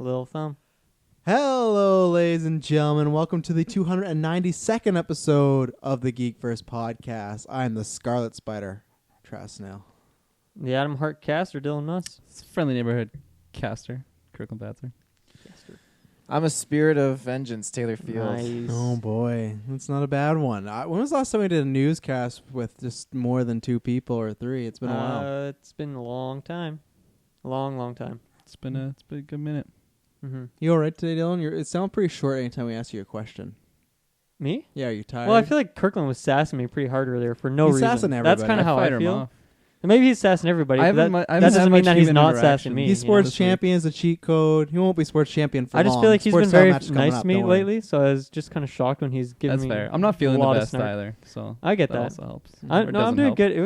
little thumb. Hello, ladies and gentlemen. Welcome to the 292nd episode of the Geek First podcast. I'm the Scarlet Spider, Travis Snell. The Adam Hart caster, Dylan Nuss. It's friendly neighborhood caster, Kirkland Bather. I'm a spirit of vengeance, Taylor Fields. Nice. Oh boy, that's not a bad one. When was the last time we did a newscast with just more than 2 people or 3? It's been a while. It's been a long time. Long time. It's been a good minute. Mm-hmm. You all right today, Dylan? It sounds pretty short anytime we ask you a question. Me? Yeah, are you tired? Well, I feel like Kirkland was sassing me pretty hard earlier for no He's reason. sassing That's everybody. kind of how I fight him feel. off. And maybe he's sassing everybody. I But haven't that mu- I haven't doesn't had mean much that he's human not interaction. sassing me. He's you sports know? champion is a cheat code. He won't be sports champion for I just long. feel like he's Sports been style very match is coming nice up, to me don't worry. lately, so I was just kind of shocked when he's giving That's me. fair. I'm not feeling a the lot of best snark. either, so I get that that. also helps. No, I'm doesn't doing help. good. It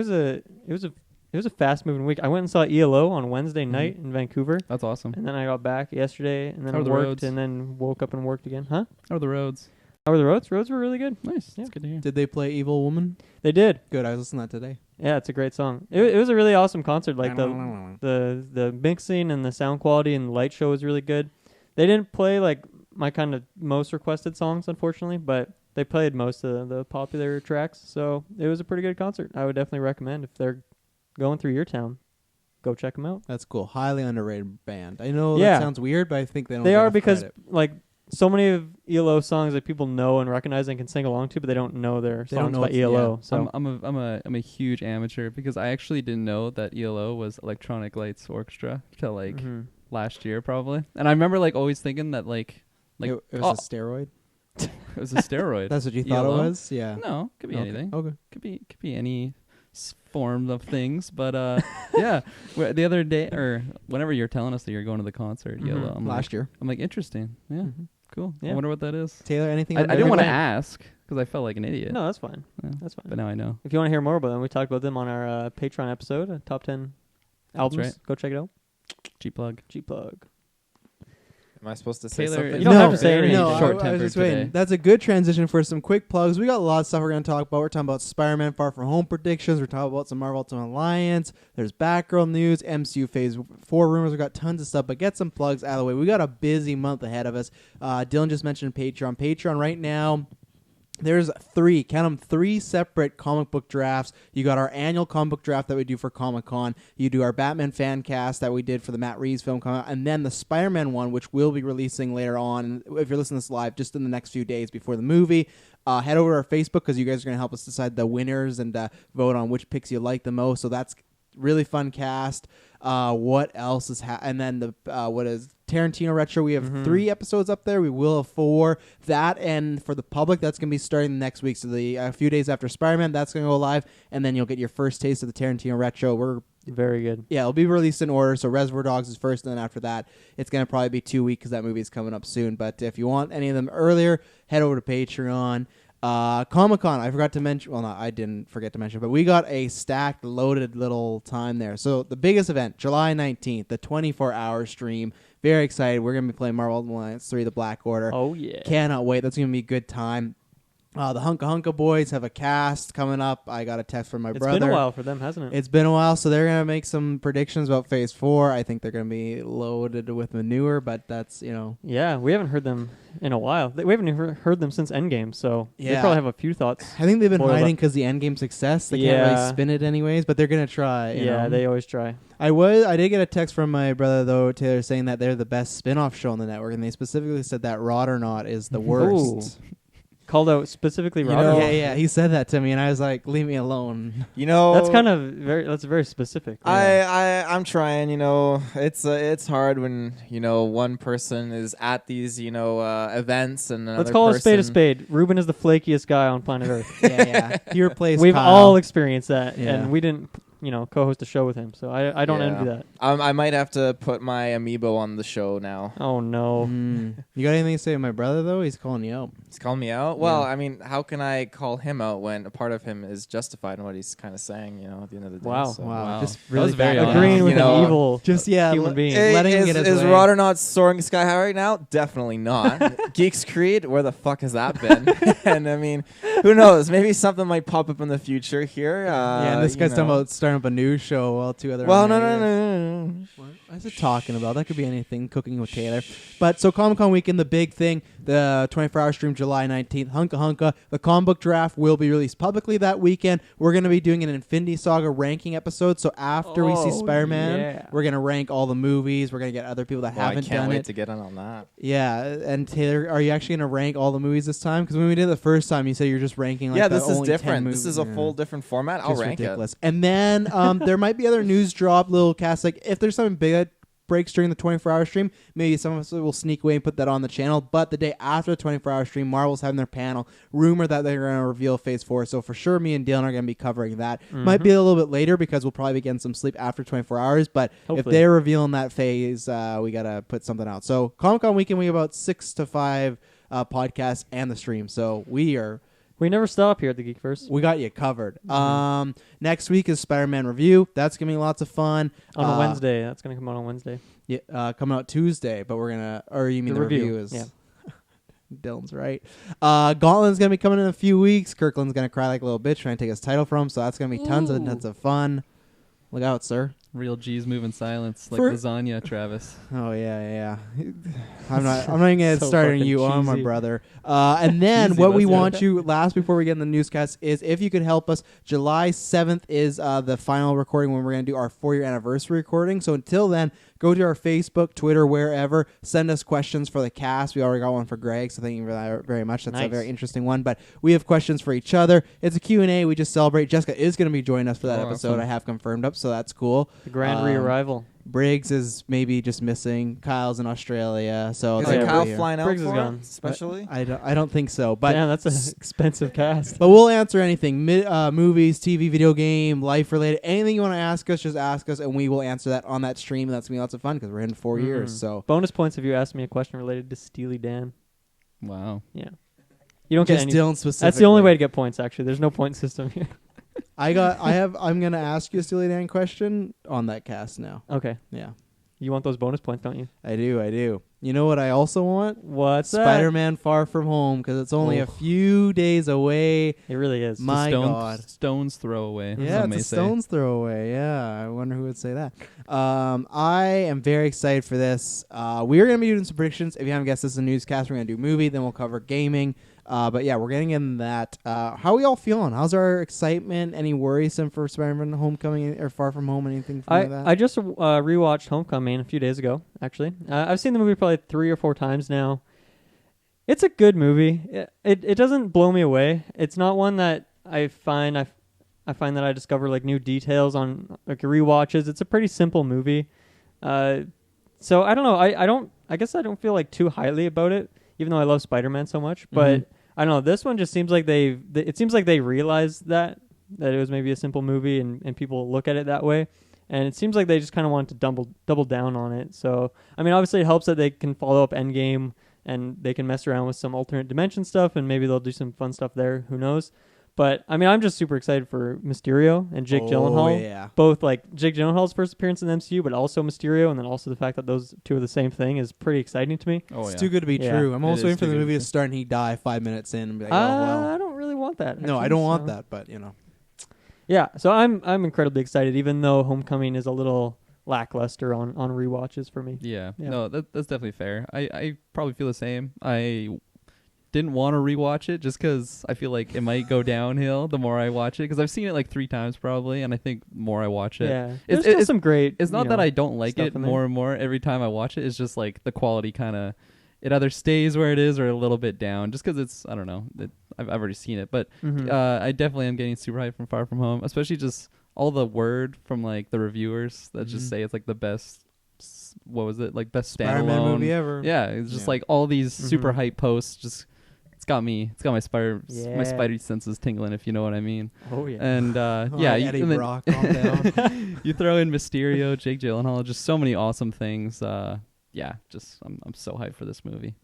was a fast moving week. I went and saw ELO on Wednesday night in Vancouver, That's awesome. and then I got back yesterday, and then How are the worked, roads? and then woke up and worked again. Huh? How are the roads? How were the roads? Roads were really good. Nice. Yeah. That's good to hear. Did they play Evil Woman? They did. Good. I was listening to that today. Yeah, it's a great song. It was a really awesome concert. Like the mixing and the sound quality and the light show was really good. They didn't play like my kind of most requested songs, unfortunately, but they played most of the popular tracks. So it was a pretty good concert. I would definitely recommend if they're going through your town, go check them out. That's cool. Highly underrated band. I know Yeah. that sounds weird, but I think they don't. They get are enough because credit. like so many of ELO songs that people know and recognize and can sing along to, but they don't know their They don't songs know by it's- ELO. yeah. So I'm a huge amateur because I actually didn't know that ELO was Electronic Lights Orchestra till last year probably. And I remember always thinking that like it was a steroid. it was a steroid. That's what you thought ELO? it was. Yeah. No, could be Okay. anything. Okay. Could be any form of things, but yeah. The other day or whenever you're telling us that you're going to the concert, Mhm. ELO, Last year. I'm like interesting. Yeah, Mhm. cool. Yeah. I wonder what that is. Taylor, anything? I didn't want to recommend- ask because I felt like an idiot. no, that's fine. Yeah. That's fine. But now I know. If you want to hear more about them, we talked about them on our Patreon episode, top 10 albums. right. Go check it out. G plug. G-plug. Am I supposed to say Taylor, something? You don't have to say anything. No, Short I was tempered just waiting. today. That's a good transition for some quick plugs. We got a lot of stuff we're going to talk about. We're talking about Spider-Man Far From Home predictions. We're talking about some Marvel Ultimate Alliance. There's Batgirl news, MCU Phase 4 rumors. We got tons of stuff, but get some plugs out of the way. We got a busy month ahead of us. Dylan just mentioned Patreon. Patreon right now, there's 3 separate comic book drafts. You got our annual comic book draft that we do for Comic-Con. You do our Batman fan cast that we did for the Matt Reeves film coming out, and then the Spider-Man one, which we'll be releasing later on. If you're listening to this live, just in the next few days before the movie. Head over to our Facebook because you guys are going to help us decide the winners and vote on which picks you like the most. So that's really fun cast. What else is and then the what is Tarantino Retro? We have 3 episodes up there. We will have 4. That and for the public, that's going to be starting next week. So a few days after Spider-Man, that's going to go live, and then you'll get your first taste of the Tarantino Retro. We're Very good. Yeah, it'll be released in order. So Reservoir Dogs is first, and then after that, it's going to probably be 2 weeks because that movie is coming up soon. But if you want any of them earlier, head over to Patreon. Comic-Con, I forgot to mention. Well, no, I didn't forget to mention, but we got a stacked, loaded little time there. So the biggest event, July 19th, the 24-hour stream. Very excited. We're going to be playing Marvel Alliance 3, The Black Order. Oh, yeah. Cannot wait. That's going to be a good time. The Hunka Hunka Boys have a cast coming up. I got a text from my brother. It's been a while for them, hasn't it? It's been a while, so they're going to make some predictions about Phase 4. I think they're going to be loaded with manure, but that's, Yeah, we haven't heard them in a while. We haven't even heard them since Endgame, so they Yeah. probably have a few thoughts. I think they've been Boiled hiding up. because the Endgame success. They can't really spin it anyways, but they're going to try. you know. They always try. I did get a text from my brother, though, Taylor, saying that they're the best spin-off show on the network, and they specifically said that Rod or Not is the worst. Called out specifically You Robert. know- Yeah, he said that to me, and I was like, leave me alone. You know, That's kind of that's very specific. I'm trying. It's hard when one person is at these events and another Let's call a spade a person- spade. Ruben is the flakiest guy on planet Earth. Yeah. He replaced We've Kyle. all experienced that, Yeah. and we didn't, co-host a show with him, so I don't envy that. I might have to put my amiibo on the show now. Oh no. You got anything to say to my brother, though? He's calling you out. He's calling me out. Well, I mean, how can I call him out when a part of him is justified in what he's kind of saying? At the end of the day. Wow. So. Wow. Just That really was very bad. honest. Agreeing with You know, an evil human being. Letting him get his is way. Rod or Not soaring sky high right now? Definitely not. Geeks Creed, where the fuck has that been? And I mean, who knows? Maybe something might pop up in the future here. Yeah, and this guy's talking about starting up a news show while 2 other. Well, no. I was just talking about that could be anything. Cooking with Taylor, but so Comic-Con weekend, the big thing, the 24-hour stream, July 19th. Hunka. The comic book draft will be released publicly that weekend. We're going to be doing an Infinity Saga ranking episode. So after we see Spider-Man, we're going to rank all the movies. We're going to get other people that haven't done it. I can't wait to get in on that. Yeah, and Taylor, are you actually going to rank all the movies this time? Because when we did it the first time, you said you're just ranking like this is only different. 10 This is a full different format. I'll rank ridiculous. it. And then there might be other news drop, little cast. Like if there's something big that breaks during the 24-hour stream, maybe some of us will sneak away and put that on the channel. But the day after the 24-hour stream, Marvel's having their panel. Rumor that they're going to reveal Phase 4. So for sure, me and Dylan are going to be covering that. Might be a little bit later because we'll probably be getting some sleep after 24 hours. But if they're revealing that phase, we got to put something out. So Comic-Con weekend, we have about 6 to 5 podcasts and the stream. So we never stop here at the Geekverse. We got you covered. Next week is Spider-Man review. That's going to be lots of fun. On a Wednesday. That's going to come out on Wednesday. Yeah, coming out Tuesday, but we're going to... Or you mean the review is... Yeah. Dylan's right. Gauntlet's going to be coming in a few weeks. Kirkland's going to cry like a little bitch trying to take his title from him, so that's going to be tons of fun. Look out, sir. Real G's move in silence, like lasagna, Travis. Oh yeah. I'm not even gonna start you on my brother. And then what we want you last before we get in the newscast is if you could help us. July 7th is the final recording when we're gonna do our 4-year anniversary recording. So until then, go to our Facebook, Twitter, wherever. Send us questions for the cast. We already got one for Greg, so thank you for that very much. That's a very interesting one. But we have questions for each other. It's a Q&A. We just celebrate. Jessica is going to be joining us for that episode. Awesome. I have confirmed up, so that's cool. The grand re-arrival. Briggs is maybe just missing. Kyle's in Australia, so is Kyle flying out? Briggs is gone, especially. I don't think so. But damn, that's an expensive cast. But we'll answer anything: movies, TV, video game, life related, anything you want to ask us. Just ask us, and we will answer that on that stream. And that's gonna be lots of fun because we're in 4 years. So bonus points if you ask me a question related to Steely Dan. Wow. Yeah. You don't just get any. Dylan specifically. That's the only way to get points. Actually, there's no point system here. I'm gonna ask you a Steely Dan question on that cast now. Okay. Yeah. You want those bonus points, don't you? I do. You know what I also want? What's Spider-Man Far From Home, because it's only a few days away. It really is. My God. Stone's throw away. Yeah, it's a stone's throw away. Yeah, I wonder who would say that. I am very excited for this. We are going to be doing some predictions. If you haven't guessed, this is a newscast. We're going to do movie, then we'll cover gaming. But yeah, we're getting in that. How are we all feeling? How's our excitement? Any worrisome for Spider-Man Homecoming or Far From Home? Anything like that? I just rewatched Homecoming a few days ago, actually. I've seen the movie probably 3 or 4 times now. It's a good movie. It doesn't blow me away. It's not one that I find that I discover like new details on like rewatches. It's a pretty simple movie. So I don't know. I guess I don't feel like too highly about it, even though I love Spider-Man so much. But I don't know. This one just seems like it seems like they realized that it was maybe a simple movie and people look at it that way. And it seems like they just kind of want to double down on it. So, I mean, obviously it helps that they can follow up Endgame and they can mess around with some alternate dimension stuff and maybe they'll do some fun stuff there. Who knows? But, I mean, I'm just super excited for Mysterio and Jake Gyllenhaal. Yeah. Both, like, Jake Gyllenhaal's first appearance in the MCU, but also Mysterio, and then also the fact that those two are the same thing is pretty exciting to me. It's too good to be true. I'm also waiting for the movie to start and he die 5 minutes in and be like, I don't really want that. No, I don't want that, but, you know. Yeah, so I'm incredibly excited, even though Homecoming is a little lackluster on rewatches for me. Yeah. No, that's definitely fair. I probably feel the same. I didn't want to rewatch it just because I feel like it might go downhill the more I watch it, because I've seen it like 3 times probably, and I think the more I watch it, there's still some great. It's not that I don't like it more and more every time I watch it. It's just like the quality kind of, it either stays where it is or a little bit down, just because it's, I don't know, I've already seen it, but I definitely am getting super hyped from Far From Home, especially just all the word from like the reviewers that just say it's like the best. What was it, like best standalone movie ever? Yeah, it's just like all these super hype posts just. It's got my Spidey senses tingling, if you know what I mean. Oh yeah. And Eddie Brock, calm down. You throw in Mysterio, Jake Gyllenhaal, just so many awesome things. I'm so hyped for this movie.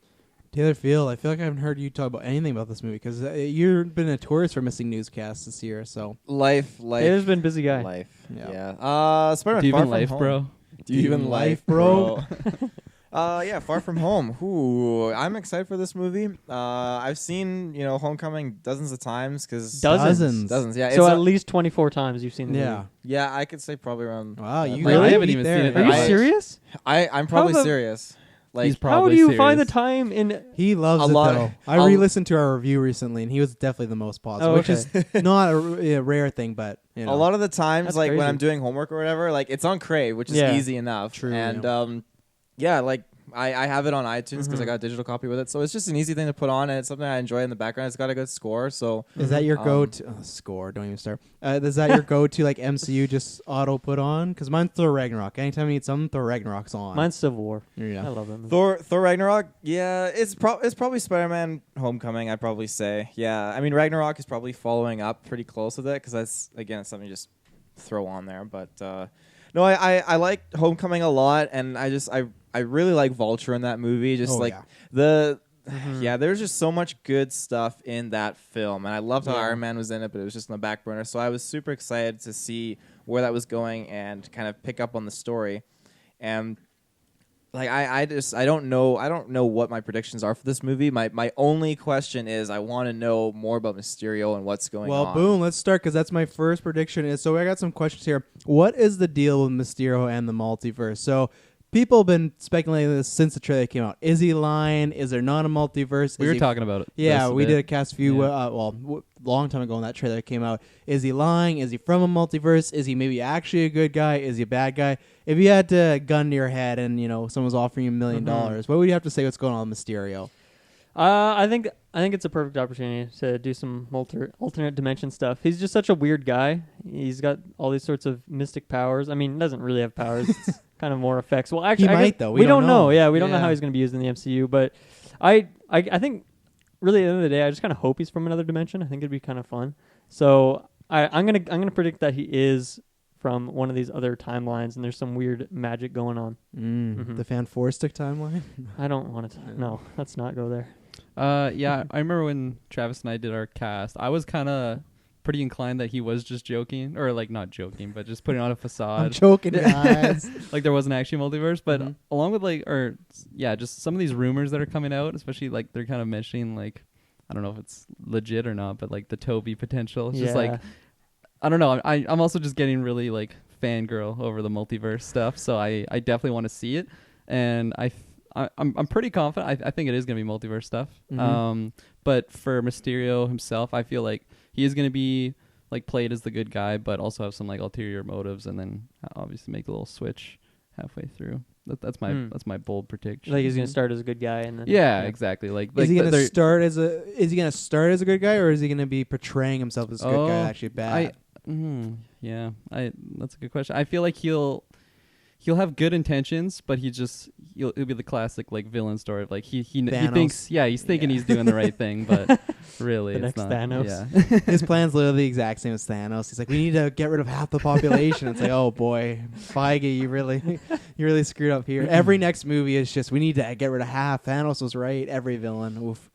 Taylor Field, I feel like I haven't heard you talk about anything about this movie because you've been notorious for missing newscasts this year. So life. Taylor's been a busy guy. Life. Yeah. Spider-Man. Do you Far even From life, Home. bro? Do you even life, bro? Yeah, Far From Home. Ooh, I'm excited for this movie. I've seen, Homecoming dozens of times because Dozens. Yeah, So at least 24 times you've seen the movie. Yeah, I could say probably around. Wow, you Really? I haven't beat even there. seen it. Are you Right. serious? I'm probably serious. Like, He's probably how do you serious. find the time in? He loves A it lot though. of- I re-listened to our review recently, and he was definitely the most positive, Oh, which is not a rare thing, but a lot of the times, That's like crazy. when I'm doing homework or whatever, like it's on Crave, which is Yeah. easy enough. True, And like I have it on iTunes because I got a digital copy with it, so it's just an easy thing to put on, and it's something I enjoy in the background. It's got a good score, so Is that your go-to score? Don't even start. Is that your go-to like MCU just auto put on? Because mine's Thor Ragnarok. Anytime I need something, Thor Ragnarok's on. Mine's Civil War. Yeah. I love that movie. Thor Ragnarok. Yeah, it's probably Spider-Man Homecoming. I'd probably say. Yeah, I mean Ragnarok is probably following up pretty close with it because that's again something you just throw on there. But no, I like Homecoming a lot, and I really like Vulture in that movie. Just there's just so much good stuff in that film, and I loved how Iron Man was in it, but it was just in the back burner. So I was super excited to see where that was going and kind of pick up on the story. And like I don't know what my predictions are for this movie. My only question is I want to know more about Mysterio and what's going on. Well, boom. Let's start because that's my first prediction. So I got some questions here. What is the deal with Mysterio and the multiverse? So people have been speculating this since the trailer came out. Is he lying? Is there not a multiverse? We were talking about it. Yeah, we bit. did a cast few, long time ago when that trailer came out. Is he lying? Is he from a multiverse? Is he maybe actually a good guy? Is he a bad guy? If you had a gun to your head and, someone's offering you $1 million, what would you have to say what's going on with Mysterio? I think it's a perfect opportunity to do some alternate dimension stuff. He's just such a weird guy. He's got all these sorts of mystic powers. I mean, he doesn't really have powers. It's kind of more effects. Well, actually, he might though. We don't know. Yeah, we don't know Yeah. how he's going to be used in the MCU. But I think really at the end of the day, I just kind of hope he's from another dimension. I think it'd be kind of fun. So I'm gonna predict that he is from one of these other timelines, and there's some weird magic going on. The Fan Four Stick timeline? I don't want to. No, let's not go there. Yeah, I remember when Travis and I did our cast, I was kind of pretty inclined that he was just joking, or like not joking, but just putting on a facade. I'm joking, guys. Like there wasn't actually a multiverse, but along with just some of these rumors that are coming out, especially like they're kind of mentioning like, I don't know if it's legit or not, but like the Toby potential. It's just like, I don't know. I'm also just getting really like fangirl over the multiverse stuff, so I definitely want to see it, and I'm pretty confident. I think it is going to be multiverse stuff. But for Mysterio himself, I feel like he is going to be like played as the good guy, but also have some like ulterior motives, and then obviously make a little switch halfway through. That's my bold prediction. Like he's going to start as a good guy, and then exactly. Like is he going to start as a good guy, or is he going to be portraying himself as a good guy actually bad? That's a good question. I feel like he'll have good intentions, but he'll be the classic like villain story of like he thinks he's thinking he's doing the right thing, but really the it's next not. Thanos. Yeah. His plan's literally the exact same as Thanos. He's like, we need to get rid of half the population. It's like, oh boy, Feige, you really screwed up here. Every next movie is just we need to get rid of half. Thanos was right. Every villain. Oof.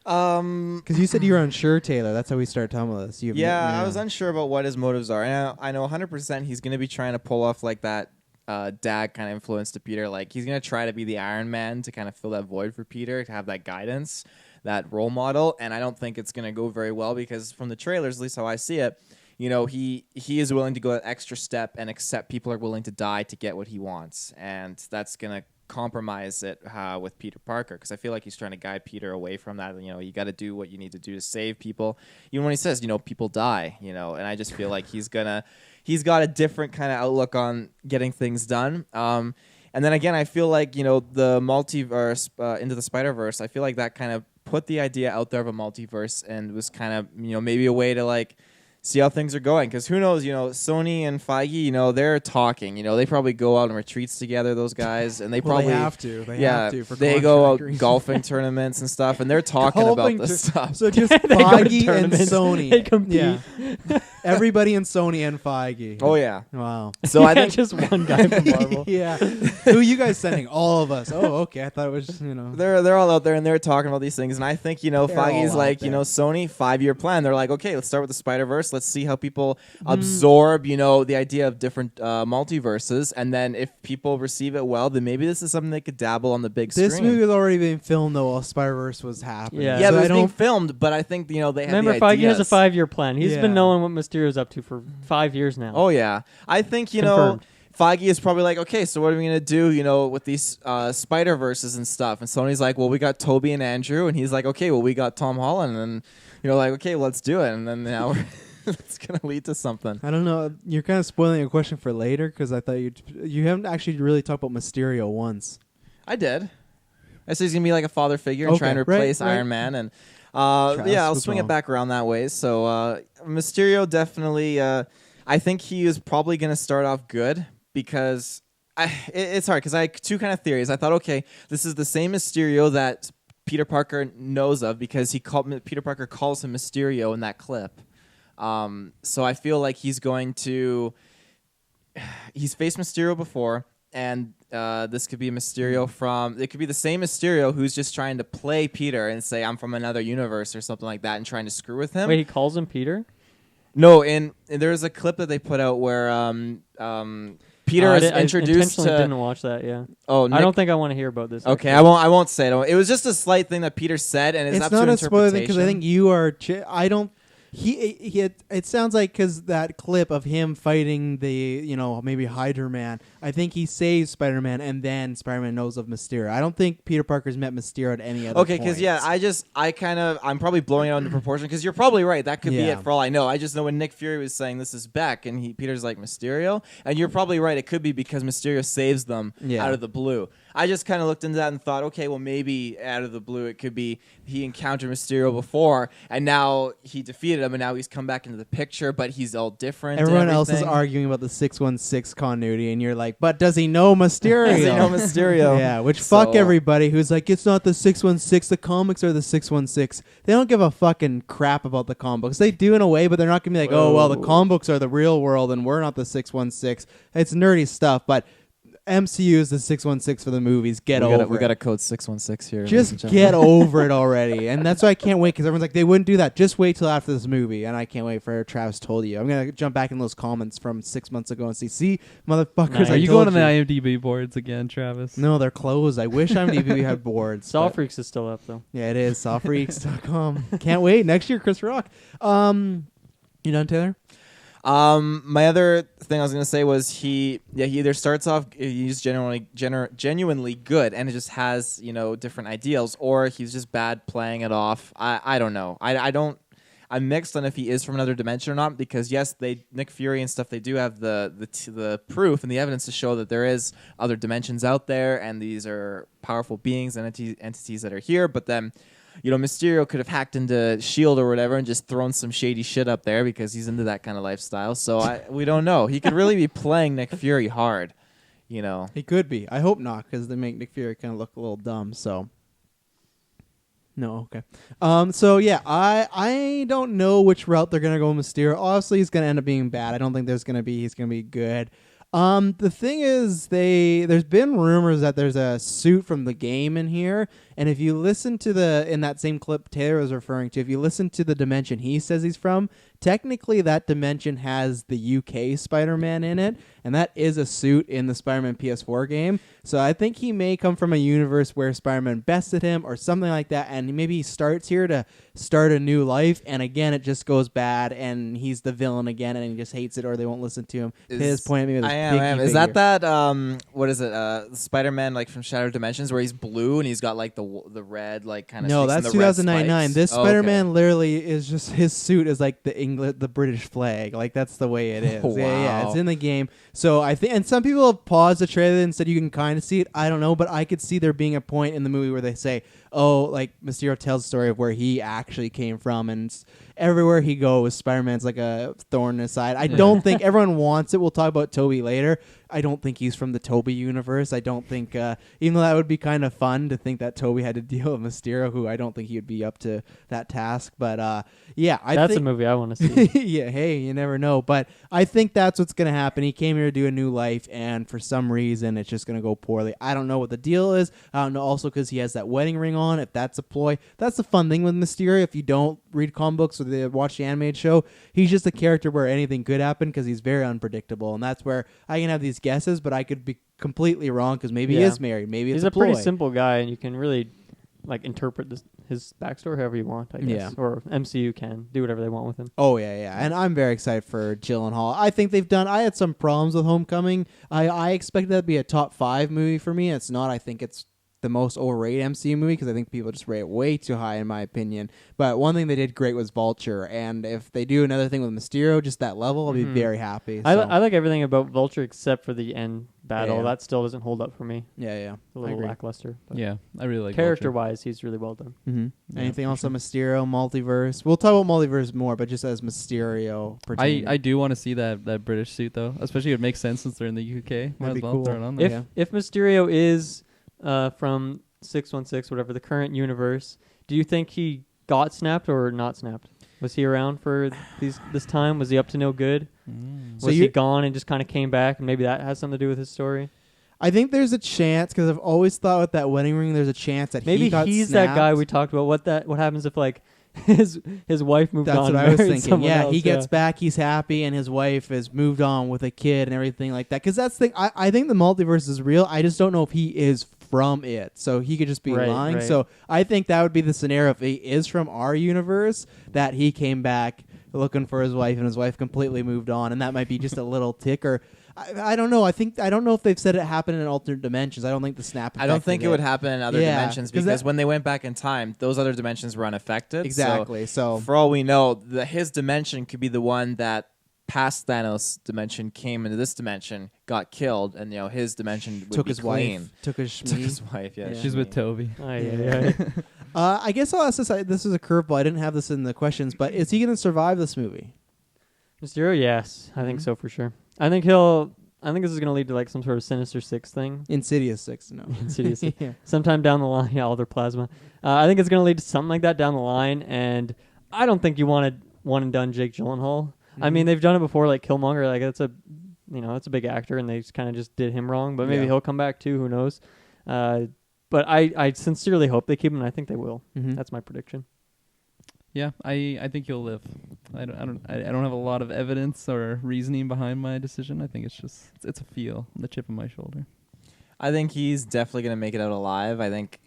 Because you said you were unsure, Taylor. That's how we started talking about this. I was unsure about what his motives are. And I know 100% he's going to be trying to pull off like that dad kind of influence to Peter. Like he's going to try to be the Iron Man to kind of fill that void for Peter, to have that guidance, that role model. And I don't think it's going to go very well because from the trailers, at least how I see it, he is willing to go that extra step and accept people are willing to die to get what he wants. And that's going to compromise it with Peter Parker, because I feel like he's trying to guide Peter away from that. You got to do what you need to do to save people, even when he says people die, and I just feel like he's got a different kind of outlook on getting things done. And then again, I feel like the multiverse into the Spider-Verse, I feel like that kind of put the idea out there of a multiverse and was kind of maybe a way to like see how things are going, because who knows, Sony and Feige, they're talking, they probably go out on retreats together, those guys, and they probably have to. They go out golfing tournaments and stuff, and they're talking about this stuff. So just Feige and Sony. They compete. Yeah. Everybody in Sony and Feige. Oh yeah. Wow. So I think just one guy from Marvel. Yeah. Who are you guys sending? All of us. Oh, okay. I thought it was just, they're all out there and they're talking about these things, and I think They're all Feige's out like there. Sony 5-year plan. They're like, okay, let's start with the Spider-Verse. Let's see how people absorb the idea of different multiverses, and then if people receive it well, then maybe this is something they could dabble on the big screen. This movie was already being filmed though while Spider-Verse was happening. Yeah. Yeah, So but I it's being don't. filmed, but I think they have Remember, the Feige has a ideas. 5-year plan. He's Yeah. been knowing what Mysterio's up to for 5 years now. Oh yeah, I think Confirmed. Feige is probably like, okay, so what are we gonna do, with these Spider Verses and stuff? And Sony's like, well, we got Toby and Andrew, and he's like, okay, well, we got Tom Holland, and like, okay, let's do it, and then now it's gonna lead to something. I don't know. You're kind of spoiling your question for later because I thought you haven't actually really talked about Mysterio once. I did. I said he's gonna be like a father figure and Okay, try and right, replace right. Iron Man, and Travis I'll was swing wrong. it back around that way. So Mysterio definitely. I think he is probably gonna start off good because it's hard because I had two kind of theories. I thought, okay, this is the same Mysterio that Peter Parker knows of because Peter Parker calls him Mysterio in that clip. So I feel like he's faced Mysterio before, and this could be Mysterio it could be the same Mysterio who's just trying to play Peter and say, I'm from another universe or something like that and trying to screw with him. Wait, he calls him Peter? No, and there's a clip that they put out where Peter is I introduced intentionally to. didn't watch that. Yeah. Oh, I don't think I want to hear about this. Okay, actually. I won't say it. It was just a slight thing that Peter said, and it's up not to a spoiler thing interpretation. because I think you are. I don't. It sounds like because that clip of him fighting the maybe Hydra Man. I think he saves Spider-Man and then Spider-Man knows of Mysterio. I don't think Peter Parker's met Mysterio at any other. Okay, because I'm probably blowing it out into proportion because you're probably right. That could be Yeah. it for all I know. I just know when Nick Fury was saying this is Beck and Peter's like Mysterio, and you're probably right. It could be because Mysterio saves them out of the blue. I just kind of looked into that and thought, okay, well maybe out of the blue it could be he encountered Mysterio before and now he defeated him and now he's come back into the picture, but he's all different. Everyone else is everything. arguing about the 616 continuity, and you're like, but does he know Mysterio? Does he know Mysterio? Yeah, which fuck everybody who's like, it's not the 616, the comics are the 616. They don't give a fucking crap about the comic books. They do in a way, but they're not going to be like, oh, well, the comic books are the real world and we're not the 616. It's nerdy stuff, but MCU is the 616 for the movies. We got a code 616 here. Just get over it already. And that's why I can't wait, because everyone's like, they wouldn't do that. Just wait till after this movie. And I can't wait for Travis told you. I'm going to jump back in those comments from 6 months ago and see, motherfuckers, Nice. I Are you told going on the IMDb boards again, Travis? No, they're closed. I wish IMDb had boards. Saw but- Freaks is still up though. Yeah, it is. Sawfreaks.com. Can't wait. Next year, Chris Rock. You done, Taylor? My other thing I was gonna say was he either starts off he's genuinely good and it just has different ideals, or he's just bad playing it off. I don't know. I'm mixed on if he is from another dimension or not, because yes, Nick Fury and stuff, they do have the proof and the evidence to show that there is other dimensions out there and these are powerful beings and entities that are here, but then Mysterio could have hacked into S.H.I.E.L.D. or whatever and just thrown some shady shit up there because he's into that kind of lifestyle. So we don't know. He could really be playing Nick Fury hard, He could be. I hope not, because they make Nick Fury kind of look a little dumb. So no, okay. So yeah, I don't know which route they're gonna go with Mysterio. Obviously, he's gonna end up being bad. I don't think he's gonna be good. The thing is, there's been rumors that there's a suit from the game in here, and if you listen to in that same clip Taylor was referring to, if you listen to the dimension he says he's from, technically that dimension has the UK Spider-Man in it, and that is a suit in the Spider-Man PS4 game. So I think he may come from a universe where Spider-Man bested him or something like that, and maybe he starts here to start a new life, and again it just goes bad, and he's the villain again, and he just hates it, or they won't listen to him. His point at me with I am. Is that what is it? Spider-Man like from Shattered Dimensions where he's blue and he's got like the red like kind of. No, that's 2099. This Spider-Man literally is just, his suit is like the British flag. Like that's the way it is. Oh, Yeah, wow. it's in the game. So I think, and some people have paused the trailer and said you can kind of see it. I don't know, but I could see there being a point in the movie where they say, oh, like Mysterio tells the story of where he actually came from, and everywhere he goes, Spider-Man's like a thorn in his side. I don't think everyone wants it. We'll talk about Tobey later. I don't think he's from the Tobey universe. I don't think, even though that would be kind of fun to think that Tobey had to deal with Mysterio, who I don't think he would be up to that task. But yeah, that's a movie I want to see. Yeah, hey, you never know. But I think that's what's going to happen. He came here to do a new life, and for some reason, it's just going to go poorly. I don't know what the deal is. I don't know also because he has that wedding ring on, if that's a ploy. That's the fun thing with Mysterio. If you don't read comic books or watch the animated show, he's just a character where anything could happen because he's very unpredictable. And that's where I can have these guesses, but I could be completely wrong because maybe he is married. Maybe it's he's a ploy. Pretty simple guy, and you can really interpret his backstory however you want, I guess. Yeah. Or MCU can do whatever they want with him. Oh, yeah. And I'm very excited for Gyllenhaal. I think I had some problems with Homecoming. I expected that to be a top 5 movie for me. It's not. I think it's the most overrated MCU movie because I think people just rate it way too high in my opinion. But one thing they did great was Vulture, and if they do another thing with Mysterio, just that level, I'll be very happy. So. I like everything about Vulture except for the end battle. Yeah. That still doesn't hold up for me. Yeah. A little lackluster. Yeah, I really like character-wise, he's really well done. Mm-hmm. Yeah, Anything else on Mysterio, multiverse? We'll talk about multiverse more, but just as Mysterio. I do want to see that British suit though, especially it makes sense since they're in the UK. Might That'd as be well cool. throw it on there. If Mysterio is from 616, whatever the current universe, do you think he got snapped or not snapped? Was he around for this time? Was he up to no good? So Was he gone and just kind of came back, and maybe that has something to do with his story? I think there's a chance because I've always thought with that wedding ring, there's a chance that maybe he got he's snapped. that guy we talked about. What happens if his wife moved on? That's what I was married thinking. someone Yeah, else, he gets back, he's happy, and his wife has moved on with a kid and everything like that. Because that's the thing. I think the multiverse is real. I just don't know if he is from it, so he could just be lying. Right. So I think that would be the scenario if he is from our universe, that he came back looking for his wife and his wife completely moved on, and that might be just a little tick or. I don't know. I don't know if they've said it happened in alternate dimensions. I don't think the snap. I don't think it would happen in other dimensions because when they went back in time, those other dimensions were unaffected. Exactly. So for all we know, his dimension could be the one that past Thanos' dimension came into this dimension, got killed, and his dimension would took be his clean. wife. Took his wife. Yeah, she's with Toby. I guess I'll ask this. This is a curveball. I didn't have this in the questions, but is he going to survive this movie? Mysterio, yes, I think so for sure. I think this is going to lead to some sort of Sinister Six thing. Insidious 6, no. Insidious 6. Yeah. Sometime down the line, all their plasma. I think it's going to lead to something like that down the line, and I don't think you wanted one and done Jake Gyllenhaal. Mm-hmm. I mean, they've done it before, like Killmonger. It's a big actor, and they kind of just did him wrong. But maybe he'll come back too. Who knows? But I sincerely hope they keep him, and I think they will. Mm-hmm. That's my prediction. Yeah, I think he'll live. I don't have a lot of evidence or reasoning behind my decision. I think it's a feel, the chip on my shoulder. I think he's definitely going to make it out alive. I think,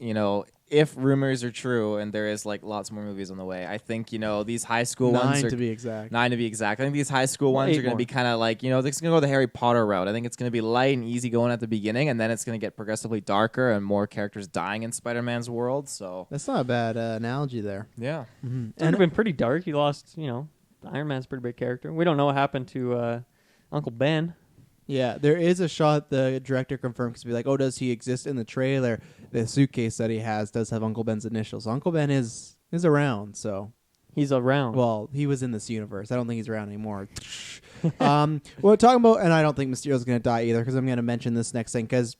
if rumors are true and there is lots more movies on the way, I think, these high school ones are 9 to be exact. 9 to be exact. I think these high school ones are going to be kind of they're going to go the Harry Potter route. I think it's going to be light and easy going at the beginning, and then it's going to get progressively darker and more characters dying in Spider-Man's world. So that's not a bad analogy there. Yeah. Mm-hmm. It's been pretty dark. He lost, Iron Man's a pretty big character. We don't know what happened to Uncle Ben. Yeah, there is a shot the director confirmed because be like, oh, does he exist in the trailer? The suitcase that he has does have Uncle Ben's initials. So Uncle Ben is around, so. He's around. Well, he was in this universe. I don't think he's around anymore. We're talking about, and I don't think Mysterio's going to die either because I'm going to mention this next thing because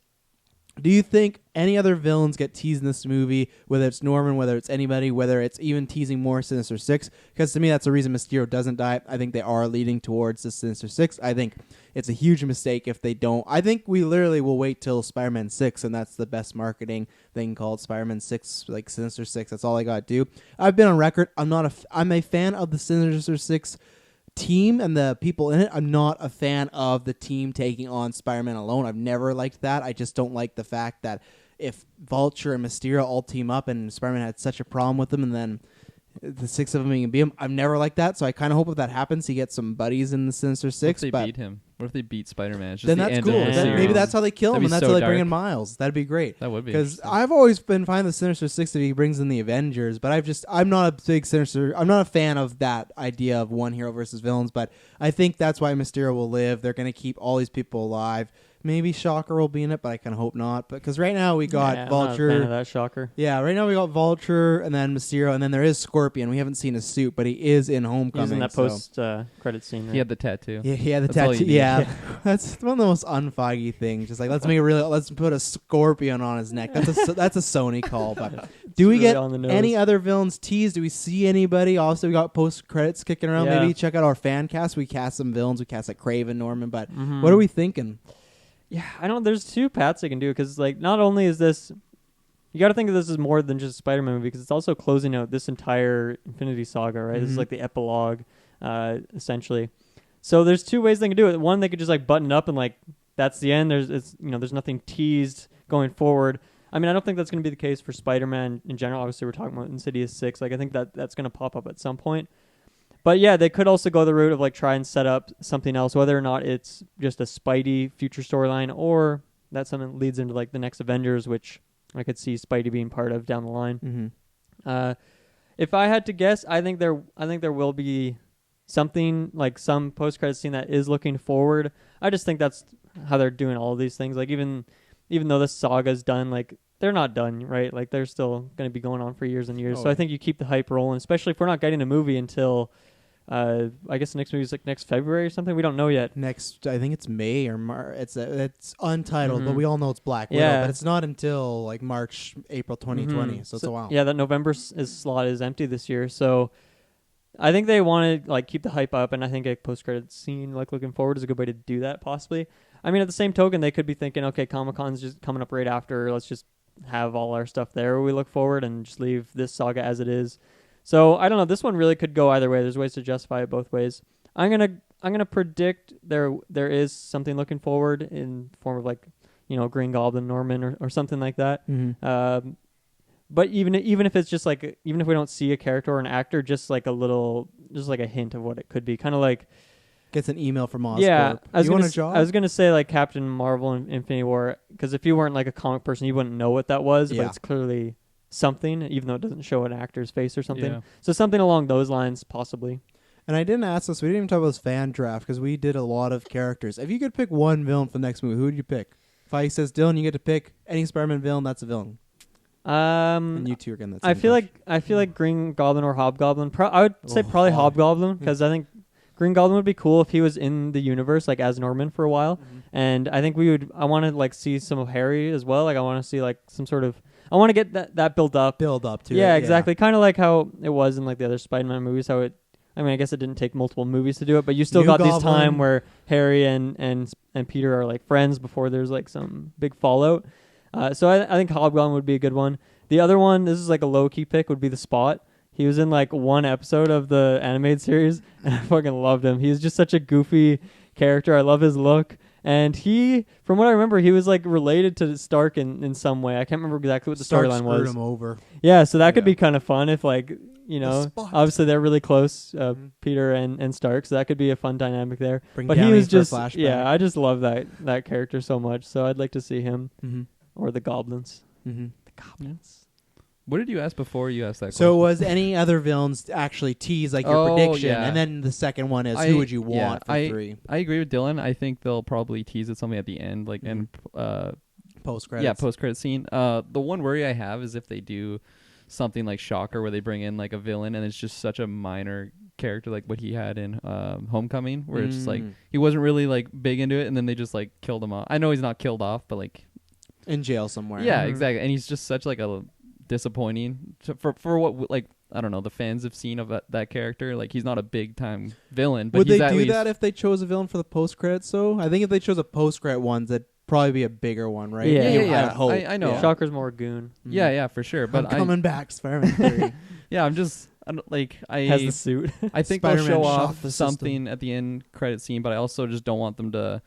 do you think any other villains get teased in this movie, whether it's Norman, whether it's anybody, whether it's even teasing more Sinister Six? Because to me, that's the reason Mysterio doesn't die. I think they are leading towards the Sinister Six. I think it's a huge mistake if they don't. I think we literally will wait till Spider-Man 6, and that's the best marketing thing called Spider-Man 6, like Sinister Six. That's all I got to do. I've been on record. I'm a fan of the Sinister Six team and the people in it. I'm not a fan of the team taking on Spider-Man alone. I've never liked that. I just don't like the fact that if Vulture and Mysterio all team up and Spider-Man had such a problem with them and then the 6 of them can beat him, I've never liked that. So I kind of hope if that happens, he gets some buddies in the Sinister Six. What if they beat him? What if they beat Spider-Man? It's just then the that's end cool. of the Maybe that's how they kill him, and that's how they bring in dark. Miles. That'd be great. That would be because I've always been fine with Sinister Six if he brings in the Avengers, but I'm not a fan of that idea of one hero versus villains. But I think that's why Mysterio will live. They're going to keep all these people alive. maybe Shocker will be in it, but I kind of hope not. Because right now we got Vulture. I'm not a fan of that Shocker. Yeah, right now we got Vulture and then Mysterio, and then there is Scorpion. We haven't seen his suit, but he is in Homecoming. He's in that post credit scene. Right? He had the tattoo. Yeah, he had the That's all tattoo. you need. Yeah, that's one of the most unfaggy things. Just like let's put a scorpion on his neck. That's a Sony call. But do we really get on the nose. any other villains teased? Do we see anybody? Also, we got post credits kicking around. Yeah. Maybe check out our fan cast. We cast some villains. We cast like Kraven, Norman. But Mm-hmm. what are we thinking? Yeah, I don't. There's two paths they can do because like not only is this, you got to think of this as more than just a Spider-Man movie because it's also closing out this entire Infinity Saga, right? This is like the epilogue, essentially. So there's two ways they can do it. One, they could just like button it up and like that's the end. There's nothing teased going forward. I mean, I don't think that's going to be the case for Spider-Man in general. Obviously, we're talking about Insidious 6. Like, I think that's going to pop up at some point. But yeah, they could also go the route of like try and set up something else, whether or not it's just a Spidey future storyline or that something leads into like the next Avengers, which I could see Spidey being part of down the line. Mm-hmm. If I had to guess, I think there will be something like some post-credit scene that is looking forward. I just think that's how they're doing all of these things. Like even though the saga's done, like they're not done, right? Like they're still going to be going on for years and years. So I think you keep the hype rolling, especially if we're not getting a movie until I guess the next movie is like next February or something. We don't know yet. Next, I think it's May or March. It's untitled, but Mhm. we all know it's Black Widow. Yeah. But it's not until like March, April 2020. Mhm. So it's a while. Yeah, that November slot is empty this year. So I think they want to like keep the hype up, and I think a post-credit scene like looking forward is a good way to do that. Possibly. I mean, at the same token, they could be thinking, okay, Comic-Con's just coming up right after. Let's just have all our stuff there where we look forward and just leave this saga as it is. So I don't know. This one really could go either way. There's ways to justify it both ways. I'm gonna predict there is something looking forward in the form of like Green Goblin, Norman, or something like that. Mm-hmm. But even if it's just like even if we don't see a character or an actor, just like a hint of what it could be, kind of like. Gets an email from Oscorp. Yeah, You want a job? I was gonna say like Captain Marvel and Infinity War, because if you weren't like a comic person, you wouldn't know what that was. Yeah. But it's clearly something, even though it doesn't show an actor's face or something. Yeah. So something along those lines, possibly. And I didn't ask this. We didn't even talk about this fan draft because we did a lot of characters. If you could pick one villain for the next movie, who would you pick? If I says Dylan, you get to pick any Spider-Man villain. That's a villain. And you two are getting that. I feel like Green Goblin or Hobgoblin. I would say probably Hobgoblin, because I think Green Goblin would be cool if he was in the universe, like as Norman for a while. Mm-hmm. And I think I want to like see some of Harry as well. Like I want to see like some sort of. I want to get that build up. to Yeah, it. exactly. Kind of like how it was in like the other Spider-Man movies. How it. I mean, I guess it didn't take multiple movies to do it, but you still New got this Goblin. time where Harry and Peter are like friends before there's like some big fallout. So I think Hobgoblin would be a good one. The other one, this is like a low-key pick, would be the Spot. He was in like one episode of the animated series, and I fucking loved him. He's just such a goofy character. I love his look. And he, from what I remember, he was like related to Stark in some way. I can't remember exactly what the storyline was. Screwed him over. Yeah, so that could be kind of fun if like, Spot. obviously they're really close, Peter and Stark, so that could be a fun dynamic there. Bring But he Downey was for a just, flashback. yeah, I just love that character so much. So I'd like to see him Mm-hmm. or the Goblins. Mm-hmm. The Goblins. What did you ask before you asked that So question? was any other villains actually tease like your Oh, prediction? yeah. And then the second one is who would you want for 3? I agree with Dylan. I think they'll probably tease it something at the end, like and Post credits. yeah, post credit scene. The one worry I have is if they do something like Shocker, where they bring in like a villain and it's just such a minor character, like what he had in Homecoming, where it's just like he wasn't really like big into it, and then they just like killed him off. I know he's not killed off, but like in jail somewhere. yeah, Mhm. exactly. And he's just such like a disappointing for what like I don't know the fans have seen of that character. Like he's not a big time villain, but Would he's they at do least, that if they chose a villain for the post credits? So I think if they chose a post credit one, that'd probably be a bigger one, right? Yeah. You- Yeah. I would hope. I know. Yeah. Shocker's more goon. Mhm. Yeah, for sure. But I'm coming back, Spider-Man 3. yeah, I'm just I don't, like Has the suit. I think Spider-Man they'll show shocked off the system. something at the end credit scene, but I also just don't want them to.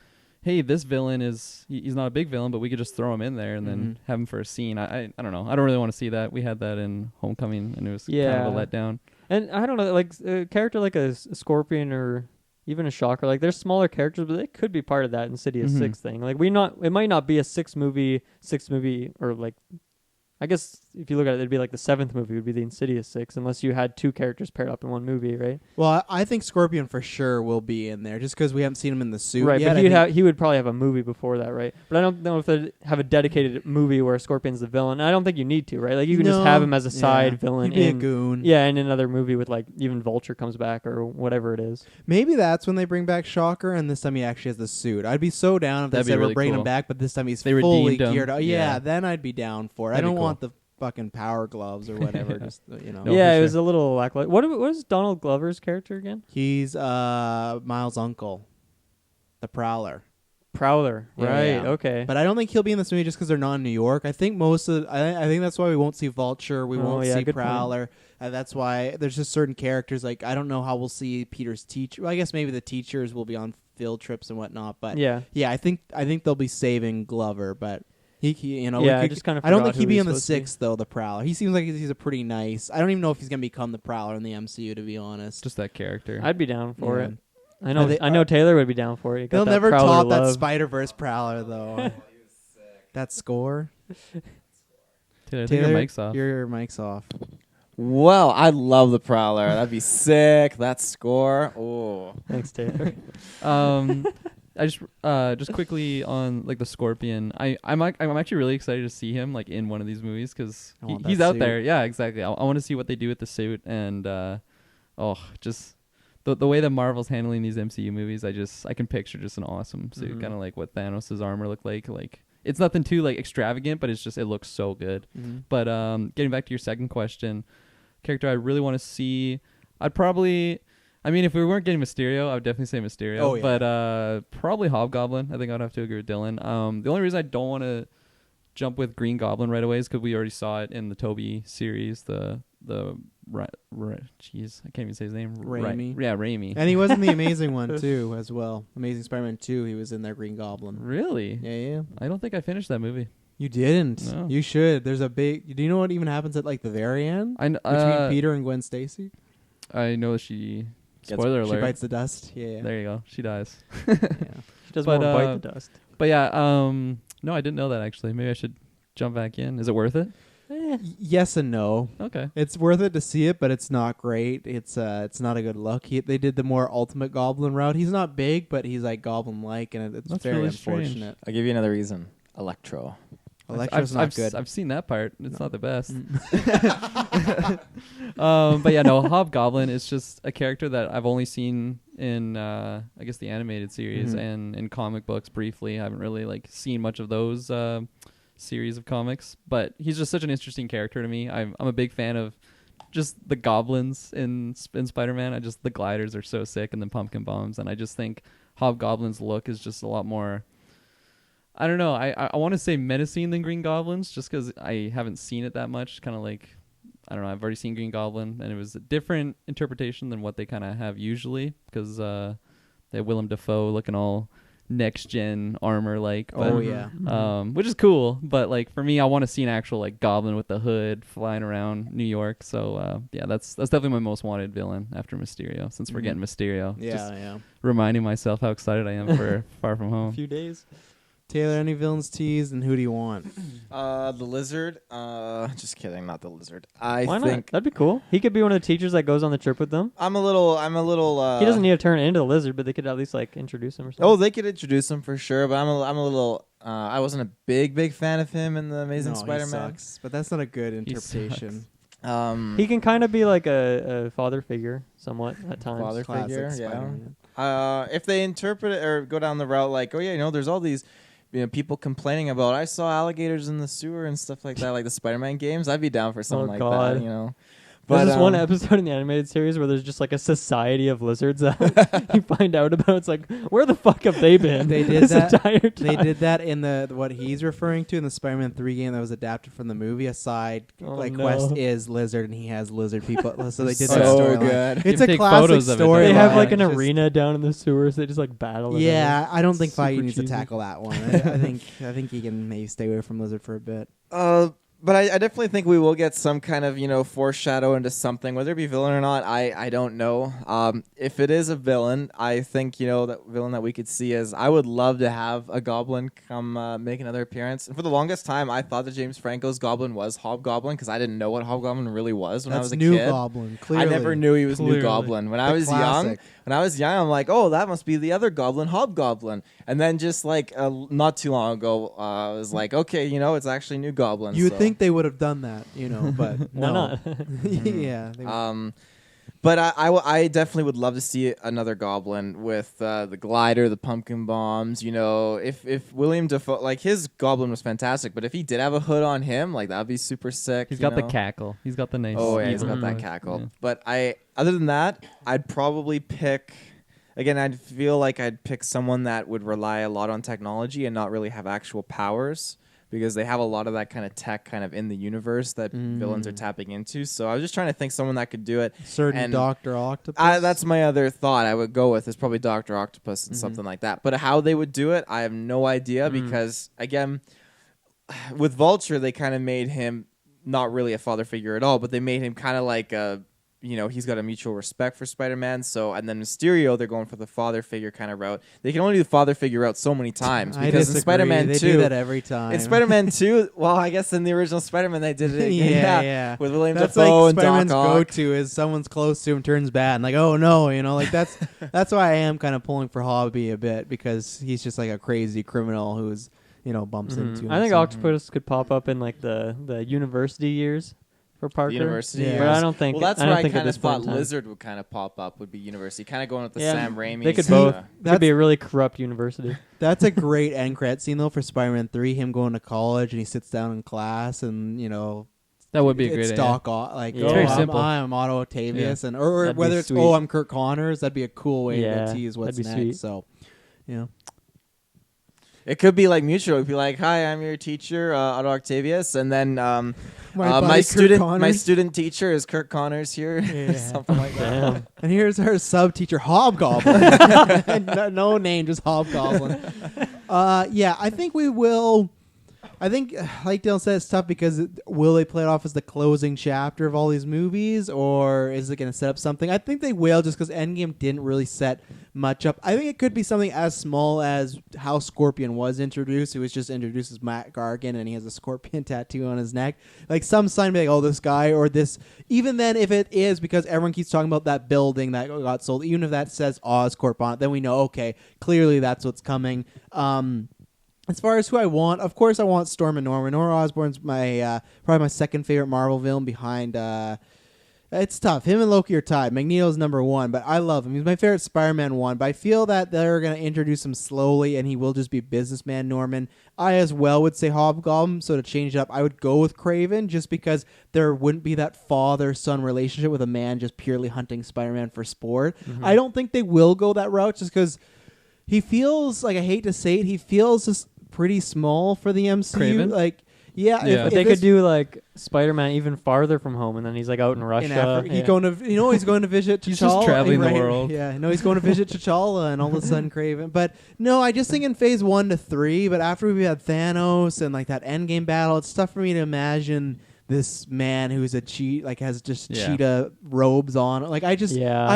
Hey, this villain he's not a big villain, but we could just throw him in there and then have him for a scene. I don't know. I don't really want to see that. We had that in Homecoming, and it was kind of a letdown. And I don't know, like a character like a Scorpion or even a Shocker, like they're smaller characters, but they could be part of that Insidious 6 thing. Like it might not be a six movie or like I guess if you look at it, it'd be like the 7th movie would be the Insidious 6, unless you had 2 characters paired up in one movie, right? Well, I think Scorpion for sure will be in there, just because we haven't seen him in the suit Right, yet. but he would probably have a movie before that, right? But I don't know if they have a dedicated movie where Scorpion's the villain. I don't think you need to, right? Like you can just have him as a side villain. He'd be a goon. Yeah, in another movie with like even Vulture comes back or whatever it is. Maybe that's when they bring back Shocker, and this time he actually has the suit. I'd be so down if they said we're bringing him back, but this time he's fully geared up. Yeah, then I'd be down for it. I don't want the fucking power gloves or whatever. Just No, yeah, it was a little lackluster. What is Donald Glover's character again? He's Miles' uncle, the Prowler. Right? Yeah. Okay. But I don't think he'll be in this movie just because they're not in New York. I think I think that's why we won't see Vulture. We won't see Prowler. That's why there's just certain characters. Like I don't know how we'll see Peter's teacher. Well, I guess maybe the teachers will be on field trips and whatnot. But yeah. I think they'll be saving Glover, but. He I just kind of. I don't think he'd be in the 6th though. The Prowler. He seems like he's a pretty nice. I don't even know if he's gonna become the Prowler in the MCU. To be honest, just that character. I'd be down for it. I know Taylor would be down for it. They'll never top that Spider-Verse Prowler though. That score. Taylor, your mic's off. Your mic's off. Well, I love the Prowler. That'd be sick. That score. Oh, thanks, Taylor. I just quickly on like the Scorpion. I'm actually really excited to see him like in one of these movies because he's out there. Yeah, exactly. I want to see what they do with the suit and just the way that Marvel's handling these MCU movies. I can picture just an awesome suit, kind of like what Thanos' armor looked like. Like it's nothing too like extravagant, but it looks so good. But getting back to your second question, character I really want to see, if we weren't getting Mysterio, I would definitely say Mysterio. Oh, yeah. But probably Hobgoblin. I think I'd have to agree with Dylan. The only reason I don't want to jump with Green Goblin right away is because we already saw it in the Toby series. Jeez, I can't even say his name. Raimi. Raimi. And he was in the Amazing one too, as well. Amazing Spider-Man 2. He was in there, Green Goblin. Really? Yeah. I don't think I finished that movie. You didn't. No. You should. There's a big. Do you know what even happens at like the very end between Peter and Gwen Stacy? I know she. Spoiler alert. She bites the dust. Yeah. There you go. She dies. She doesn't want to bite the dust. But yeah, no, I didn't know that actually. Maybe I should jump back in. Is it worth it? Yes and no. Okay. It's worth it to see it, but it's not great. It's not a good look. They did the more ultimate Goblin route. He's not big, but he's like Goblin-like, and it's That's very really unfortunate. strange. I'll give you another reason. Electro. Electro's not good. I've seen that part. It's not the best. But yeah, no, Hobgoblin is just a character that I've only seen in I guess the animated series and in comic books briefly. I haven't really like seen much of those series of comics, but he's just such an interesting character to me. I'm a big fan of just the goblins in Spider-Man. The gliders are so sick, and the pumpkin bombs, and I just think Hobgoblin's look is just a lot more. I don't know. I want to say menacing than Green Goblin's just because I haven't seen it that much. Kind of like, I don't know. I've already seen Green Goblin, and it was a different interpretation than what they kind of have usually because they have Willem Dafoe looking all next-gen armor-like. Which is cool. But like for me, I want to see an actual like goblin with the hood flying around New York. So yeah, that's definitely my most wanted villain after Mysterio. Since we're getting Mysterio, yeah. Reminding myself how excited I am for Far From Home. A few days. Taylor, any villains teased, and who do you want? The Lizard. Just kidding, not the Lizard. Why not? That'd be cool. He could be one of the teachers that goes on the trip with them. I'm a little. He doesn't need to turn into the Lizard, but they could at least like introduce him or something. Oh, they could introduce him for sure, but I'm a little. I wasn't a big fan of him in the Amazing Spider-Man. He sucks, but that's not a good interpretation. He can kind of be like a father figure, somewhat at times. Father Classic figure, Spider-Man. If they interpret it or go down the route like, there's all these. People complaining about I saw alligators in the sewer and stuff like that, like the Spider-Man games. I'd be down for something that, But there's this one episode in the animated series where there's just like a society of lizards that you find out about. It's like, where the fuck have they been? They did that entire time? They did that in the what he's referring to in the Spider-Man 3 game that was adapted from the movie. A side quest is lizard, and he has lizard people. So they did that story. Good. It's a classic story. They have like an arena down in the sewers. They just like battle. Yeah, I don't think Feige needs to tackle that one. I think he can maybe stay away from lizard for a bit. But I definitely think we will get some kind of, foreshadow into something. Whether it be villain or not, I don't know. If it is a villain, I think, that villain that we could see is, I would love to have a goblin come make another appearance. And for the longest time, I thought that James Franco's goblin was Hobgoblin because I didn't know what Hobgoblin really was when I was a new kid. Goblin, clearly. I never knew he was New Goblin. When I was young, I'm like, oh, that must be the other goblin, Hobgoblin. And then just like not too long ago, I was like, okay, it's actually New Goblin. You would think they would have done that, but why not? Yeah. But I definitely would love to see another goblin with the glider, the pumpkin bombs. If William Dafoe, like his goblin was fantastic, but if he did have a hood on him, like that'd be super sick. He's got the cackle. He's got the nice. Oh yeah, he's got that cackle. Yeah. But other than that, I'd probably pick. Again, I'd feel like I'd pick someone that would rely a lot on technology and not really have actual powers, because they have a lot of that kind of tech kind of in the universe that villains are tapping into. So I was just trying to think someone that could do it. Certain Dr. Octopus? That's my other thought I would go with, is probably Dr. Octopus and something like that. But how they would do it, I have no idea, because, again, with Vulture, they kind of made him not really a father figure at all, but they made him kind of like a... he's got a mutual respect for Spider-Man. And then Mysterio, they're going for the father figure kind of route. They can only do the father figure route so many times, because in Spider-Man 2, they do that every time. In Spider-Man 2, well, I guess in the original Spider-Man they did it. Yeah. With William That's Dafoe like and Spider-Man's Doc Ock. go-to is someone's close to him turns bad, and like, oh no, like that's that's why I am kind of pulling for Hobby a bit, because he's just like a crazy criminal who's bumps into him. I think Octopus could pop up in like the university years. For Parker, University, but I don't think. Well, that's where I kind of thought Lizard would kind of pop up. Would be University, kind of going with the Sam Raimi. They could both. That'd be a really corrupt university. That's a great end credit scene though for Spider-Man 3. Him going to college and he sits down in class and that would be a great stock like very simple. I'm Otto Octavius and or that'd whether it's sweet. I'm Kirk Connors. That'd be a cool way to tease what's next. Sweet. So, It could be like mutual. It'd be like, "Hi, I'm your teacher, Otto Octavius," and then my student teacher is Kirk Connors here, something like that. And here's our sub teacher Hobgoblin. no name, just Hobgoblin. I think we will. I think, like Dale said, it's tough because will they play it off as the closing chapter of all these movies, or is it going to set up something? I think they will, just because Endgame didn't really set much up. I think it could be something as small as how Scorpion was introduced. He was just introduced as Matt Gargan, and he has a scorpion tattoo on his neck. Like some sign, be like, oh, this guy or this. Even then, if it is, because everyone keeps talking about that building that got sold, even if that says Oscorp on it, then we know, okay, clearly that's what's coming. As far as who I want, of course I want Storm and Norman. Nora Osborn's my probably my second favorite Marvel villain behind... it's tough. Him and Loki are tied. Magneto's number one, but I love him. He's my favorite Spider-Man one, but I feel that they're going to introduce him slowly, and he will just be businessman Norman. I as well would say Hobgoblin, so to change it up, I would go with Kraven, just because there wouldn't be that father-son relationship with a man just purely hunting Spider-Man for sport. I don't think they will go that route, just because he feels, like I hate to say it, he feels just pretty small for the MCU. Kraven? Like, if they could do like Spider-Man even farther from home, and then he's like out in Russia. In Africa. He's going to, he's going to visit T'Challa. He's just traveling the world. Yeah, he's going to visit T'Challa, and all of a sudden Kraven. But no, I just think in phase 1 to 3. But after we had Thanos and like that Endgame battle, it's tough for me to imagine this man who's a has just cheetah robes on. Like I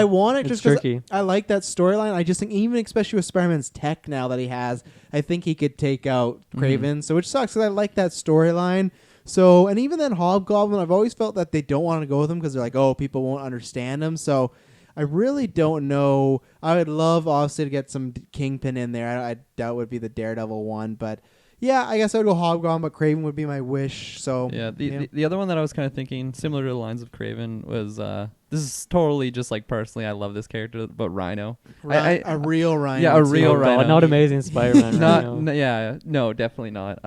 want it just because I like that storyline. I just think even especially with Spider-Man's tech now that he has, I think he could take out Kraven. So which sucks because I like that storyline. So and even then Hobgoblin, I've always felt that they don't want to go with him because they're like, oh, people won't understand him. So I really don't know. I would love obviously to get some Kingpin in there. I doubt it would be the Daredevil one, but. Yeah, I guess I would go Hobgoblin, but Kraven would be my wish. So the other one that I was kind of thinking, similar to the lines of Kraven, was this is totally just like personally, I love this character, but Rhino, a real Rhino, yeah, a real Rhino, not Amazing Spider-Man. No, definitely not.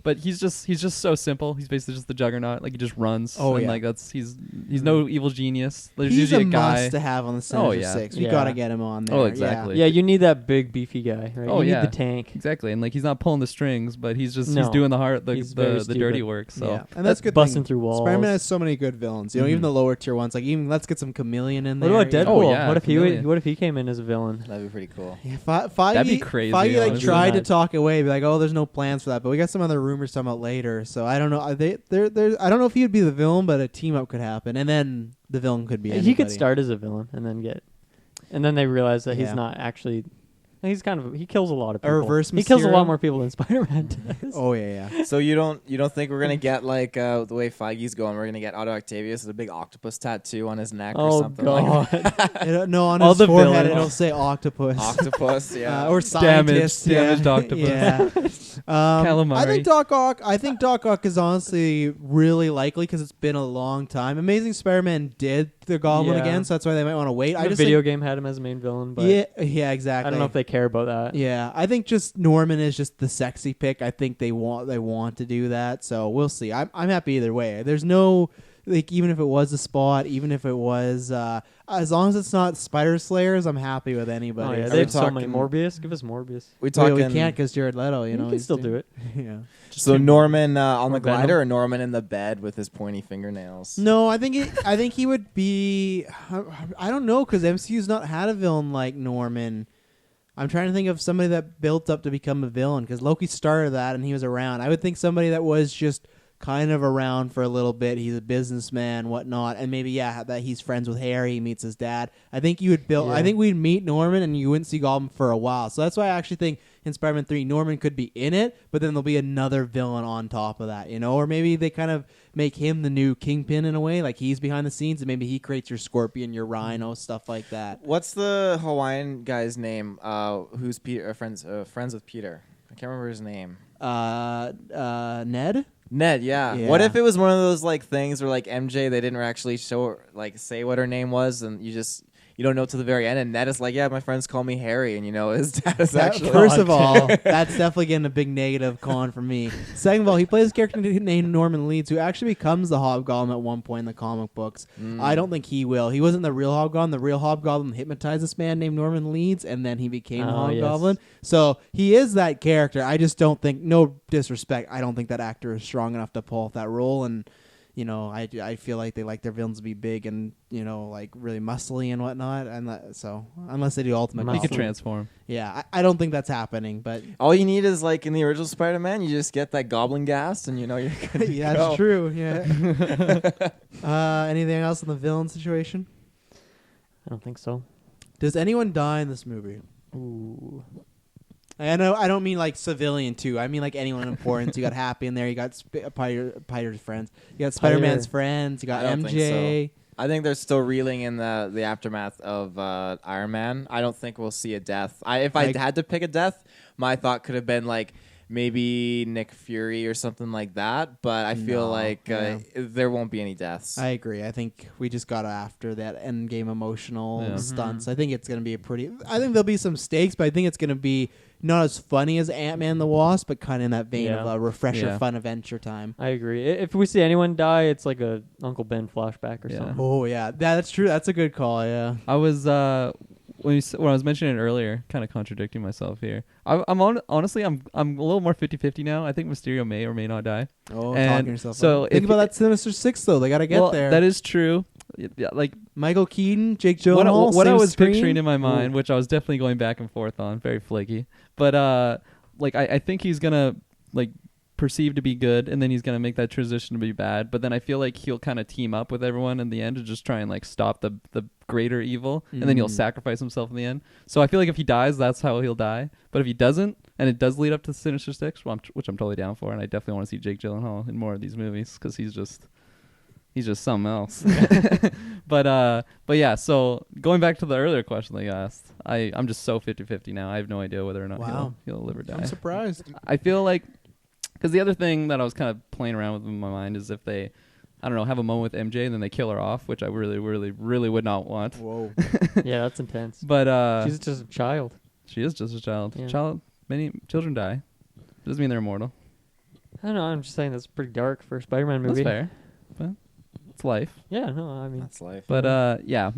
But he's just so simple. He's basically just the Juggernaut. Like he just runs. Like he's no evil genius. There's he's usually a guy must to have on the Sinister Six. We gotta get him on there. Oh, exactly. Yeah, you need that big beefy guy. Right? Oh, you need the tank. Exactly, and like he's not pulling the strings, but he's doing the dirty work. So and that's good. Busting through walls. Spider-Man has so many good villains. Even the lower tier ones. Like even let's get some Chameleon in there. What about Deadpool? Oh, yeah, What if he came in as a villain? That'd be pretty cool. Yeah, that'd be crazy. Feige tried to talk away, be like, oh, there's no plans for that, but we got some other rumors talking about later. So I don't know. I don't know if he would be the villain, but a team up could happen, and then the villain could be. Anybody. He could start as a villain and then they realize that he's not actually. He kills a lot of people. A reverse he kills a Mysterio? lot more people than Spider-Man does. Oh yeah. So you don't think we're gonna get like the way Feige's going? We're gonna get Otto Octavius with a big octopus tattoo on his neck or something. God. No, on All his the forehead villains. it'll say octopus. Octopus, yeah. Or scientist. Damaged octopus. Yeah. Calamari. I think Doc Ock is honestly really likely because it's been a long time. Amazing Spider-Man did the Goblin again, so that's why they might want to wait. The video game had him as a main villain, but yeah, exactly. I don't know if they care about that. Yeah, I think just Norman is just the sexy pick. I think they want to do that, so we'll see. I'm happy either way. There's no even if it was a spot, even if it was as long as it's not Spider Slayers, I'm happy with anybody. Oh yeah, they have so many. Morbius, give us Morbius. We can't because Jared Leto. You know, he can still do it. Yeah. So Norman on the Venom. glider, or Norman in the bed with his pointy fingernails? No, I think he would be. I don't know because MCU's not had a villain like Norman. I'm trying to think of somebody that built up to become a villain because Loki started that and he was around. I would think somebody that was just kind of around for a little bit. He's a businessman, whatnot, and maybe that he's friends with Harry. He meets his dad. I think you would build. Yeah. I think we'd meet Norman and you wouldn't see Goblin for a while. So that's why I actually think in Spider-Man 3, Norman could be in it, but then there'll be another villain on top of that, or maybe they kind of make him the new Kingpin in a way, like he's behind the scenes, and maybe he creates your Scorpion, your Rhino, stuff like that. What's the Hawaiian guy's name? Who's Peter? Friends with Peter. I can't remember his name. Ned. Ned, yeah. What if it was one of those like things where like MJ they didn't actually say what her name was, and you don't know till the very end, and Ned is like, yeah, my friends call me Harry, and his dad is actually. First of all, that's definitely getting a big negative con for me. Second of all, he plays a character named Norman Leeds, who actually becomes the Hobgoblin at one point in the comic books. I don't think he will. He wasn't the real Hobgoblin. The real Hobgoblin hypnotized this man named Norman Leeds, and then he became Hobgoblin. Yes. So he is that character. I just don't think, no disrespect, I don't think that actor is strong enough to pull off that role, and I feel like they like their villains to be big and like really muscly and whatnot, and so unless they do Ultimate, he could transform. Yeah, I don't think that's happening. But all you need is like in the original Spider-Man, you just get that Goblin gas, and you're good. To yeah, go. That's true. Yeah. Anything else in the villain situation? I don't think so. Does anyone die in this movie? Ooh. I know. I don't mean like civilian too. I mean like anyone important. You got Happy in there. You got Peter's friends. You got Spider-Man's friends. You got I don't MJ. think so. I think they're still reeling in the aftermath of Iron Man. I don't think we'll see a death. If I had to pick a death, my thought could have been like maybe Nick Fury or something like that. But I feel there won't be any deaths. I agree. I think we just got after that Endgame emotional stunts. I think it's going to be I think there'll be some stakes, but I think it's going to be not as funny as Ant-Man and the Wasp, but kind of in that vein of a refresher, fun adventure time. I agree. If we see anyone die, it's like a Uncle Ben flashback or something. Oh yeah, that's true. That's a good call. Yeah. I was when I was mentioning it earlier, kind of contradicting myself here. Honestly, I'm a little more 50-50 now. I think Mysterio may or may not die. Oh, talking yourself. So think about that Sinister Six though. They got to get there. That is true. Yeah, like Michael Keaton, Jake Gyllenhaal. What I was screen? picturing in my mind, which I was definitely going back and forth on, very flaky. But I think he's gonna perceived to be good, and then he's gonna make that transition to be bad. But then I feel like he'll kind of team up with everyone in the end to just try and stop the greater evil, and then he'll sacrifice himself in the end. So I feel like if he dies, that's how he'll die. But if he doesn't, and it does lead up to Sinister Six, which I'm totally down for, and I definitely want to see Jake Gyllenhaal in more of these movies because he's just something else. But yeah, so going back to the earlier question that you asked, I'm just so 50-50 now. I have no idea whether or not he'll live or die. I'm surprised. I feel like, because the other thing that I was kind of playing around with in my mind is if they, I don't know, have a moment with MJ and then they kill her off, which I really, really, really would not want. Whoa. Yeah, that's intense. But she's just a child. She is just a child. Yeah. Many children die. Doesn't mean they're immortal. I don't know. I'm just saying that's pretty dark for a Spider-Man movie. That's fair. But it's life. Yeah, no, I mean that's life. But yeah,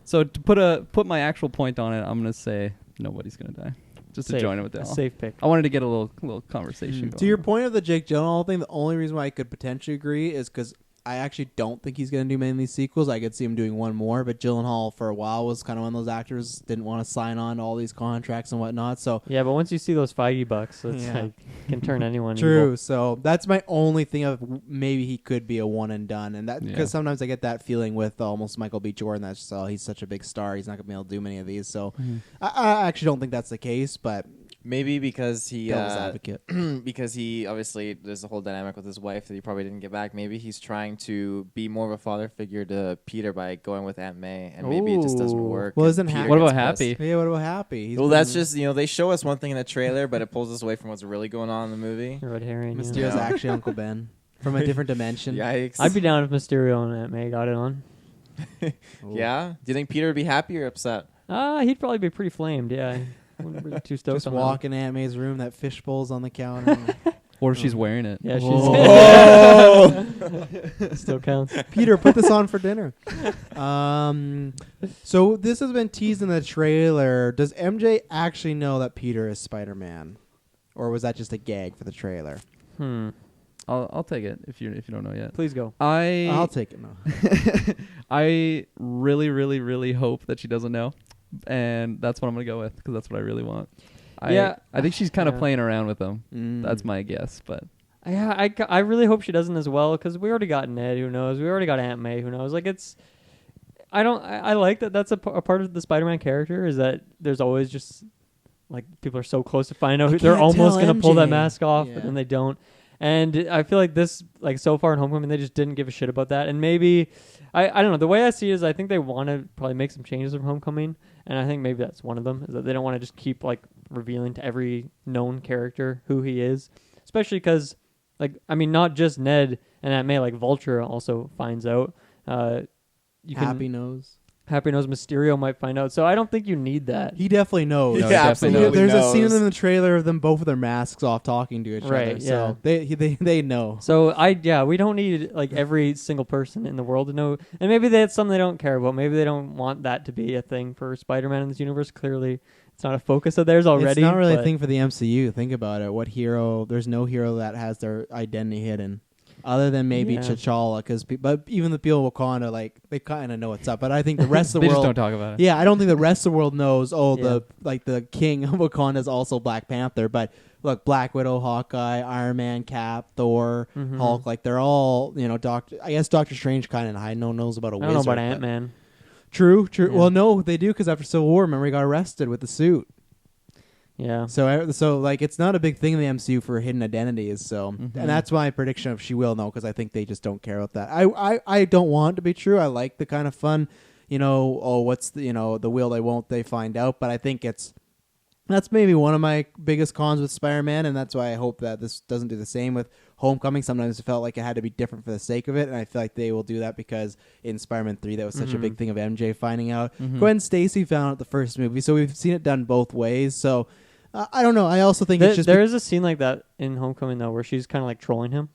so to put my actual point on it, I'm gonna say nobody's gonna die. Just to join it with that. Safe pick. I wanted to get a little conversation going. To your point of the Jake Gyllenhaal thing, the only reason why I could potentially agree is because I actually don't think he's going to do many of these sequels. I could see him doing one more, but Gyllenhaal for a while was kind of one of those actors didn't want to sign on to all these contracts and whatnot. So yeah, but once you see those Feige bucks, it's like can turn anyone true. evil. So that's my only thing of maybe he could be a one and done, and that because sometimes I get that feeling with almost Michael B. Jordan. That's just, he's such a big star, he's not going to be able to do many of these. So I actually don't think that's the case, but. Maybe because he Devil's advocate. because he obviously there's a whole dynamic with his wife that he probably didn't get back. Maybe he's trying to be more of a father figure to Peter by going with Aunt May, and maybe it just doesn't work. Well, isn't What about Happy? Yeah, what about Happy? Well, that's just they show us one thing in the trailer, but it pulls us away from what's really going on in the movie. Red herring. Mysterio's actually Uncle Ben from a different dimension. Yikes! I'd be down if Mysterio and Aunt May got it on. Yeah. Do you think Peter would be happy or upset? He'd probably be pretty flamed. Yeah. Wouldn't be too stoked Just on walk in Aunt May's room, that fishbowl's on the counter. Or if she's wearing it. Yeah, she's still counts. Peter, put this on for dinner. So this has been teased in the trailer. Does MJ actually know that Peter is Spider-Man, or was that just a gag for the trailer? I'll take it if you don't know yet. Please go. I'll take it now. I really, really, really hope that she doesn't know, and that's what I'm gonna go with because that's what I really want. I think she's kind of playing around with them. That's my guess, but yeah, I really hope she doesn't as well because we already got Ned. Who knows? We already got Aunt May. Who knows? Like I like that. That's a part of the Spider-Man character is that there's always just like people are so close to finding out they're almost gonna pull that mask off, but then they don't. And I feel like this, like so far in Homecoming, they just didn't give a shit about that. And maybe, I don't know, the way I see it is I think they want to probably make some changes from Homecoming. And I think maybe that's one of them, is that they don't want to just keep like revealing to every known character who he is. Especially because, like, I mean, not just Ned and Aunt May, like Vulture also finds out. Happy knows. Happy knows Mysterio might find out. So I don't think you need that. He definitely knows. No, he absolutely knows. There's knows. a scene in the trailer of them both with their masks off talking to each other. So they know. So we don't need like every single person in the world to know. And maybe that's something they don't care about. Maybe they don't want that to be a thing for Spider-Man in this universe. Clearly, it's not a focus of theirs already. It's not really a thing for the MCU. Think about it. What hero? There's no hero that has their identity hidden. Other than maybe T'Challa, but even the people of Wakanda, like they kind of know what's up. But I think the rest of the they world just don't talk about it. Yeah, I don't think the rest of the world knows. The king of Wakanda is also Black Panther. But look, Black Widow, Hawkeye, Iron Man, Cap, Thor, Hulk, like they're all I guess Doctor Strange kind of knows about a wizard. I don't know about Ant-Man. True. Yeah. Well, no, they do because after Civil War, remember he got arrested with the suit. Yeah. So like it's not a big thing in the MCU for hidden identities. So and that's my prediction of she will know because I think they just don't care about that. I don't want it to be true. I like the kind of fun, what's the the will they won't they find out. But I think that's maybe one of my biggest cons with Spider-Man, and that's why I hope that this doesn't do the same with Homecoming. Sometimes it felt like it had to be different for the sake of it, and I feel like they will do that because in Spider-Man 3 that was such a big thing of MJ finding out. Gwen Stacy found out the first movie, so we've seen it done both ways. So I don't know. I also think it's just there is a scene like that in Homecoming though, where she's kind of like trolling him.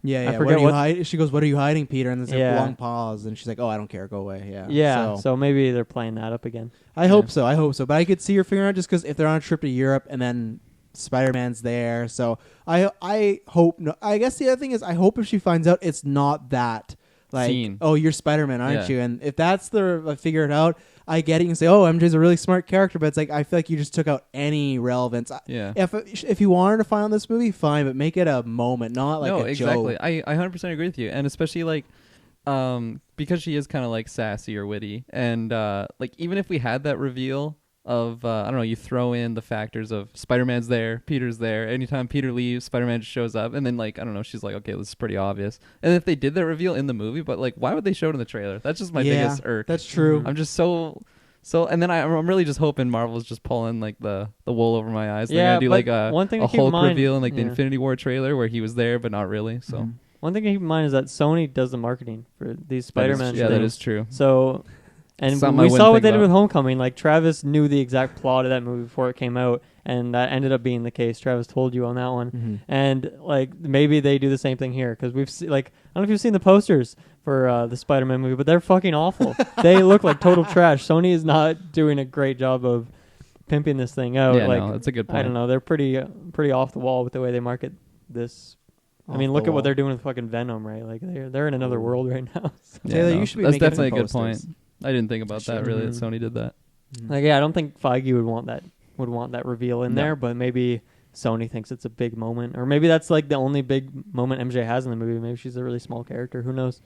Yeah. I forget she goes, "What are you hiding, Peter?" And there's a long pause, and she's like, "Oh, I don't care. Go away." Yeah. Yeah. So maybe they're playing that up again. I hope so. But I could see her figuring out just because if they're on a trip to Europe and then Spider-Man's there. So I hope. No, I guess the other thing is I hope if she finds out it's not that like scene. Oh, you're Spider-Man, aren't you? And if that's the figure it out. I get it. You can say, "Oh, MJ's a really smart character," but it's like I feel like you just took out any relevance. Yeah. If you wanted to find out this movie, fine, but make it a moment, not like a exactly. joke. I 100% agree with you, and especially like, because she is kind of like sassy or witty, and like even if we had that reveal of I don't know, you throw in the factors of Spider-Man's there, Peter's there. Anytime Peter leaves, Spider-Man just shows up, and then like I don't know, she's like, okay, this is pretty obvious. And if they did that reveal in the movie, but like, why would they show it in the trailer? That's just my biggest irk. That's true. I'm just so. And then I'm really just hoping Marvel's just pulling like the wool over my eyes. They're gonna do like a Hulk reveal in like the Infinity War trailer where he was there but not really. So one thing to keep in mind is that Sony does the marketing for these Spider-Man. That is true. So. And we saw what they did with Homecoming. Like, Travis knew the exact plot of that movie before it came out, and that ended up being the case. Travis told you on that one. And, like, maybe they do the same thing here, because we've seen, like, I don't know if you've seen the posters for the Spider-Man movie, but they're fucking awful. They look like total trash. Sony is not doing a great job of pimping this thing out. Yeah, like, no, that's a good point. I don't know. They're pretty off the wall with the way they market this I mean, look at what they're doing with fucking Venom, right? Like they're in another world right now. So. Yeah, Taylor, you should be that's making definitely a good posters. point. I didn't think about that really. That Sony did that. Like, yeah, I don't think Feige would want that reveal in there, but maybe Sony thinks it's a big moment, or maybe that's like the only big moment MJ has in the movie. Maybe she's a really small character. Who knows?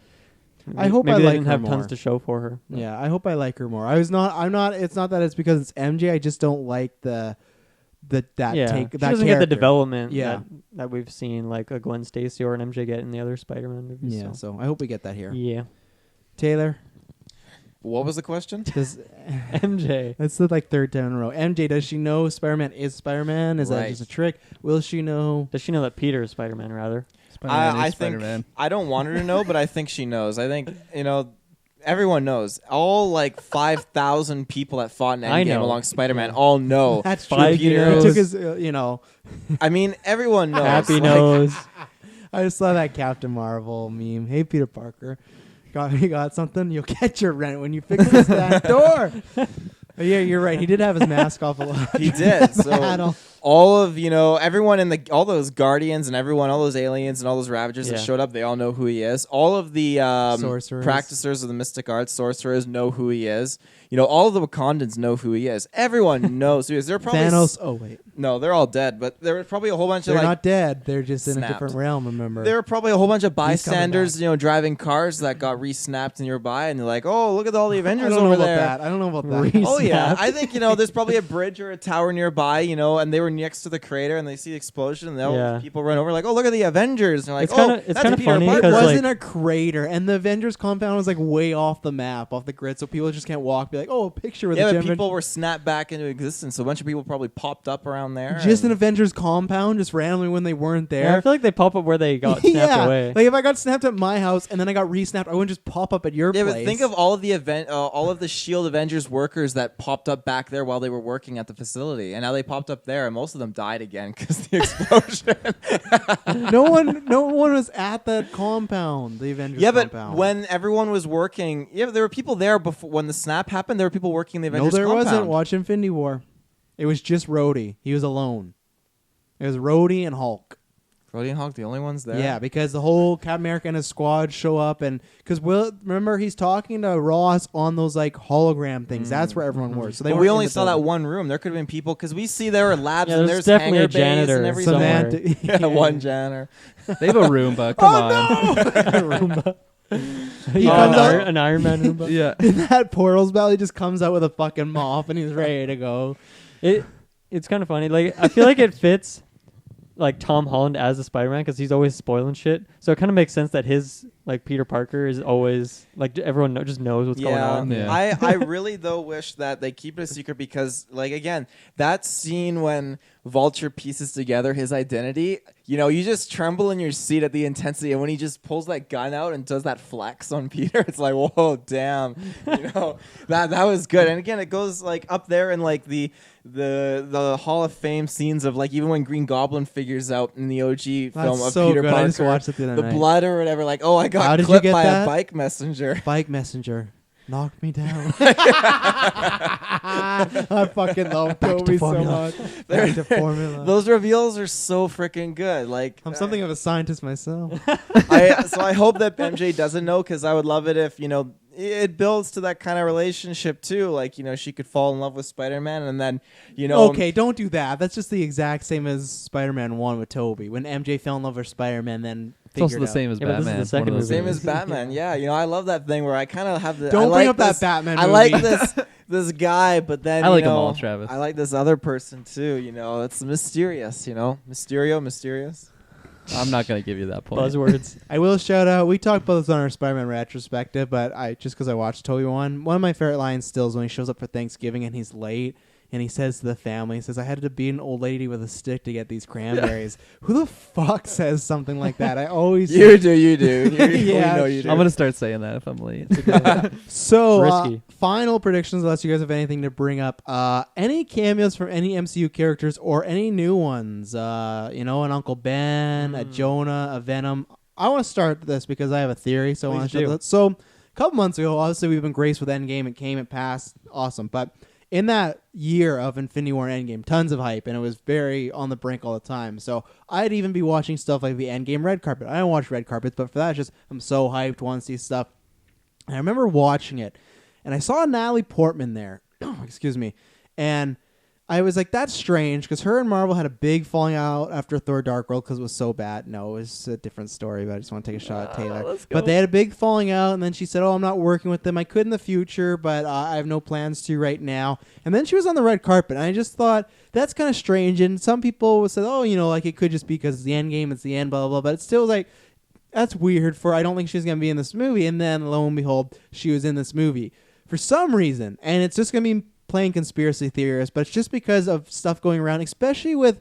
I hope maybe I they like didn't her have more. tons to show for her. Yeah, I hope I like her more. It's not that it's because it's MJ. I just don't like that She take. That doesn't get the character. development Yeah. that we've seen, like a Gwen Stacy or an MJ get in the other Spider-Man movies. Yeah, so I hope we get that here. Yeah. Taylor, What was the question? does MJ. that's the third time in a row. MJ, does she know Spider-Man is Spider-Man? Is that Right. just a trick? Will she know? Does she know that Peter is Spider-Man, rather? Spider-Man I is think Spider-Man. I don't want her to know, but I think she knows. I think everyone knows. All 5,000 people that fought in I Endgame know. along Spider-Man all know. That's Feige true. Peter knows. took his, I mean, everyone knows. Happy Like, knows. I just saw that Captain Marvel meme. Hey, Peter Parker, you got something? You'll get your rent when you fix this that door. But yeah, you're right. He did have his mask off a lot. He did. Battle. So all of everyone in all those Guardians and all those aliens and all those Ravagers that Yeah. showed up, they all know who he is. All of the Sorcerers. practicers of the mystic arts, sorcerers know who he is. All of the Wakandans know who he is. Everyone knows who he is. They're probably Thanos. Oh wait, no, they're all dead. But there were probably a whole bunch they're of not dead. They're just in a snapped. different realm. Remember? There were probably a whole bunch of He's coming bystanders, driving cars that got re-snapped nearby, and they're like, "Oh, look at all the I Avengers don't know over about there." that. I don't know about that. Oh yeah, Snapped. I think there's probably a bridge or a tower nearby, and they were next to the crater, and they see the explosion, and people run over like, "Oh, look at the Avengers!" And they're like, It's kinda- it's that's kinda Peter funny Parker." It 'cause, wasn't a crater, and the Avengers compound was way off the map, off the grid, so people just can't walk. Be like, "Oh, a picture with Yeah, the but Avengers." people were snapped back into existence. So a bunch of people probably popped up around there. Just an and- Avengers compound, just randomly when they weren't there. Yeah, I feel like they pop up where they got snapped yeah, away. like if I got snapped at my house and then I got re-snapped, I wouldn't just pop up at your Yeah, place. but think of all of the Shield Avengers workers that popped up back there while they were working at the facility, and now they popped up there, and most of them died again because the explosion. no one was at that compound, the Avengers Yeah, but compound. when everyone was working, there were people there before when the snap happened. There were people working the no, Avengers there compound. wasn't. Watch Infinity War. It was just Rhodey. He was alone. It was Rhodey and Hulk. Rhodey and Hulk, the only ones there. Yeah, because the whole Captain America and his squad show up, and because remember he's talking to Ross on those hologram things. That's where everyone was. So they But weren't we in only the saw that building. one room. There could have been people because we see there are labs Yeah, and there's there's definitely hangar a bays janitor and everything. somewhere. Samantha- Yeah, one janitor. They have a Roomba. Come on. Roomba. He comes out an Iron Man Roomba. Yeah. in that portal's belly, just comes out with a fucking mop, and he's ready to go. It's kind of funny. I feel like it fits Tom Holland as a Spider-Man because he's always spoiling shit. So it kind of makes sense that his Peter Parker is always everyone just knows what's going on. Yeah. I really though wish that they keep it a secret because again, that scene when Vulture pieces together his identity, you just tremble in your seat at the intensity, and when he just pulls that gun out and does that flex on Peter, it's like, whoa, damn, that was good. And again, it goes up there in the Hall of Fame scenes of even when Green Goblin figures out in the OG film of so Peter good. Parker, I just watched it the other night. blood or whatever, oh, I How got did you clipped get by that? a bike messenger. Bike messenger knocked me down. I fucking love Toby so formula. much. Back to formula. Those reveals are so freaking good. I'm something of a scientist myself. I hope that MJ doesn't know because I would love it if it builds to that kind of relationship too. She could fall in love with Spider-Man and then Okay, don't do that. That's just the exact same as Spider-Man 1 with Toby. When MJ fell in love with Spider-Man, then It's also figured the out. same as Yeah, but this is Batman. the second One of those movie. same movies. as Batman. Yeah, I love that thing where I kind of have the. Don't I bring like up that this- Batman I like movie. this guy, but then I like them all, Travis. I like this other person too. It's mysterious. Mysterious. I'm not going to give you that point. Buzzwords. I will shout out. We talked about this on our Spider-Man retrospective, but just because I watched Toby one of my favorite lines still is when he shows up for Thanksgiving and he's late. And he says to the family, he says, I had to be an old lady with a stick to get these cranberries. Who the fuck says something like that? I always... You do. You Yeah, know you do. I'm going to start saying that if I'm late. So, Risky. final predictions, unless you guys have anything to bring up. Any cameos from any MCU characters or any new ones? An Uncle Ben, a Jonah, a Venom. I want to start this because I have a theory. So I want Please to do. that. So, a couple months ago, obviously we've been graced with Endgame. It came, it passed. Awesome. But in that year of Infinity War and Endgame, tons of hype, and it was very on the brink all the time. So I'd even be watching stuff like the Endgame red carpet. I don't watch red carpets, but for that, it's just I'm so hyped, want to see stuff. And I remember watching it, and I saw Natalie Portman there. Excuse me. And I was like, that's strange, because her and Marvel had a big falling out after Thor Dark World because it was so bad. No, it was a different story, but I just want to take a shot at Taylor. Let's go. But they had a big falling out, and then she said, I'm not working with them. I could in the future, but I have no plans to right now. And then she was on the red carpet, and I just thought, that's kind of strange. And some people said, like it could just be because it's the end game, it's the end, blah, blah, blah. But it's still like, that's weird I don't think she's going to be in this movie. And then, lo and behold, she was in this movie for some reason. And it's just going to be playing conspiracy theorists, but it's just because of stuff going around, especially with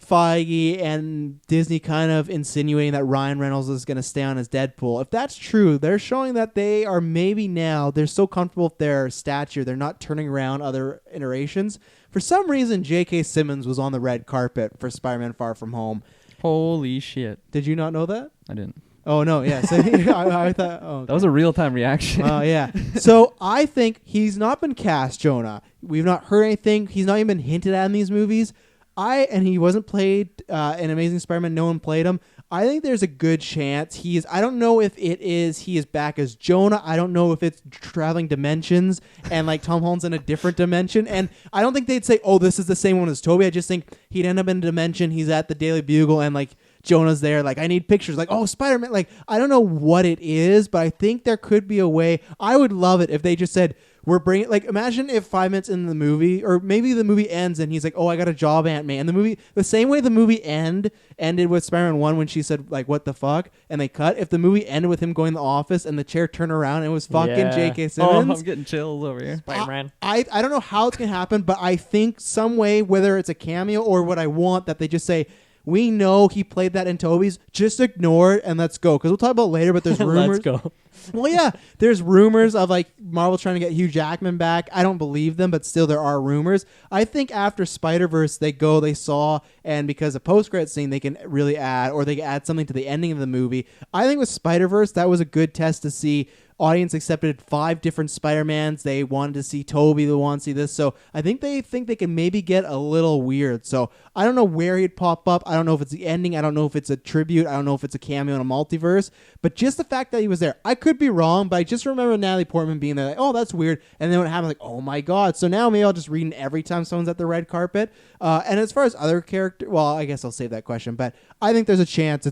Feige and Disney kind of insinuating that Ryan Reynolds is going to stay on as Deadpool. If that's true, they're showing that they are maybe now, they're so comfortable with their stature, they're not turning around other iterations. For some reason, J.K. Simmons was on the red carpet for Spider-Man Far From Home. Holy shit. Did you not know that? I didn't. Oh, no, yeah. So I thought, okay. That was a real-time reaction. Oh, yeah. So I think he's not been cast, Jonah. We've not heard anything. He's not even been hinted at in these movies. And he wasn't played in Amazing Spider-Man. No one played him. I think there's a good chance I don't know if he is back as Jonah. I don't know if it's traveling dimensions and like Tom Holland's in a different dimension. And I don't think they'd say, this is the same one as Toby. I just think he'd end up in a dimension. He's at the Daily Bugle and like Jonah's there. Like, I need pictures. Like, Spider-Man. Like, I don't know what it is, but I think there could be a way. I would love it if they just said, we're bringing, like, imagine if 5 minutes in the movie, or maybe the movie ends and he's like, I got a job, Aunt May. And the same way the movie ended with Spider-Man 1 when she said, like, what the fuck? And they cut. If the movie ended with him going to the office and the chair turned around and it was fucking J.K. Simmons. I'm getting chills over here. Spider-Man. I don't know how it's going to happen, but I think some way, whether it's a cameo or what I want, that they just say, we know he played that in Toby's. Just ignore it and let's go. Because we'll talk about it later, but there's rumors. Let's go. Well, yeah, there's rumors of like Marvel trying to get Hugh Jackman back. I don't believe them, but still there are rumors. I think after Spider-Verse, they saw, and because of post-credit scene, they can really add, or they can add something to the ending of the movie. I think with Spider-Verse, that was a good test to see. Audience accepted 5 different Spider-Mans. They wanted to see Toby. They want to see this. So I think they can maybe get a little weird. So I don't know where he'd pop up. I don't know if it's the ending. I don't know if it's a tribute. I don't know if it's a cameo in a multiverse. But just the fact that he was there, I could be wrong, but I just remember Natalie Portman being there like, that's weird. And then when it happened, like, oh my God. So now maybe I'll just read it every time someone's at the red carpet. And as far as other characters, well, I guess I'll save that question. But I think there's a chance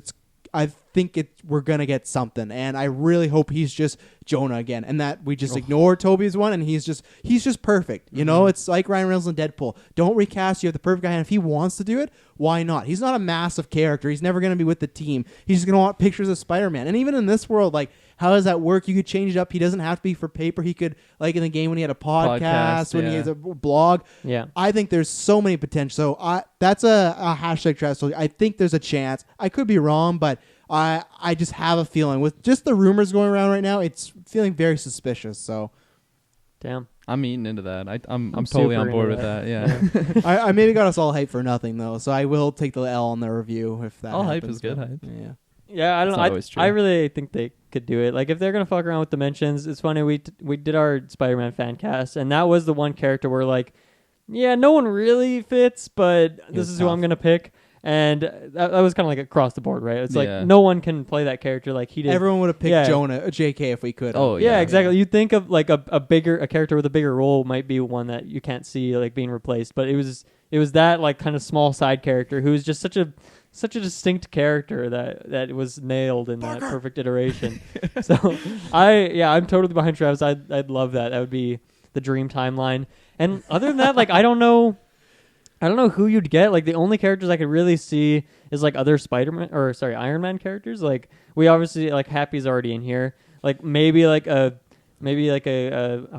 we're going to get something. And I really hope he's just Jonah again. And that we just ignore Toby's one and he's just perfect. You know, it's like Ryan Reynolds and Deadpool. Don't recast. You have the perfect guy. And if he wants to do it, why not? He's not a massive character. He's never going to be with the team. He's just going to want pictures of Spider-Man. And even in this world, like, how does that work? You could change it up. He doesn't have to be for paper. He could, like in the game when he had a podcast when he has a blog. Yeah. I think there's so many potential. So that's a hashtag trash story. I think there's a chance. I could be wrong, but I just have a feeling with just the rumors going around right now, it's feeling very suspicious. So, damn, I'm eating into that. I'm totally on board with that. Yeah. I maybe got us all hyped for nothing though. So I will take the L on the review if that. All happens, hype is good hype. Yeah. Yeah, I don't know. I really think they could do it. Like, if they're gonna fuck around with dimensions, it's funny. We did our Spider-Man fan cast, and that was the one character where like, no one really fits, but this is who I'm gonna pick. And that was kind of like across the board, right? It's like no one can play that character like he did. Everyone would have picked Jonah, JK, if we could. Oh, yeah, exactly. You'd think of like a character with a bigger role might be one that you can't see like being replaced, but it was that like kind of small side character who was just such a distinct character that was nailed in that perfect iteration. So I'm totally behind Travis. I'd love that. That would be the dream timeline. And other than that, like I don't know who you'd get. Like the only characters I could really see is like other Iron Man characters. Like we obviously like Happy's already in here. Like maybe like a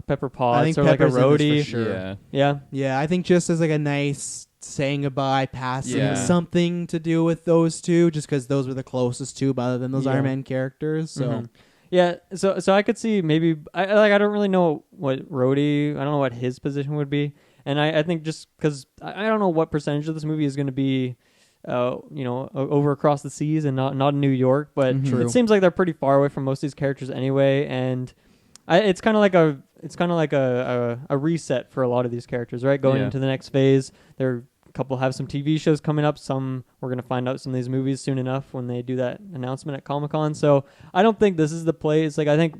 Pepper Potts or Pepper's like a Rhodey. For sure. Yeah. I think just as like a nice saying goodbye, passing something to do with those two, just because those were the closest two, other than those Iron Man characters. So. Yeah, so I could see maybe I don't really know what Rhodey. I don't know what his position would be. And I think just because I don't know what percentage of this movie is going to be, over across the seas and not in New York, but it seems like they're pretty far away from most of these characters anyway. And it's kind of like a reset for a lot of these characters, right? Going into the next phase. They're a couple have some TV shows coming up. Some we're gonna find out some of these movies soon enough when they do that announcement at Comic-Con. So I don't think this is the place. Like I think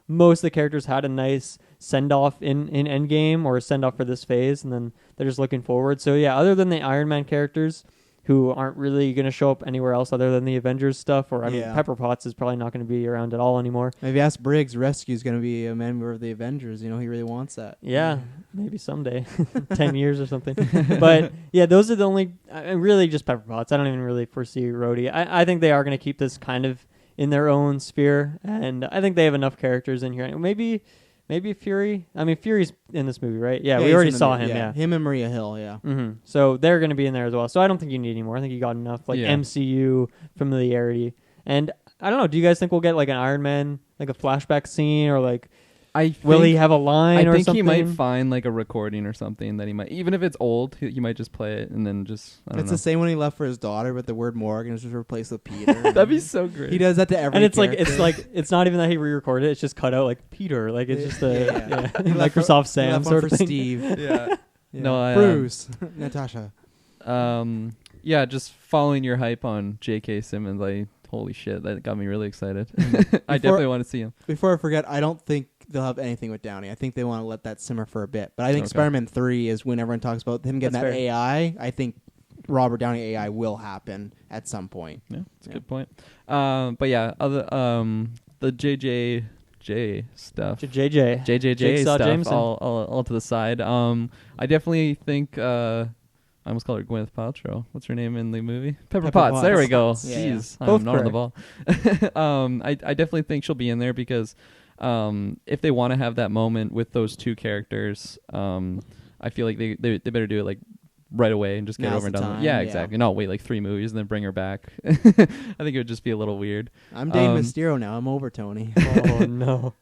most of the characters had a nice send off in Endgame or a send off for this phase, and then they're just looking forward. So yeah, other than the Iron Man characters, who aren't really going to show up anywhere else other than the Avengers stuff, or I mean, Pepper Potts is probably not going to be around at all anymore. Maybe ask Briggs. Rescue is going to be a member of the Avengers. You know, he really wants that. Yeah, maybe someday, 10 years or something. But yeah, those are the only, really just Pepper Potts. I don't even really foresee Rhodey. I think they are going to keep this kind of in their own sphere, and I think they have enough characters in here. Maybe Fury. I mean, Fury's in this movie, right? Yeah, we already saw him. Yeah, him and Maria Hill. Yeah. Mm-hmm. So they're going to be in there as well. So I don't think you need any more. I think you got enough MCU familiarity. And I don't know. Do you guys think we'll get like an Iron Man, like a flashback scene, or like will he have a line or something? I think he might find like a recording or something that he might, even if it's old, he might just play it and then just. I don't know. It's the same when he left for his daughter, but the word Morgan is just replaced with Peter. That'd be so great. He does that to every. And it's character. it's not even that he re-recorded it. It's just cut out like Peter. Like it's just a Microsoft Sam sort of thing. Steve. Yeah. No, Bruce, Natasha. Yeah, just following your hype on J.K. Simmons. Holy shit, that got me really excited. I definitely want to see him. Before I forget, I don't think they'll have anything with Downey. I think they want to let that simmer for a bit. But I think Spider-Man 3 is when everyone talks about him getting that AI. I think Robert Downey AI will happen at some point. Yeah, that's a good point. But yeah, the JJJ stuff. JJJ stuff. Jameson. All to the side. I definitely think. I almost called her Gwyneth Paltrow. What's her name in the movie? Pepper Potts. There we go. Jeez, I'm not on the ball. I definitely think she'll be in there because if they want to have that moment with those two characters, I feel like they better do it like right away and just get over and done with. Yeah, exactly. Not wait like 3 movies and then bring her back. I think it would just be a little weird. I'm dating Mysterio now. I'm over Tony. Oh no.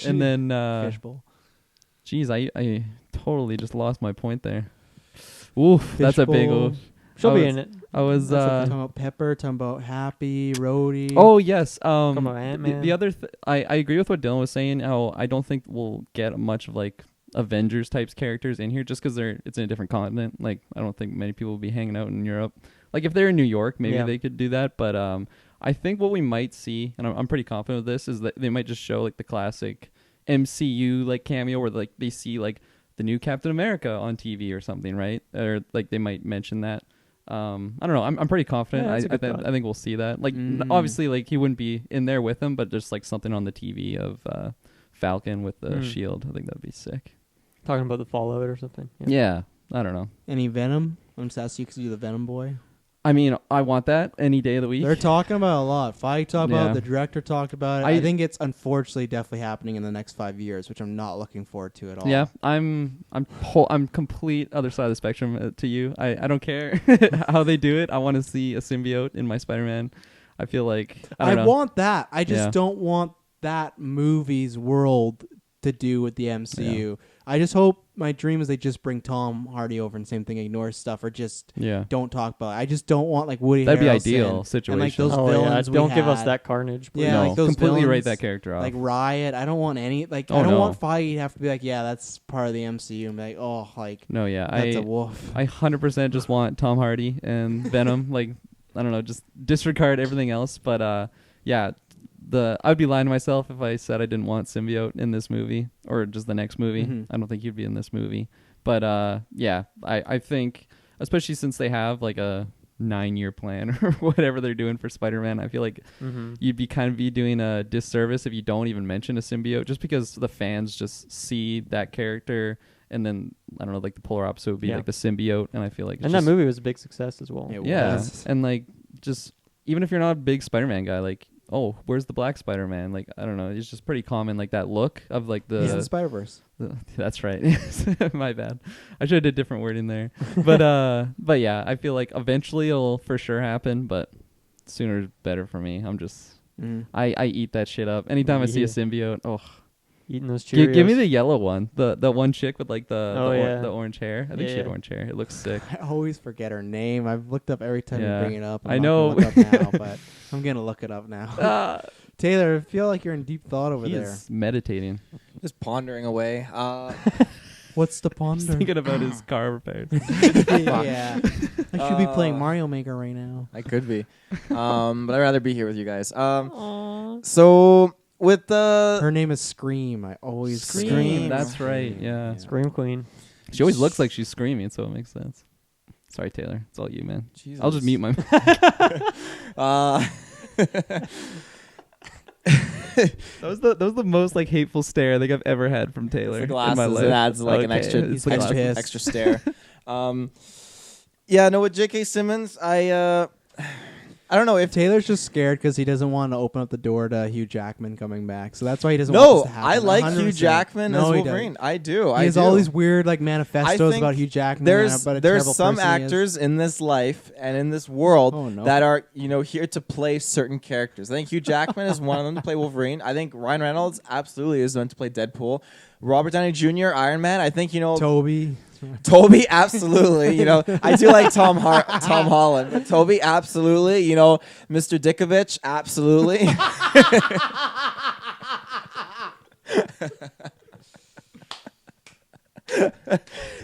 And then Fishbowl. Geez, I totally just lost my point there. Oof, that's a big oof. She'll be in it. I was talking about Pepper, talking about Happy, Rhodey. Oh yes. Talking about Ant-Man. The other I agree with what Dylan was saying. How I don't think we'll get much of like Avengers types characters in here just because it's in a different continent. Like I don't think many people will be hanging out in Europe. Like if they're in New York, maybe they could do that. But I think what we might see, and I'm pretty confident of this, is that they might just show like the classic MCU like cameo where like they see like the new Captain America on TV or something, right? Or like they might mention that. I don't know. I'm pretty confident. I think we'll see that. Like obviously, like he wouldn't be in there with them, but just like something on the TV of Falcon with the shield. I think that'd be sick. Talking about the Fallout or something. Yeah. I don't know. Any Venom? I'm just asking you because you're the Venom boy. I mean, I want that any day of the week. They're talking about it a lot. Feige talked about it. The director talked about it. I think it's unfortunately definitely happening in the next 5 years, which I'm not looking forward to at all. Yeah, I'm complete other side of the spectrum to you. I don't care how they do it. I want to see a symbiote in my Spider-Man. I feel like I want that. I just don't want that movie's world to do with the MCU. Yeah. I just hope my dream is they just bring Tom Hardy over and same thing, ignore stuff or just don't talk about it. I just don't want like Woody Harrelson. That'd be ideal situation. And like those villains don't give us that Carnage. Please. Yeah, no, like those completely villains, write that character off. Like Riot. I don't want any I don't want Feige to have to be like, yeah, that's part of the MCU and be like, oh, like that's a wolf. I 100% just want Tom Hardy and Venom. Like I don't know, just disregard everything else. But I'd be lying to myself if I said I didn't want symbiote in this movie or just the next movie. Mm-hmm. I don't think he'd be in this movie. But I think, especially since they have like a 9-year plan or whatever they're doing for Spider-Man, I feel like you'd be doing a disservice if you don't even mention a symbiote, just because the fans just see that character. And then, I don't know, like the polar opposite would be like the symbiote. And I feel like that movie was a big success as well. It was. And like, just even if you're not a big Spider-Man guy, like, oh, where's the black Spider-Man? Like, I don't know. It's just pretty common, like that look of like the... He's in Spider-Verse. That's right. My bad. I should have did different wording there. But yeah, I feel like eventually it'll for sure happen, but sooner is better for me. I'm just... I eat that shit up. Anytime I see a symbiote, eating those Cheerios. Give me the yellow one. The one chick with like the orange hair. I think she had orange hair. It looks sick. I always forget her name. I've looked up every time you bring it up. I know. Look up now, but I'm going to look it up now. Taylor, I feel like you're in deep thought over there. He's meditating. Just pondering away. What's the ponder? Thinking about his car repairs. Yeah. I should be playing Mario Maker right now. I could be. But I'd rather be here with you guys. So with the... Her name is Scream. I always Scream. That's right. Yeah. Scream Queen. She always looks like she's screaming, so it makes sense. Sorry, Taylor. It's all you, man. Jesus. I'll just mute my... That was the most like hateful stare I think I've ever had from Taylor. The glasses, in my life. it adds like an extra stare. Yeah, no, with J.K. Simmons, I don't know if Taylor's just scared because he doesn't want to open up the door to Hugh Jackman coming back, so that's why he doesn't. want this to happen. I like 100%. Hugh Jackman as Wolverine. Doesn't. I do. He has all these weird like manifestos about Hugh Jackman. There's some actors in this life and in this world that are here to play certain characters. I think Hugh Jackman is one of them to play Wolverine. I think Ryan Reynolds absolutely is meant to play Deadpool. Robert Downey Jr. Iron Man. I think Toby, absolutely. I do like Tom Holland. But Toby, absolutely. Mr. Dickovich, absolutely.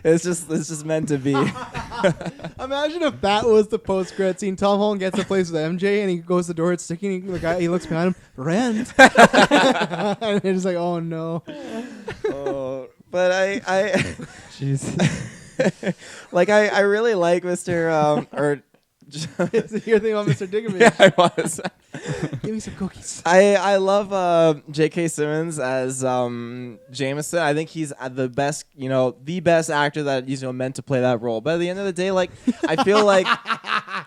It's just meant to be. Imagine if that was the post-credit scene. Tom Holland gets a place with MJ, and he goes to the door. It's sticking. The guy, he looks behind him. Rent. And it's like, oh no. But I jeez. like I really like Mr. You're thinking about Mr. Dickovich. Yeah, I was. Give me some cookies. I love J.K. Simmons as Jameson. I think he's the best, the best actor that he's meant to play that role. But at the end of the day, like I feel like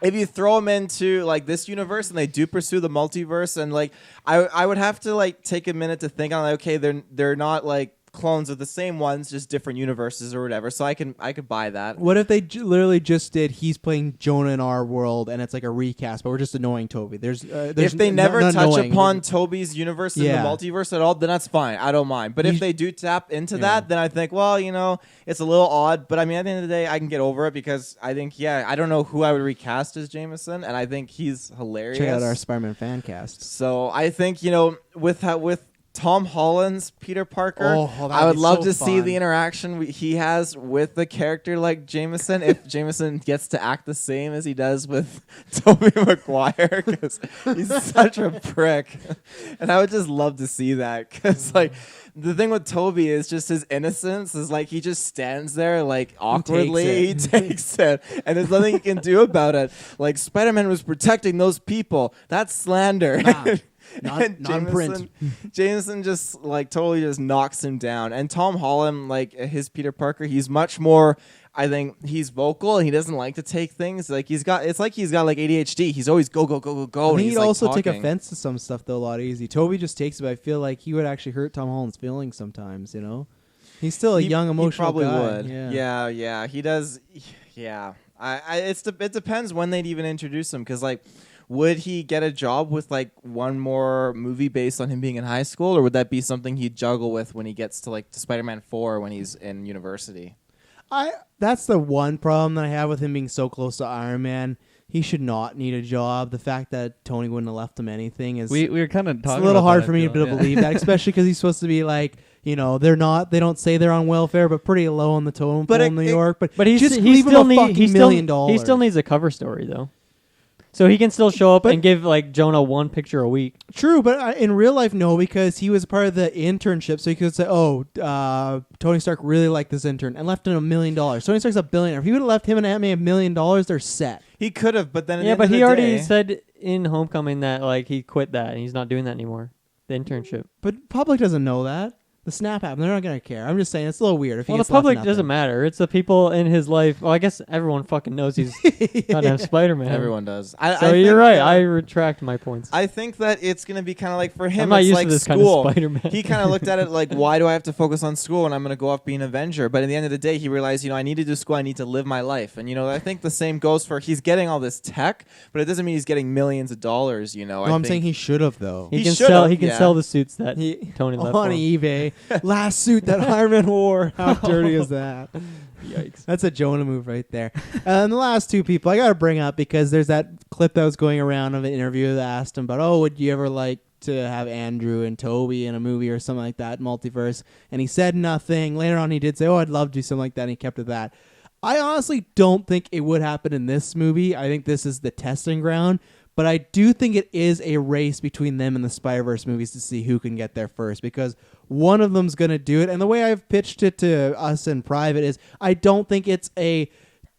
if you throw him into like this universe and they do pursue the multiverse, and like I would have to like take a minute to think on like, okay, they're not like clones of the same ones, just different universes or whatever. So I could buy that. What if they literally just did he's playing Jonah in our world and it's like a recast, but we're just annoying Toby? There's if they never touch upon Toby's universe in the multiverse at all, then that's fine. I don't mind. But if they do tap into that, then I think, well, it's a little odd. But I mean, at the end of the day, I can get over it because I think, I don't know who I would recast as Jameson, and I think he's hilarious. Check out our Spider-Man fan cast. So I think with Tom Holland's Peter Parker, I would love to see the interaction he has with the character like Jameson if Jameson gets to act the same as he does with Tobey Maguire, because he's such a prick. And I would just love to see that, because like the thing with Tobey is just his innocence is like he just stands there like awkwardly. He takes it. And there's nothing he can do about it. Like Spider-Man was protecting those people. That's slander. Not print. Jameson just like totally just knocks him down. And Tom Holland, like his Peter Parker, he's much more, I think he's vocal and he doesn't like to take things. Like he's got like ADHD. He's always go. I think he'd also take offense to some stuff though a lot easy. Toby just takes it, but I feel like he would actually hurt Tom Holland's feelings sometimes, He's still a young emotional guy. He probably would. Yeah. He does. Yeah. It depends when they'd even introduce him, because like, would he get a job with like one more movie based on him being in high school, or would that be something he'd juggle with when he gets to like to Spider-Man 4 when he's in university? That's the one problem that I have with him being so close to Iron Man. He should not need a job. The fact that Tony wouldn't have left him anything is we were kind of talking. It's a little hard for me to believe that, especially because he's supposed to be like, they don't say they're on welfare, but pretty low on the totem pole in New York. But he still needs $1 million. He still needs a cover story though. So he can still show up and give like Jonah one picture a week. True, but in real life, no, because he was part of the internship. So he could say, Tony Stark really liked this intern and left him $1 million. Tony Stark's a billionaire. If he would have left him and Aunt May $1 million, they're set. He could have, but then he already said in Homecoming that like he quit that and he's not doing that anymore. The internship. But public doesn't know that. The snap happened. They're not going to care. I'm just saying it's a little weird. The public doesn't matter. It's the people in his life. Well, I guess everyone fucking knows he's goddamn Spider-Man. Everyone does. You're right. I retract my points. I think that it's going to be kind of like for him, I'm not it's used like to this school. Kind of Spider-Man. He kind of looked at it like, why do I have to focus on school when I'm going to go off being an Avenger? But at the end of the day, he realized, I need to do school. I need to live my life. And, I think the same goes for he's getting all this tech, but it doesn't mean he's getting millions of dollars, I'm saying he should have, though. He can sell the suits that Tony left on eBay. Last suit that Iron Man wore. How dirty is that? Yikes. That's a Jonah move right there. And the last two people I got to bring up, because there's that clip that was going around of an interview that asked him about, would you ever like to have Andrew and Toby in a movie or something like that, multiverse, and he said nothing. Later on, he did say, "Oh, I'd love to do something like that," and he kept it that. I honestly don't think it would happen in this movie. I think this is the testing ground. But I do think it is a race between them and the Spider-Verse movies to see who can get there first, because one of them's going to do it. And the way I've pitched it to us in private is I don't think it's a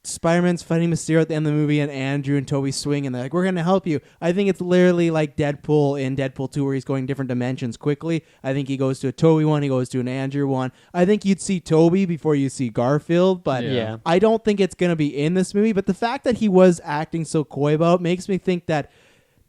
Spider-Man's fighting Mysterio at the end of the movie and Andrew and Toby swing and they're like, we're going to help you. I think it's literally like Deadpool in Deadpool 2 where he's going different dimensions quickly. I think he goes to a Toby one, he goes to an Andrew one. I think you'd see Toby before you see Garfield, but yeah. I don't think it's going to be in this movie. But the fact that he was acting so coy about it makes me think that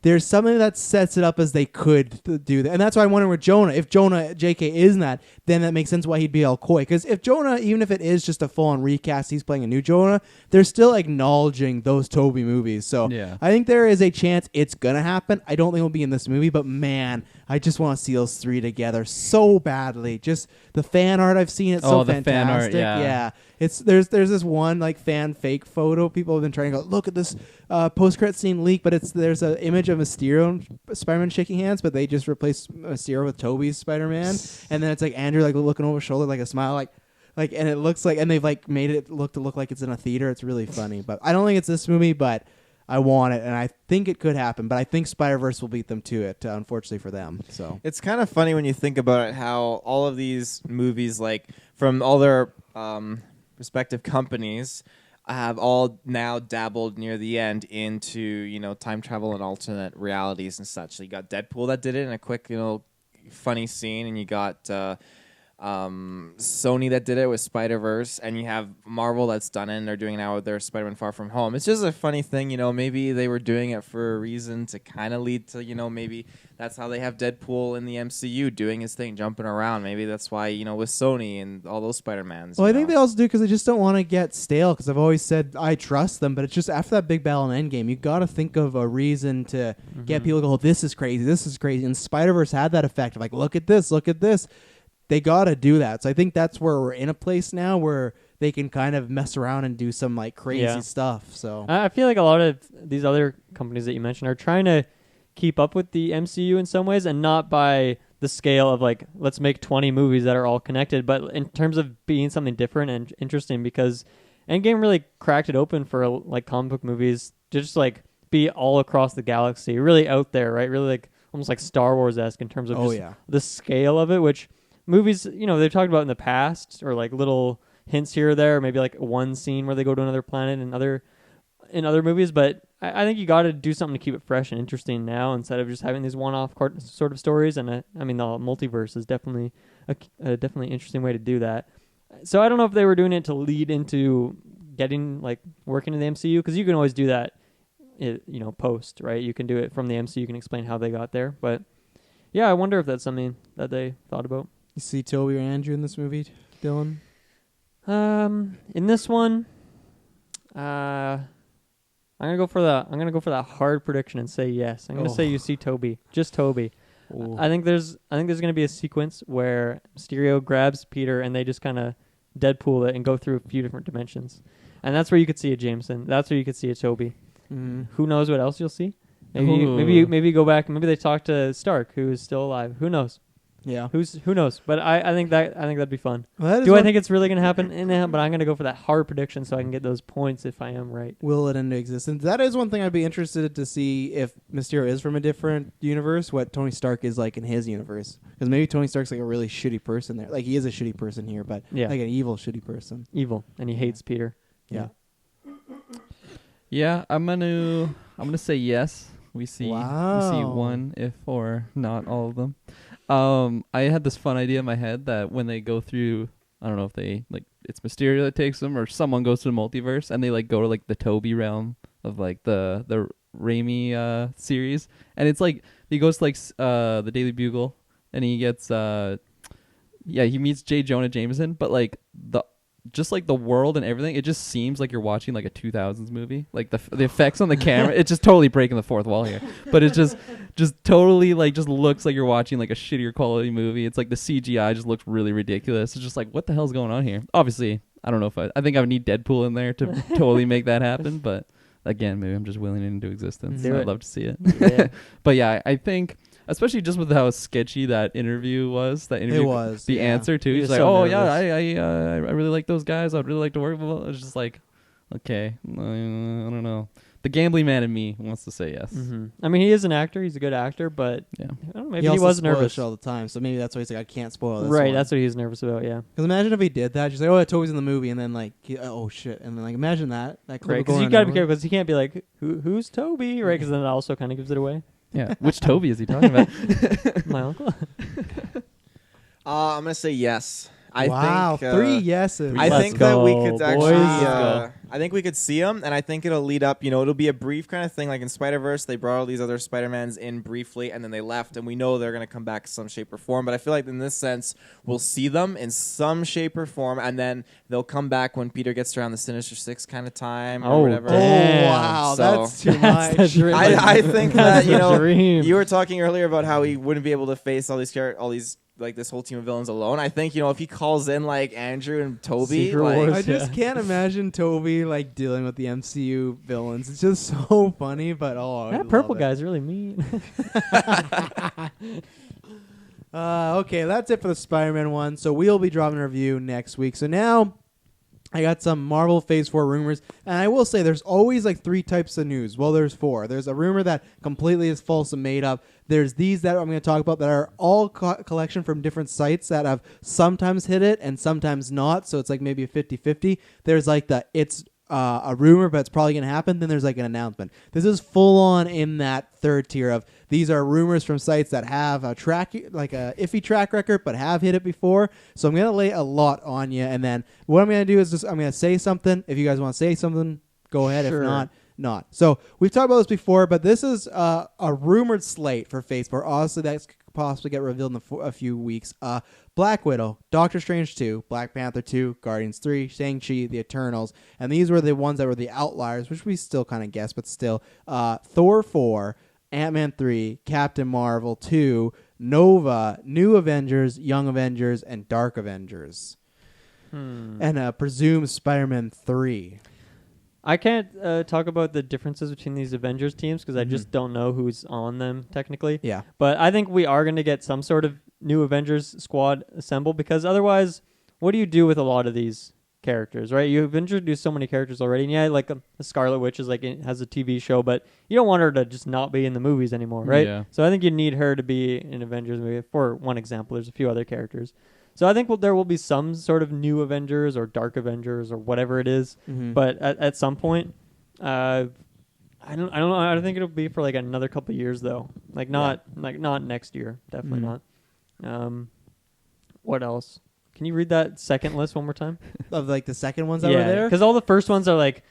there's something that sets it up as they could do that. And that's why I'm wondering with Jonah. If Jonah, JK, isn't that, then that makes sense why he'd be all coy. Because if Jonah, even if it is just a full-on recast, he's playing a new Jonah, they're still acknowledging those Tobey movies. So I think there is a chance it's going to happen. I don't think it'll be in this movie, but man, I just want to see those three together so badly. Just the fan art I've seen, it's so the fantastic. Fan art, yeah. It's there's this one like fan fake photo. People have been trying to go, look at this post-credit scene leak, but there's an image of Mysterio and Spider-Man shaking hands, but they just replaced Mysterio with Tobey's Spider-Man, and then it's like Andrew like looking over his shoulder like a smile like and it looks like, and they've like made it look like it's in a theater. It's really funny, but I don't think it's this movie, but I want it, and I think it could happen, but I think Spider-Verse will beat them to it, unfortunately for them. So it's kind of funny when you think about it, how all of these movies, like from all their respective companies, have all now dabbled near the end into, you know, time travel and alternate realities and such. So you got Deadpool that did it in a quick, you know, funny scene, and you got Sony that did it with Spider-Verse, and you have Marvel that's done it, and they're doing it now with their Spider-Man Far From Home. It's just a funny thing, you know, maybe they were doing it for a reason to kind of lead to, you know, maybe that's how they have Deadpool in the MCU doing his thing, jumping around. Maybe that's why, you know, with Sony and all those Spider-Mans. Well, I think they also do because they just don't want to get stale, because I've always said I trust them, but it's just after that big battle in Endgame, you got to think of a reason to get people to go, oh, this is crazy. And Spider-Verse had that effect of like, look at this. They got to do that. So I think that's where we're in a place now where they can kind of mess around and do some like crazy stuff. So I feel like a lot of these other companies that you mentioned are trying to keep up with the MCU in some ways, and not by the scale of like, let's make 20 movies that are all connected, but in terms of being something different and interesting, because Endgame really cracked it open for like comic book movies to just like be all across the galaxy, really out there, right? Really like almost like Star Wars-esque in terms of the scale of it, which movies, you know, they've talked about in the past, or like little hints here or there, maybe like one scene where they go to another planet in other movies, but I think you got to do something to keep it fresh and interesting now, instead of just having these one-off sort of stories. And I mean, the multiverse is definitely a definitely interesting way to do that. So I don't know if they were doing it to lead into getting like working in the MCU, because you can always do that, you know, post, right? You can do it from the MCU, you can explain how they got there. But yeah, I wonder if that's something that they thought about. You see Toby or Andrew in this movie, Dylan? In this one, I'm gonna go for that hard prediction and say yes. I'm gonna say you see Toby, just Toby. Ooh. I think there's gonna be a sequence where Mysterio grabs Peter and they just kind of Deadpool it and go through a few different dimensions, and that's where you could see a Jameson. That's where you could see a Toby. Who knows what else you'll see? Maybe go back. Maybe they talk to Stark, who is still alive. Who knows? Yeah. Who knows? But I think that'd be fun. Well, Do I think it's really going to happen? But I'm going to go for that hard prediction so I can get those points if I am right. Will it into existence? That is one thing I'd be interested to see, if Mysterio is from a different universe, what Tony Stark is like in his universe. Because maybe Tony Stark's like a really shitty person there. Like, he is a shitty person here, but like an evil shitty person. Evil, and he hates Peter. Yeah. Yeah, I'm gonna say yes. We see one, if or not all of them. I had this fun idea in my head that when they go through, I don't know if they like, it's Mysterio that takes them, or someone goes to the multiverse and they like go to like the Toby realm of like the Raimi series, and it's like he goes to like the Daily Bugle, and he gets he meets J. Jonah Jameson, but like just like the world and everything, it just seems like you're watching like a 2000s movie. Like the effects on the camera, it's just totally breaking the fourth wall here. But it's just totally like just looks like you're watching like a shittier quality movie. It's like the CGI just looks really ridiculous. It's just like, what the hell's going on here? Obviously, I don't know if I think I would need Deadpool in there to totally make that happen. But again, maybe I'm just willing it into existence. I'd love to see it. Yeah. But yeah, I think especially just with how sketchy that interview was. That interview It was the answer too. He's like, so oh nervous. yeah, I really like those guys. I'd really like to work with them. It's just like, okay, I don't know. The gambling man in me wants to say yes. I mean, he is an actor. He's a good actor, but Yeah. I don't know, maybe he also was spoils nervous. shit all the time, so maybe that's why he's like, I can't spoil this. Right, one. that's what he's nervous about. Yeah, Because imagine if he did that, just like, oh, Toby's in the movie, and then like, oh shit, and then like, imagine that. That right. Because you got to be careful because he can't be like, who's Toby, right? Because then it also kind of gives it away. Yeah. Which Toby is he talking about? My uncle. I'm gonna say yes. Wow, think, 3 yeses. I Let's think that we go, could boys. actually. Let's go. I think we could see him, and I think it'll lead up. It'll be a brief kind of thing, like in Spider-Verse. They brought all these other Spider-Mans in briefly, and then they left, and we know they're gonna come back in some shape or form. But I feel like in this sense, we'll see them in some shape or form, and then they'll come back when Peter gets around the Sinister Six kind of time or whatever. damn. Oh wow, So- that's too much. That's dream. I think That's that the dream. you were talking earlier about how he wouldn't be able to face all these like this whole team of villains alone. I think if he calls in like Andrew and Toby, Secret like, Wars. I just can't imagine Toby like dealing with the MCU villains. It's just so funny, but That purple guy's really mean. Okay, that's it for the Spider-Man one. So we'll be dropping a review next week. So now I got some Marvel Phase 4 rumors, and I will say there's always like 3 types of news. Well, there's 4. There's a rumor that completely is false and made up. There's these that I'm going to talk about that are all collection from different sites that have sometimes hit it and sometimes not. So it's like maybe a 50-50. There's like it's a rumor, but it's probably going to happen. Then there's like an announcement. This is full on in that third tier of these are rumors from sites that have a iffy track record, but have hit it before. So I'm going to lay a lot on you. And then what I'm going to do is I'm going to say something. If you guys want to say something, go ahead. Sure. If not. So we've talked about this before, but this is a rumored slate for Phase 4. Honestly, that's possibly get revealed in a few weeks. Black Widow, Doctor Strange 2, Black Panther 2, Guardians 3, Shang-Chi, The Eternals, and these were the ones that were the outliers, which we still kind of guessed, but still. Thor 4, Ant-Man 3, Captain Marvel 2, Nova, New Avengers, Young Avengers, and Dark Avengers. And presumed Spider-Man 3. I can't talk about the differences between these Avengers teams because I just don't know who's on them technically. Yeah. But I think we are going to get some sort of new Avengers squad assembled because otherwise, what do you do with a lot of these characters, right? You've introduced so many characters already. And yeah, like the Scarlet Witch is has a TV show, but you don't want her to just not be in the movies anymore, right? Yeah. So I think you need her to be in Avengers movie. For one example, there's a few other characters. So I think there will be some sort of new Avengers or Dark Avengers or whatever it is. But at some point, I don't know. I don't think it'll be for like another couple of years though. Not next year. Definitely not. What else? Can you read that second list one more time? Of like the second ones that were there? Because all the first ones are like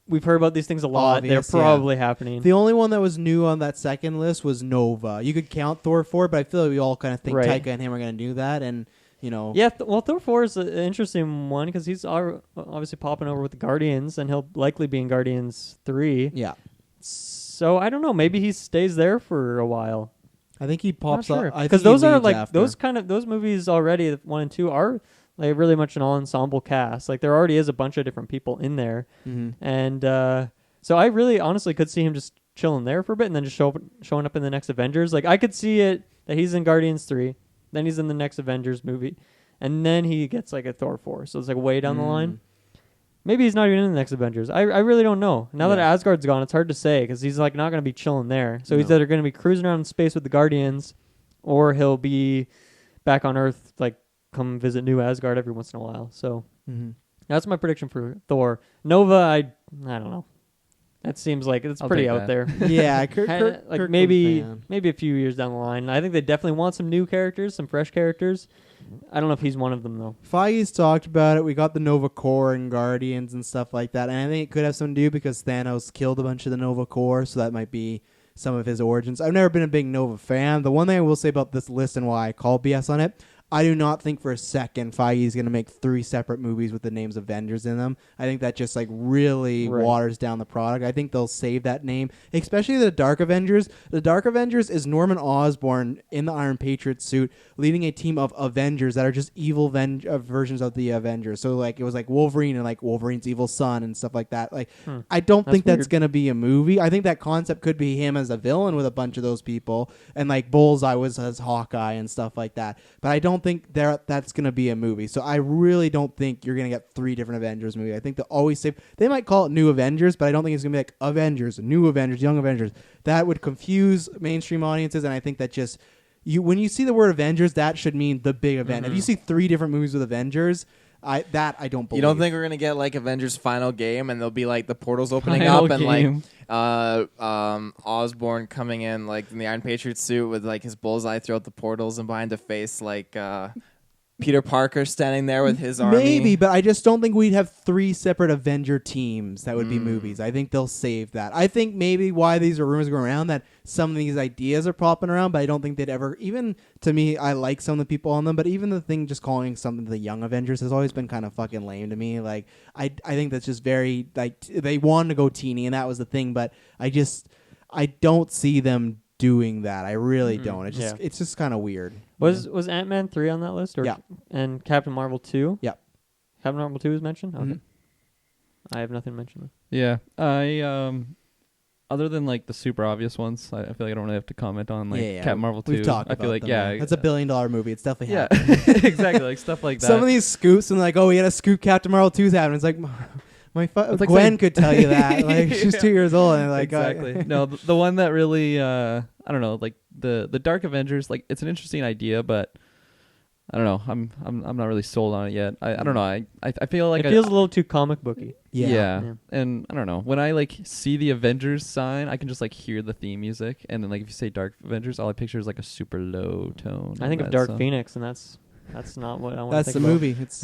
we've heard about these things a lot. Obvious, They're probably happening. The only one that was new on that second list was Nova. You could count Thor 4, but I feel like we all kind of think Right. Taika and him are going to do that, and Yeah, Thor 4 is an interesting one because he's obviously popping over with the Guardians, and he'll likely be in Guardians 3. Yeah. So I don't know. Maybe he stays there for a while. I think he pops Not sure. up. Because those are like those movies already. 1 and 2 are like really much an all ensemble cast. Like there already is a bunch of different people in there, and so I really honestly could see him just chilling there for a bit and then just showing up in the next Avengers. Like I could see it that he's in Guardians 3. Then he's in the next Avengers movie. And then he gets like a Thor 4. So it's like way down the line. Maybe he's not even in the next Avengers. I really don't know. Now that Asgard's gone, it's hard to say because he's like not going to be chilling there. So he's either going to be cruising around in space with the Guardians or he'll be back on Earth, like come visit New Asgard every once in a while. So that's my prediction for Thor. Nova, I don't know. That seems like it's pretty out there. Yeah, Kirk maybe a few years down the line. I think they definitely want some new characters, some fresh characters. I don't know if he's one of them though. Feige's talked about it. We got the Nova Corps and Guardians and stuff like that, and I think it could have something to do because Thanos killed a bunch of the Nova Corps, so that might be some of his origins. I've never been a big Nova fan. The one thing I will say about this list and why I call BS on it, I do not think for a second Feige's going to make 3 separate movies with the names Avengers in them. I think that just like really waters down the product. I think they'll save that name, especially the Dark Avengers. The Dark Avengers is Norman Osborn in the Iron Patriot suit leading a team of Avengers that are just evil versions of the Avengers. So like it was like Wolverine and like Wolverine's evil son and stuff like that. Like I don't think that's going to be a movie. I think that concept could be him as a villain with a bunch of those people, and like Bullseye was as Hawkeye and stuff like that. But I don't think that's going to be a movie. So I really don't think you're going to get 3 different Avengers movies. I think they'll always say, they might call it New Avengers, but I don't think it's going to be like Avengers, New Avengers, Young Avengers. That would confuse mainstream audiences, and I think that just when you see the word Avengers, that should mean the big event. If you see 3 different movies with Avengers, I don't believe. You don't think we're gonna get like Avengers Final Game and there'll be like the portals opening up and like Osborn coming in like in the Iron Patriot suit with like his bullseye throughout the portals and behind the face like Peter Parker standing there with his army? Maybe, but I just don't think we'd have 3 separate Avenger teams that would be movies. I think they'll save that. I think maybe why these are rumors going around that some of these ideas are popping around, but I don't think they'd ever, even to me, I like some of the people on them, but even the thing just calling something the Young Avengers has always been kind of fucking lame to me. Like, I think that's just very, like, they wanted to go teeny, and that was the thing, but I don't see them doing that. I really don't. It's just kind of weird. Was Ant-Man 3 on that list? Or and Captain Marvel 2? Yeah. Captain Marvel 2 was mentioned? Okay. I have nothing to mention. Yeah. I other than like the super obvious ones, I feel like I don't really have to comment on like Captain Marvel 2. We've talked I feel about like them, that's $1 billion movie. It's definitely happening. Exactly, like stuff like that. Some of these scoops and like, oh, we had a scoop Captain Marvel 2's happening. It's like like Gwen could tell you that. Like she's 2 years old and like exactly. No, the one that really I don't know, like the Dark Avengers, like it's an interesting idea, but I don't know. I'm not really sold on it yet. I don't know. I feel like it feels a little too comic booky. Yeah. And I don't know. When I like see the Avengers sign, I can just like hear the theme music, and then like if you say Dark Avengers, all I picture is like a super low tone. I think of Dark Phoenix, and that's not what I want to think about. That's the movie. It's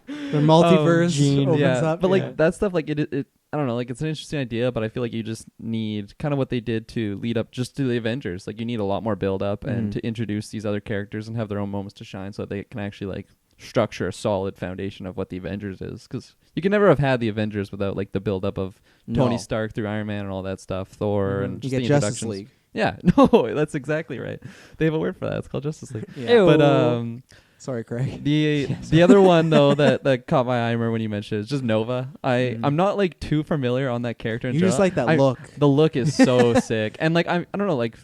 the multiverse opens up. But like that stuff, like it I don't know, like it's an interesting idea, but I feel like you just need kind of what they did to lead up just to the Avengers. Like you need a lot more build up and to introduce these other characters and have their own moments to shine so that they can actually like structure a solid foundation of what the Avengers is. Because you can never have had the Avengers without like the build up of Tony Stark through Iron Man and all that stuff, Thor and just you the get introductions. Justice League. Yeah, no, that's exactly right. They have a word for that. It's called Justice League. But sorry, Craig. The other one though that caught my eye, I remember when you mentioned it, is just Nova. I'm not like too familiar on that character. You just like that look. The look is so sick, and like I don't know, like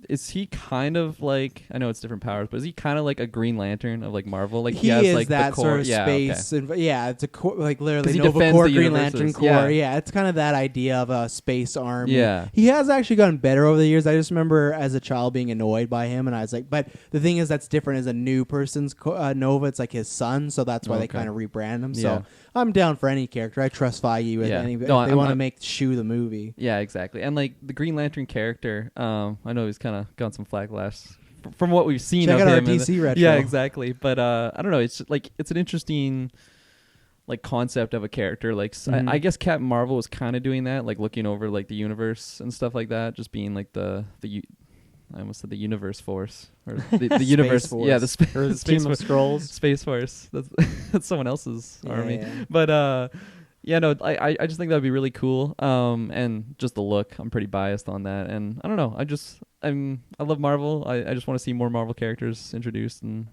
is he kind of like, I know it's different powers, but is he kind of like a Green Lantern of like Marvel? Like he has is like that the core, sort of space. Okay. It's a core, like literally he Nova defends Corps, the Green universes. Lantern Corps. Yeah, it's kind of that idea of a space army. Yeah, he has actually gotten better over the years. I just remember as a child being annoyed by him, and I was like, but the thing is that's different as a new person's Nova. It's like his son, so that's why they kind of rebrand him. So I'm down for any character. I trust Feige with any. If they want to make Shoe the movie. Yeah, exactly. And like the Green Lantern character, I know he's kind of gotten some flack from what we've seen Check of out him. Our DC retro. Yeah, exactly. But I don't know. It's like it's an interesting like concept of a character. Like I guess Captain Marvel was kind of doing that, like looking over like the universe and stuff like that, just being like the I almost said the Universe Force or the Universe Force. Yeah, the Space team of Skrulls. Space Force. That's someone else's army. Yeah. But yeah, no, I just think that would be really cool. And just the look, I'm pretty biased on that. And I don't know, I love Marvel. I just want to see more Marvel characters introduced, and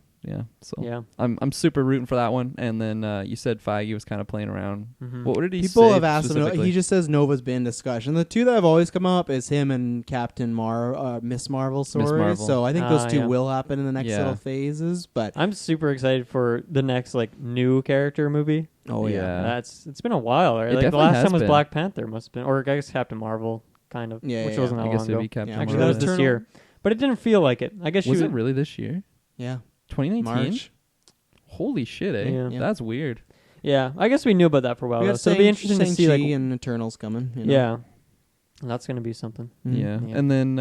so I'm super rooting for that one. And then you said Feige was kind of playing around. What did he say? People have asked him. He just says Nova's been in discussion. The two that have always come up is him and Captain Miss Marvel story. So I think those two will happen in the next little phases. But I'm super excited for the next like new character movie. Oh yeah, it's been a while. Right? Like the last time was Black Panther, must have been, or I guess Captain Marvel, kind of. Yeah, which wasn't that long ago. Actually, that was this year, but it didn't feel like it. I guess was it really this year? Yeah. 2019? March. Holy shit, eh? Yeah. That's weird. Yeah, I guess we knew about that for a while. Though, so it'll be interesting to see like and Eternals coming. Yeah, that's gonna be something. Yeah, and then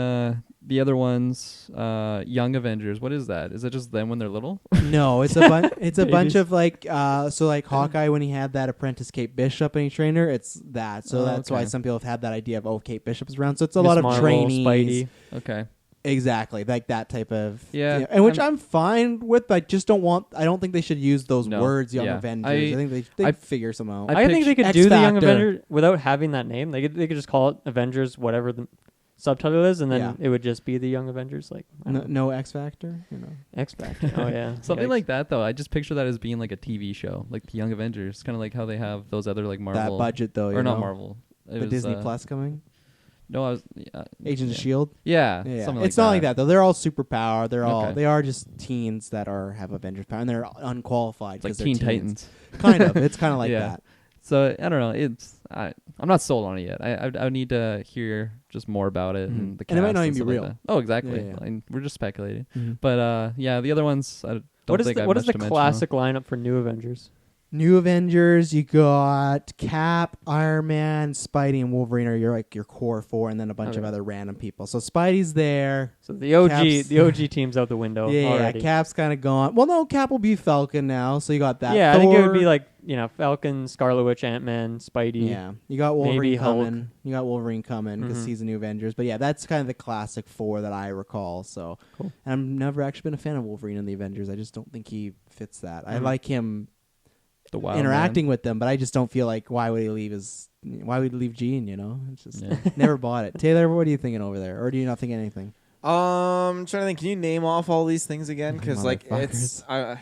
the other ones, Young Avengers. What is that? Is it just them when they're little? No, it's a bunch of like so like Hawkeye when he had that apprentice Kate Bishop and he trained her. It's that. So that's why some people have had that idea of Kate Bishop's around. So it's a lot of Marvel, trainees. Spidey. Okay. Exactly, like that type of and which I'm fine with, but I just don't want. I don't think they should use those words, Young Avengers. I think they figure some out. I think they could X do the Young Factor. Avengers without having that name. They could just call it Avengers, whatever the subtitle is, and then it would just be the Young Avengers. Like no X Factor, X Factor. Oh yeah, something like that though. I just picture that as being like a TV show, like the Young Avengers, kind of like how they have those other like Marvel. That budget though, or not Marvel. The Disney Plus coming. No, I was Agents of S.H.I.E.L.D. Yeah. It's not like that though. They're all superpowered. They are just teens that have Avengers power, and they're unqualified because like they're Teen teens. Titans. Kind of. It's kind of like that. So I don't know. I'm not sold on it yet. I need to hear just more about it and the cast. And it might not even be stuff real. Like oh, exactly. Yeah. I mean, we're just speculating. But the other ones. I don't think what is the classic lineup for New Avengers? New Avengers, you got Cap, Iron Man, Spidey, and Wolverine are your core four, and then a bunch of other random people. So Spidey's there. So the OG team's out the window. Yeah, Cap's kind of gone. Well, no, Cap will be Falcon now, so you got that. Yeah, Thor, I think it would be like Falcon, Scarlet Witch, Ant-Man, Spidey. Yeah, you got Wolverine coming. Hulk. You got Wolverine coming because he's a New Avengers. But yeah, that's kind of the classic four that I recall. So, cool. And I've never actually been a fan of Wolverine in the Avengers. I just don't think he fits that. I like him. Interacting with them, but I just don't feel like why would he leave Gene? It's just never bought it. Taylor, what are you thinking over there, or do you not think anything? I'm trying to think. Can you name off all these things again? Because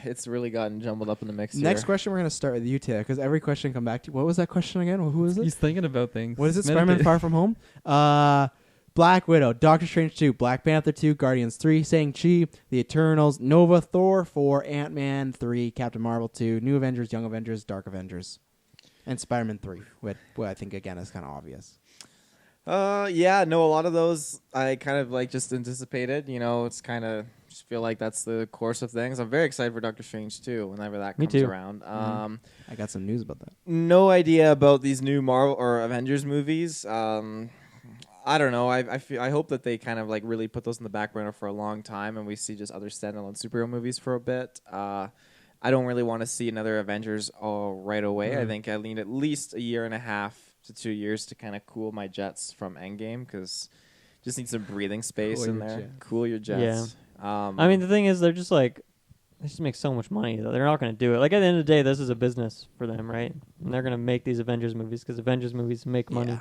it's really gotten jumbled up in the mix. Next question, we're gonna start with you, Taylor, because every question come back to. What was that question again? Who was it? He's thinking about things. What is it? Spider-Man: Far From Home. Black Widow, Doctor Strange 2, Black Panther 2, Guardians 3, Shang-Chi, The Eternals, Nova, Thor 4, Ant-Man 3, Captain Marvel 2, New Avengers, Young Avengers, Dark Avengers, and Spider-Man 3, which I think, again, is kind of obvious. A lot of those I kind of just anticipated. It's kind of just feel like that's the course of things. I'm very excited for Doctor Strange 2 whenever that comes around. I got some news about that. No idea about these new Marvel or Avengers movies. I don't know. I hope that they kind of really put those in the back burner for a long time, and we see just other standalone superhero movies for a bit. I don't really want to see another Avengers right away. I think I need at least a year and a half to 2 years to kind of cool my jets from Endgame, because just need some breathing space in there. Cool your jets. Yeah. I mean, the thing is, they're just they just make so much money that they're not going to do it. Like, at the end of the day, this is a business for them, right? And they're going to make these Avengers movies because Avengers movies make money.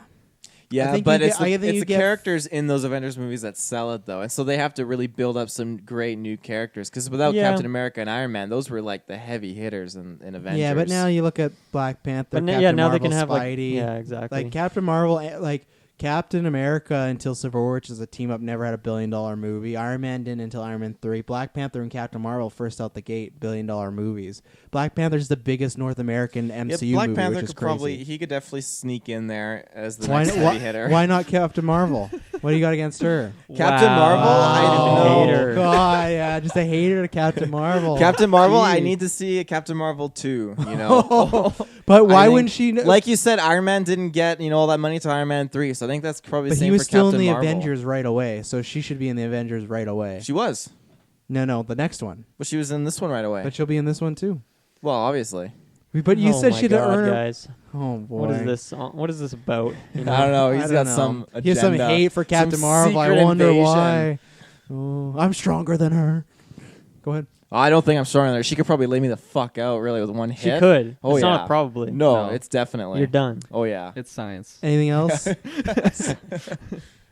Yeah, but it's the characters in those Avengers movies that sell it, though. And so they have to really build up some great new characters. Because without Captain America and Iron Man, those were the heavy hitters in Avengers. Yeah, but now you look at Black Panther, Captain now Marvel, they can have Spidey. exactly. Like Captain Marvel, Captain America until Civil War, which is a team-up, never had a $1 billion movie. Iron Man didn't until Iron Man 3. Black Panther and Captain Marvel first out the gate, $1 billion movies. Black Panther's the biggest North American MCU Black movie, Panther which is crazy. he could definitely sneak in there as the next heavy hitter. Why not Captain Marvel? What do you got against her? Captain Marvel? I didn't know. Hater. God, yeah, just a hater to Captain Marvel. Captain Marvel, I need to see a Captain Marvel 2, But why wouldn't she? Like you said, Iron Man didn't get all that money to Iron Man 3, so I think that's probably the same for Captain Marvel. But he was still in the Avengers right away, so she should be in the Avengers right away. She was. No, the next one. But she was in this one right away. But she'll be in this one too. Well, obviously. But you said she had to earn her. Guys. Oh boy. What is this about? I don't know. He's got some agenda. He has some hate for Captain Marvel. I wonder why. Oh, I'm stronger than her. Go ahead. I don't think I'm stronger than her. She could probably lay me the fuck out really with one hit. She could. Oh, it's yeah. not probably. No, it's definitely. You're done. Oh, yeah. It's science. Anything else?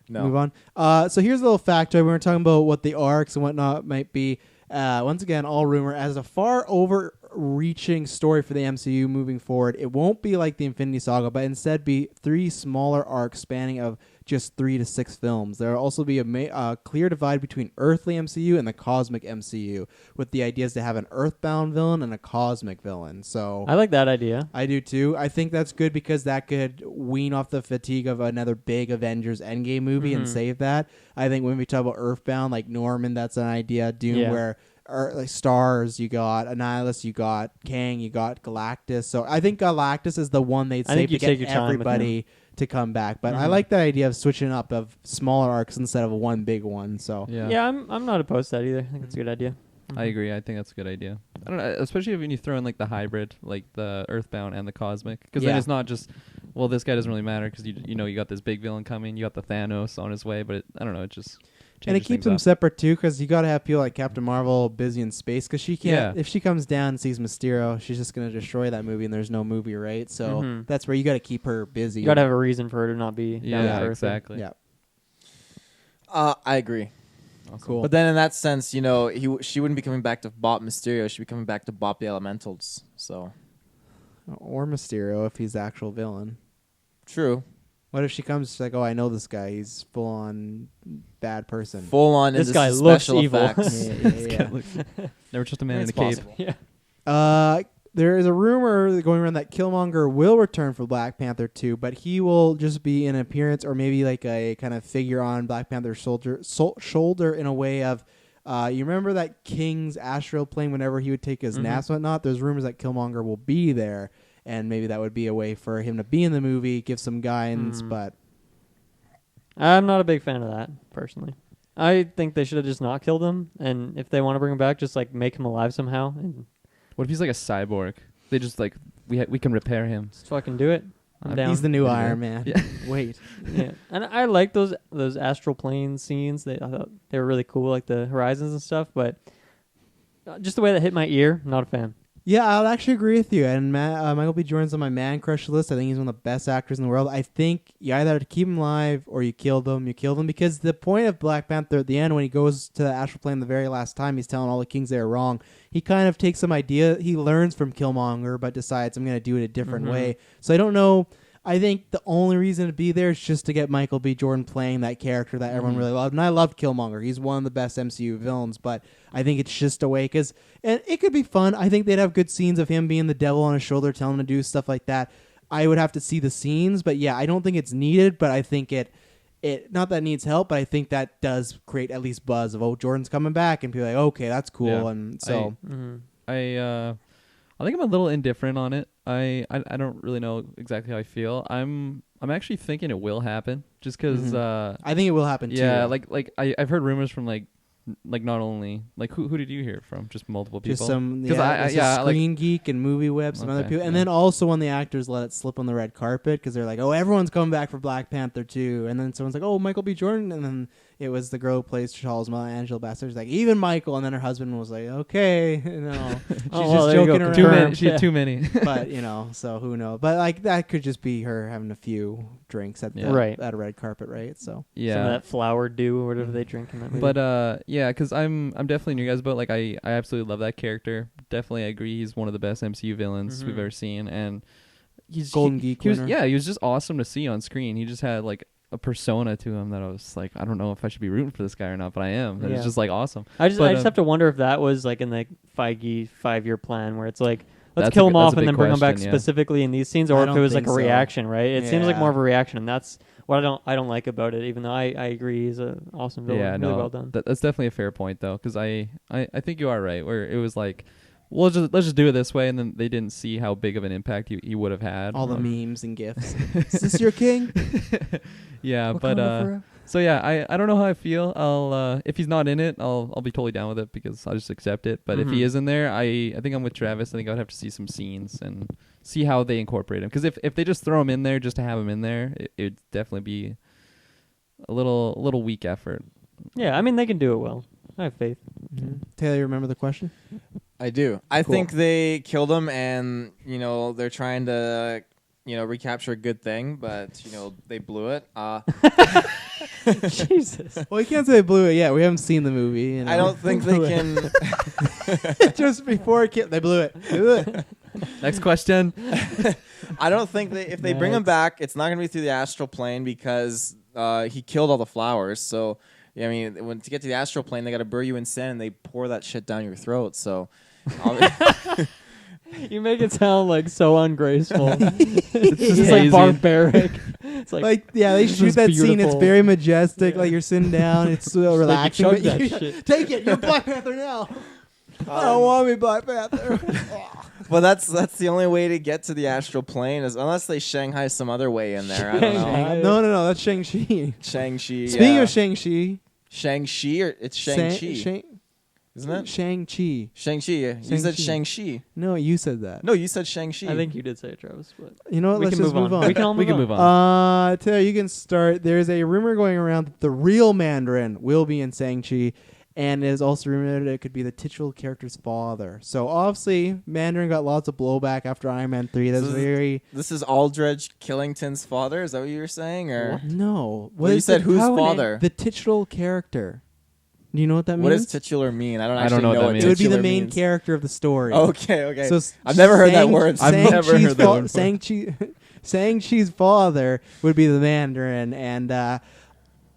No. Move on. So here's a little factoid. We were talking about what the arcs and whatnot might be. Once again, all rumor. As a far overreaching story for the MCU moving forward, it won't be like the Infinity Saga, but instead be 3 smaller arcs spanning of just 3 to 6 films. There will also be a clear divide between earthly MCU and the cosmic MCU, with the ideas to have an earthbound villain and a cosmic villain. So I like that idea. I do too. I think that's good because that could wean off the fatigue of another big Avengers Endgame movie and save that. I think when we talk about earthbound, like Norman, that's an idea. Doom, where like stars, you got Annihilus, you got Kang, you got Galactus. So I think Galactus is the one they'd save to get everybody to come back. But I like the idea of switching up of smaller arcs instead of one big one. So I'm not opposed to that either. I think it's a good idea. I agree. I think that's a good idea. I don't know, especially when you throw in like the hybrid, like the Earthbound and the Cosmic, because then it's not just, well, this guy doesn't really matter because you got this big villain coming, you got the Thanos on his way, but I don't know, it just And it keeps them separate too, because you got to have people like Captain Marvel busy in space, because she can't. If she comes down and sees Mysterio, she's just gonna destroy that movie, and there's no movie, right? So that's where you got to keep her busy. You got to have a reason for her to not be. Yeah, exactly. Yeah. I agree. Awesome. Cool. But then in that sense, you know, she wouldn't be coming back to bop Mysterio. She'd be coming back to bop the Elementals. So. Or Mysterio if he's the actual villain. True. What if she comes, she's like, oh, I know this guy. He's full on bad person. Full on. This guy looks special evil. effects. Never trust a man in a possible. cape. Yeah. There is a rumor going around that Killmonger will return for Black Panther 2, but he will just be an appearance or maybe like a kind of figure on Black Panther's shoulder in a way of, you remember that King's astral plane whenever he would take his naps and whatnot? There's rumors that Killmonger will be there, and maybe that would be a way for him to be in the movie, give some guidance, but... I'm not a big fan of that, personally. I think they should have just not killed him, and if they want to bring him back, just like make him alive somehow. And what if he's like a cyborg? They just like, we can repair him. just fucking do it. I'm down. He's the new Iron Man. Yeah. Wait. Yeah, and I like those astral plane scenes. I thought they were really cool, like the horizons and stuff. But just the way that hit my ear, not a fan. Yeah, I would actually agree with you. And Michael B. Jordan's on my man crush list. I think he's one of the best actors in the world. I think you either have to keep him alive or you kill them. You kill them because the point of Black Panther at the end, when he goes to the astral plane the very last time, he's telling all the kings they are wrong. He kind of takes some idea. He learns from Killmonger, but decides I'm going to do it a different way. So I don't know. I think the only reason to be there is just to get Michael B. Jordan playing that character that everyone really loved. And I loved Killmonger. He's one of the best MCU villains, but I think it's just a way because it could be fun. I think they'd have good scenes of him being the devil on his shoulder, telling him to do stuff like that. I would have to see the scenes, but yeah, I don't think it's needed, but I think it not that it needs help, but I think that does create at least buzz of, oh, Jordan's coming back, and people are like, okay, that's cool. Yeah. And so I think I'm a little indifferent on it. I don't really know exactly how I feel. I'm actually thinking it will happen, just because. I think it will happen too. Yeah, like I've heard rumors from like not only like who did you hear it from? Just multiple people. Just some I Screen Geek and Movie Web, some other people, and then also when the actors let it slip on the red carpet because they're like, oh, everyone's coming back for Black Panther 2, and then someone's like, oh, Michael B. Jordan, and then it was the girl who plays Charles mother, Angela Bassett's like, even Michael, and then her husband was like, okay, she's just joking around. Too many. She had too many. But so who knows? But like that could just be her having a few drinks at a red carpet, right? So some of that flower dew or whatever they drink in that movie. But yeah, because I'm definitely in your guys' boat. Like I absolutely love that character. Definitely agree. He's one of the best MCU villains we've ever seen, and he's Golden Geek winner. He was just awesome to see on screen. He just had like a persona to him that I was like, I don't know if I should be rooting for this guy or not, but I am. It's just like awesome. I just have to wonder if that was like in the Feige 5-year plan where it's like, let's kill him off and then bring him back specifically in these scenes, or if it was like a reaction, right? It seems like more of a reaction, and that's what I don't like about it. Even though I agree he's an awesome villain, really well done. That's definitely a fair point though, because I think you are right. Where it was like, let's just do it this way, and then they didn't see how big of an impact he would have had. All the memes and gifs. Is this your king? Yeah, but so yeah, I don't know how I feel. I'll if he's not in it, I'll be totally down with it because I'll just accept it. But if he is in there, I think I'm with Travis. I think I'd have to see some scenes and see how they incorporate him. Because if they just throw him in there just to have him in there, it'd definitely be a little weak effort. Yeah, I mean they can do it well. I have faith. Taylor, you remember the question? I do. I think they killed him, and they're trying to recapture a good thing, but they blew it. Jesus. Well, you can't say they blew it yet. We haven't seen the movie. I don't think they can. Just before they blew it. Next question. I don't think if they bring him back, it's not going to be through the astral plane because he killed all the flowers. So. Yeah, I mean, to get to the astral plane, they got to bury you in sand, and they pour that shit down your throat. So, you make it sound like so ungraceful. It's just like barbaric. It's like they shoot that scene. It's very majestic. Like you're sitting down. It's so relaxing. Like take it. You're Black Panther now. I don't want to be Black Panther. Well, that's the only way to get to the astral plane is unless they Shanghai some other way in there. I don't know. No. That's Shang-Chi. Shang-Chi. Speaking of Shang-Chi. Shang-Chi or it's Shang-Chi? isn't it? Shang-Chi. Shang-Chi. You said Shang-Chi. No, you said that. No, you said Shang-Chi. I think you did say it, Travis. But You know what? Let's just move on. We can all We can move on. Tell you can start. There's a rumor going around that the real Mandarin will be in Shang-Chi, and it is also rumored it could be the titular character's father. So obviously, Mandarin got lots of blowback after Iron Man 3. That's This is Aldrich Killington's father. Is that what you were saying, or no? Well, you said whose father? The titular character. Do you know what that means? What does titular mean? I don't I don't know what that means. It would be the titular main means. character of the story. Okay. So I've never heard that word. I've never heard that word before. Shang-Chi's father would be the Mandarin, and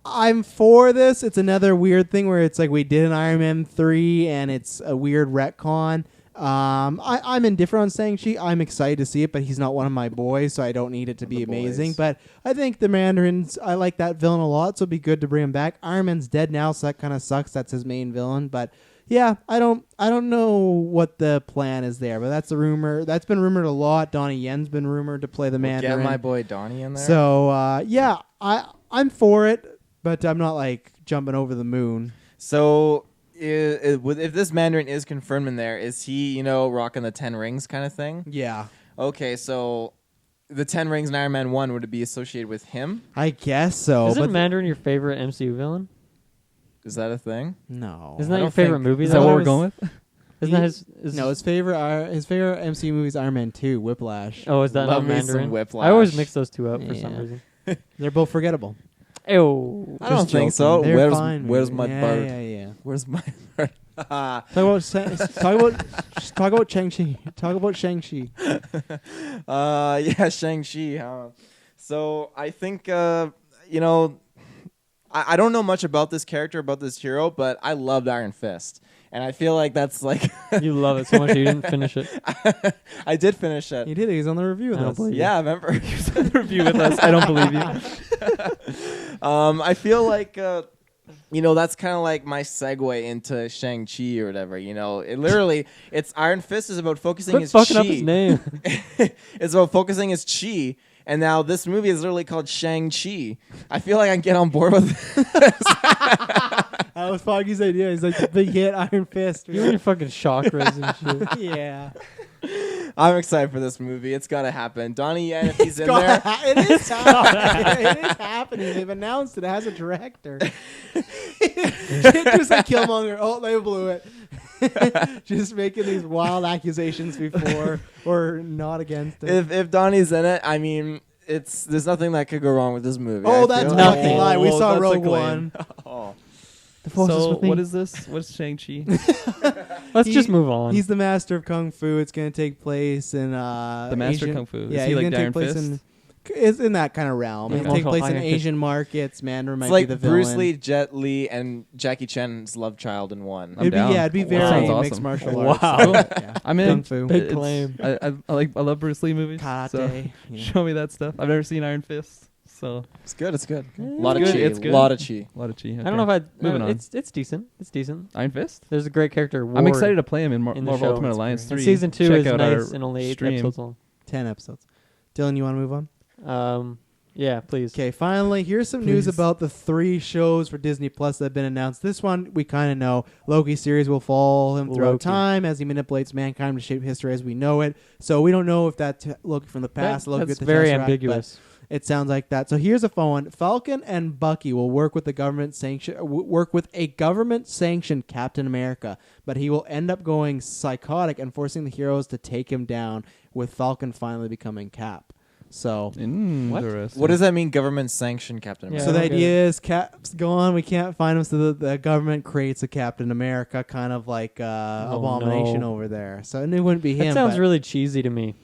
I'm for this. It's another weird thing where it's like we did an Iron Man 3, and it's a weird retcon. I'm indifferent on Shang-Chi. I'm excited to see it, but he's not one of my boys, so I don't need it to be amazing. Boys. But I think the Mandarins, I like that villain a lot, so it'd be good to bring him back. Iron Man's dead now, so that kind of sucks. That's his main villain, but yeah, I don't know what the plan is there, but that's the rumor. That's been rumored a lot. Donnie Yen's been rumored to play the Mandarin. Get my boy Donnie in there. So yeah, I'm for it, but I'm not like jumping over the moon. So if this Mandarin is confirmed in there, is he rocking the 10 rings kind of thing? Yeah, Okay, so the 10 rings in Iron Man 1 would it be associated with him? I guess so. Isn't Mandarin your favorite MCU villain? Is that a thing? No, Isn't I that your don't favorite think- movie? Is that though? what we're going with? Isn't that his no, his favorite MCU movie is Iron Man 2, Whiplash. Oh, is that Love not me some Mandarin? Whiplash. I always mix those two up for some Yeah. reason. They're both forgettable. Ew. I don't Just think so. joking. They're Where's fine, where's man. my bird? Yeah. Where's my bird? Talk about Shang-Chi. Talk about Shang-Chi. Yeah, Shang-Chi. Huh? So I think I don't know much about this character, about this hero, but I loved Iron Fist, and I feel like that's like You love it so much you didn't finish it. I did finish it. He did it. He's on the review with I don't us. believe Yeah, I remember. Review with us. I don't believe you. I feel like that's kind of like my segue into Shang-Chi or whatever. It's Iron Fist is about focusing Quit his fucking chi. up his name. It's about focusing his chi. And now this movie is literally called Shang-Chi. I feel like I can get on board with That was Foggy's idea. He's like the big hit Iron Fist. You and your fucking chakras and shit. Yeah. I'm excited for this movie. It's got to happen. Donnie Yen, if he's in there. It is happening. It is happening. They've announced it has a director. Just like Killmonger. Oh, they blew it. Just making these wild accusations before or not against it. If Donnie's in it, I mean, there's nothing that could go wrong with this movie. Oh, I that's feel. nothing lie. We Oh, saw that's a Rogue claim. One. Oh. The force is So with me. what is this? What's Shang-Chi? Let's just move on. He's the master of Kung Fu. It's going to take place in The master of Kung Fu. Yeah, Is he he's like gonna the take Iron place Fist? It's in that kind of realm. Okay. It'll take place in Iron Fist. Asian markets. Mandarin might It's like be the villain. Bruce Lee, Jet Li, and Jackie Chan's love child in one. I'm down. It'd be Wow. very Sounds mixed awesome. martial Wow. arts. Cool. Yeah. I'm in. Kung Fu. Big It's- claim. I love Bruce Lee movies. Karate. So Yeah. show me that stuff. I've never seen Iron Fist, so It's good. It's good. Yeah, A lot of it's chi. good, it's good. Lot of chi. a lot of chi. I don't know if I. Moving on. It's decent. It's decent. Iron Fist. There's a great character. I'm Ward, excited to play him in, in the Marvel show. Ultimate That's Alliance And 3. season 2 Check is out nice our and only 8 stream. episodes long. 10 episodes. Dylan, you want to move on? Yeah, please. Okay, finally, here's some news Please. about the 3 shows for Disney Plus that have been announced. This one, we kind of know. Loki series will follow him throughout Loki. time as he manipulates mankind to shape history as we know it. So we don't know if that's Loki from the past, Loki That's with the very Tesseract, ambiguous. but it sounds like that. So here's a fun one. Falcon and Bucky will work with a government sanctioned Captain America, but he will end up going psychotic and forcing the heroes to take him down, with Falcon finally becoming Cap. So Interesting. What does that mean? Government sanctioned Captain Yeah, America. so the I don't get idea is Cap's gone. We can't find him, so the government creates a Captain America, kind of like Abomination no. over there. So it wouldn't be him. That sounds but really cheesy to me.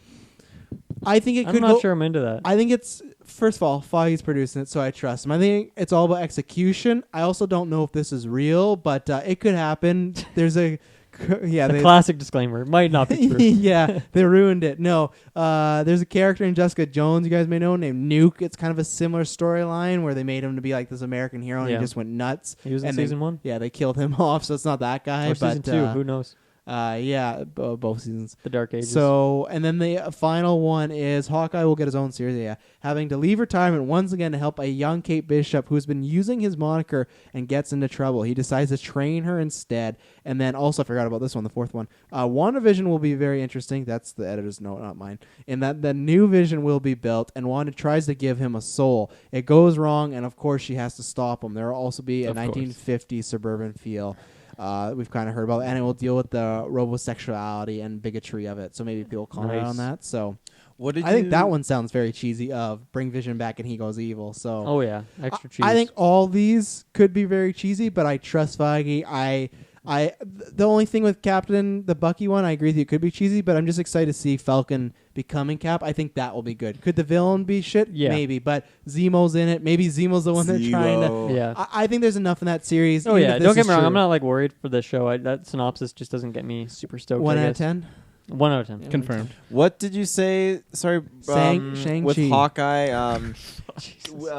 I think it I'm could not go. sure I'm into that. I think it's first of all, Feige's producing it, so I trust him. I think it's all about execution. I also don't know if this is real, but it could happen. There's a The classic disclaimer. Might not be true. yeah, they ruined it. No, there's a character in Jessica Jones you guys may know named Nuke. It's kind of a similar storyline where they made him to be like this American hero and Yeah. he just went nuts. He was in And season 1? Yeah, they killed him off, so it's not that guy. Or but season 2. Who knows? Both seasons. The Dark Ages. So, and then the final one is Hawkeye will get his own series. Yeah, having to leave retirement once again to help a young Kate Bishop who's been using his moniker and gets into trouble. He decides to train her instead. And then also, I forgot about this one, the fourth one. WandaVision will be very interesting. That's the editor's note, not mine. In that the new Vision will be built, and Wanda tries to give him a soul. It goes wrong, and of course she has to stop him. There will also be a 1950s suburban feel. We've kind of heard about it, and it will deal with the robosexuality and bigotry of it. So maybe people comment on that. So I think that one sounds very cheesy. Bring Vision back and he goes evil. So extra cheese. I think all these could be very cheesy, but I trust Feige. The only thing with Captain, the Bucky one, I agree with you, it could be cheesy, but I'm just excited to see Falcon becoming Cap. I think that will be good. Could the villain be shit? Yeah. Maybe, but Zemo's in it. Maybe Zemo's the one they're trying to... Yeah. I think there's enough in that series. Oh, yeah. Don't get me wrong. I'm not worried for this show. That synopsis just doesn't get me super stoked. 1 out of 10? 1 out of 10. Confirmed. What did you say? Sorry, Shang-Chi. With Hawkeye,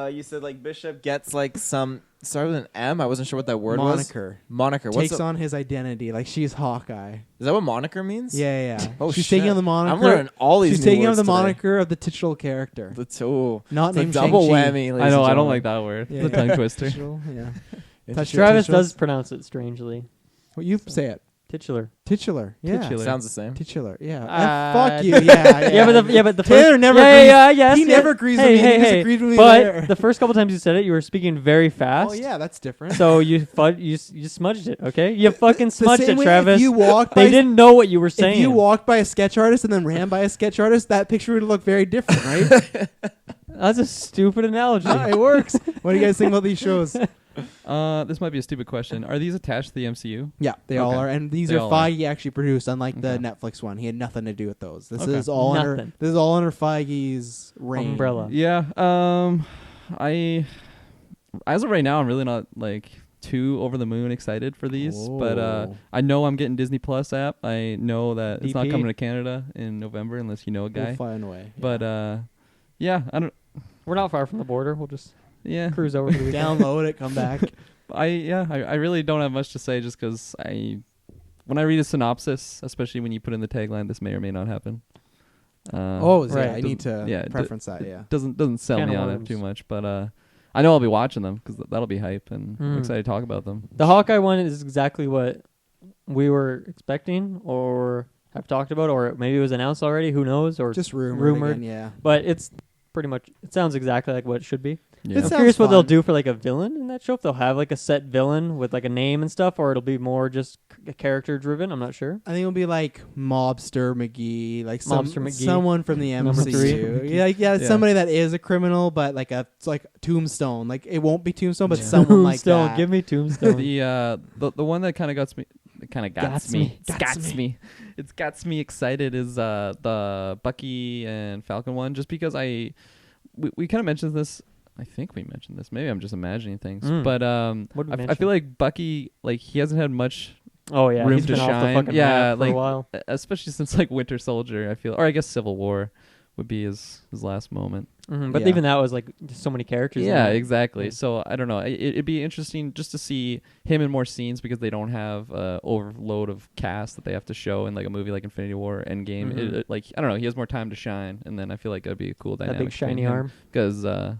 you said Bishop gets some... Started with an M. I wasn't sure what that word was. Moniker. Takes on his identity. She's Hawkeye. Is that what moniker means? Yeah. Oh, she's taking on the moniker. I'm learning all these. She's taking on the moniker of the titular character. Not named double Shang-Chi. whammy. I know. I don't like that word. Yeah. The tongue twister. Yeah. Travis does pronounce it strangely. Well, you say it. Titular. Yeah. Titular. Sounds the same. Titular. Yeah. Fuck you. But the Taylor first, never agrees. He never agrees with me. He disagrees with me But there. the first couple times you said it, you were speaking very fast. Oh yeah, that's different. So you smudged it, okay? You fucking smudged it, Travis. If you walked they didn't know what you were saying. If you walked by a sketch artist and then ran by a sketch artist, that picture would look very different, right? That's a stupid analogy. It works. What do you guys think about these shows? This might be a stupid question. Are these attached to the MCU? Yeah, they all are, and these are Feige actually produced, unlike the Netflix one. He had nothing to do with those. This is all under Feige's reign. Umbrella. Yeah. I as of right now, I'm really not too over the moon excited for these, but I know I'm getting Disney Plus app. I know that it's not coming to Canada in November unless you know a guy. We'll find a way. But I don't. We're not far from the border. We'll just cruise over to the weekend. Download it, come back. I really don't have much to say just because when I read a synopsis, especially when you put in the tagline, this may or may not happen. I need to preference that. Yeah, doesn't sell me on it too much, but I know I'll be watching them because that'll be hype, and I'm excited to talk about them. The Hawkeye one is exactly what we were expecting, or have talked about, or maybe it was announced already. Who knows? Or just rumored. Yeah, but it's pretty much. It sounds exactly like what it should be. Yeah. I'm curious what they'll do for a villain in that show. If they'll have a set villain with a name and stuff, or it'll be more just character driven. I'm not sure. I think it'll be Mobster McGee, Mobster McGee. Someone from the MCU. Yeah, somebody that is a criminal, but it's like Tombstone. It won't be Tombstone, but someone like that. Give me Tombstone. the one that kind of gets me. It kind of gets me. It gets me excited is the Bucky and Falcon one, just because we kind of mentioned this. I think we mentioned this. Maybe I'm just imagining things. But I feel like Bucky, he hasn't had much room he's to been shine. Off the fucking map for a while. Especially since Winter Soldier, I feel, or I guess Civil War would be his last moment. Mm-hmm, but even that was just so many characters. Yeah, exactly. Yeah. So I don't know. It'd be interesting just to see him in more scenes because they don't have overload of cast that they have to show in a movie like Infinity War, Endgame. Mm-hmm. I don't know. He has more time to shine, and then I feel like it'd be a cool dynamic. That big shiny arm. Because I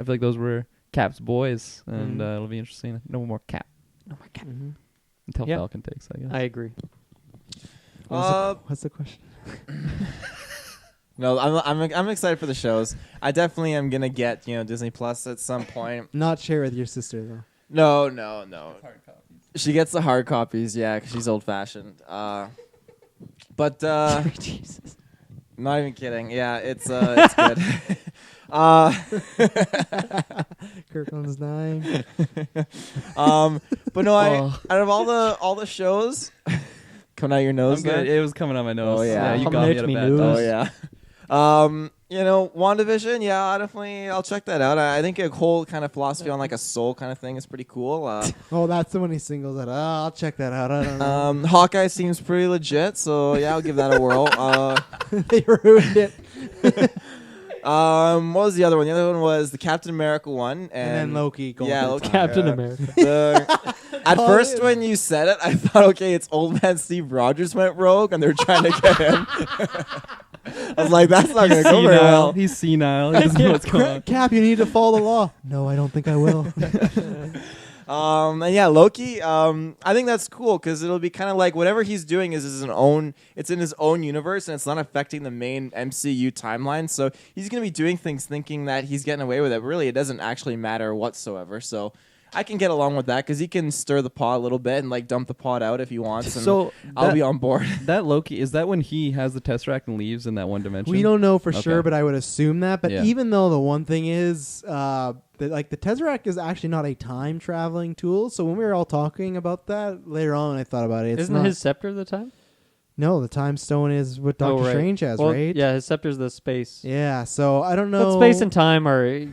feel like those were Cap's boys, and it'll be interesting. No more Cap. Mm-hmm. Until Falcon takes, I guess. I agree. What's the question? No, I'm excited for the shows. I definitely am gonna get Disney Plus at some point. Not share with your sister though. No. Hard copies. She gets the hard copies, because she's old fashioned. But Jesus. Not even kidding. Yeah, it's good. Kirkland's dying. But no, out of all the shows coming out your nose, I'm good. It was coming out my nose. Oh yeah, you got me at a bad time. Oh yeah. WandaVision, I'll check that out. I think a whole kind of philosophy on a soul kind of thing is pretty cool. That's the one he singles out. I'll check that out. I don't know. Hawkeye seems pretty legit, so I'll give that a whirl. They ruined it. What was the other one? The other one was the Captain America one, and then Loki. Loki. Captain America. At first, when you said it, I thought, okay, it's old man Steve Rogers went rogue, and they're trying to get him. I was like, that's not going to go very well. He's senile. He doesn't know what's going on. Cap, you need to follow the law. No, I don't think I will. And yeah, Loki. I think that's cool because it'll be kind of like whatever he's doing is his own. It's in his own universe and it's not affecting the main MCU timeline. So he's gonna be doing things thinking that he's getting away with it. But really, it doesn't actually matter whatsoever. So I can get along with that because he can stir the pot a little bit and like dump the pot out if he wants. And so I'll be on board. That Loki, is that when he has the Tesseract and leaves in that one dimension? We don't know for sure, but I would assume that. But even though the one thing is, the Tesseract is actually not a time traveling tool. So when we were all talking about that later on, I thought about it. Isn't his scepter the time? No, the Time Stone is what Doctor Strange has, right? Yeah, his scepter's the space. Yeah, so I don't know. But space and time are,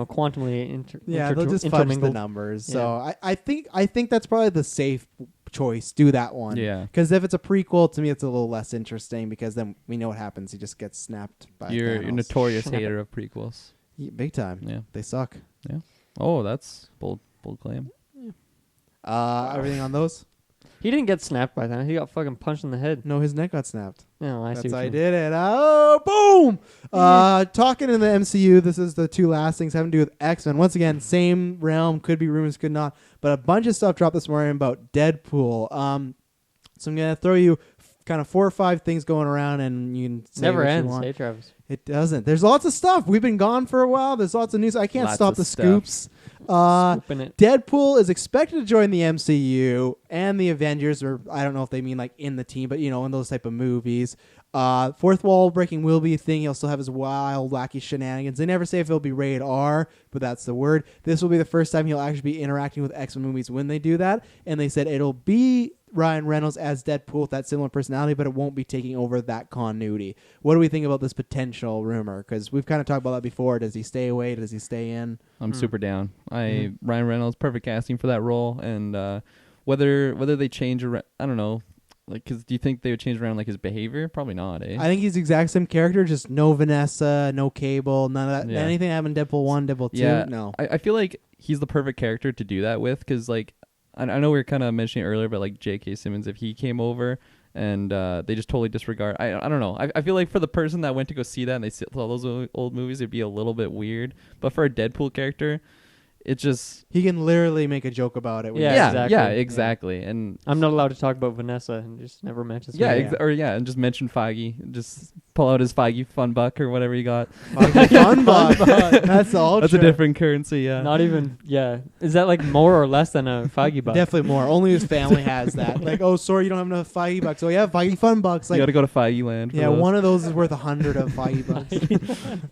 quantumly they'll just fudge the numbers. Yeah. So I think that's probably the safe choice. Do that one. Yeah. Because if it's a prequel, to me, it's a little less interesting because then we know what happens. He just gets snapped by You're a notorious hater of prequels. Yeah, big time. Yeah. They suck. Yeah. Oh, that's bold claim. Yeah. Everything on those? He didn't get snapped by that. He got fucking punched in the head. No, his neck got snapped. No, I see. That's how I did it. Oh, boom! Talking in the MCU, this is the two last things having to do with X-Men. Once again, same realm. Could be rumors, could not. But a bunch of stuff dropped this morning about Deadpool. So I'm going to throw you kind of 4 or 5 things going around, and you can say never what ends, you want. hey, Travis. It doesn't. There's lots of stuff. We've been gone for a while. There's lots of news. I can't stop the scoops. Deadpool is expected to join the MCU and the Avengers, or I don't know if they mean like in the team, but in those type of movies. Fourth wall breaking will be a thing. He'll still have his wild, wacky shenanigans. They never say if it'll be rated R, but that's the word. This will be the first time he'll actually be interacting with X-Men movies when they do that. And they said it'll be Ryan Reynolds as Deadpool with that similar personality, but it won't be taking over that continuity. What do we think about this potential rumor? Because we've kind of talked about that before. Does he stay away? Does he stay in? I'm super down. Ryan Reynolds, perfect casting for that role. And whether they change around, I don't know. Like, cause do you think they would change around like his behavior? Probably not, eh? I think he's the exact same character, just no Vanessa, no Cable, none of that. Yeah. Anything happened in Deadpool 1, Deadpool 2? Yeah. No. I feel like he's the perfect character to do that with, because like I know we were kind of mentioning earlier, but like J.K. Simmons, if he came over and they just totally disregard, I don't know. I feel like for the person that went to go see that and they saw those old movies, it'd be a little bit weird. But for a Deadpool character, it just he can literally make a joke about it. Exactly. And I'm not allowed to talk about Vanessa and just never mention. And just mention Feige. Just pull out his Feige fun buck or whatever you got. Fun buck. That's all. That's a different currency. Yeah. Not even. Yeah. Is that like more or less than a Feige buck? Definitely more. Only his family has that. Like, oh, sorry, you don't have enough Feige bucks. Oh yeah, Feige fun bucks. Like, you got to go to Feige land. Yeah, one of those is worth 100 of Feige bucks.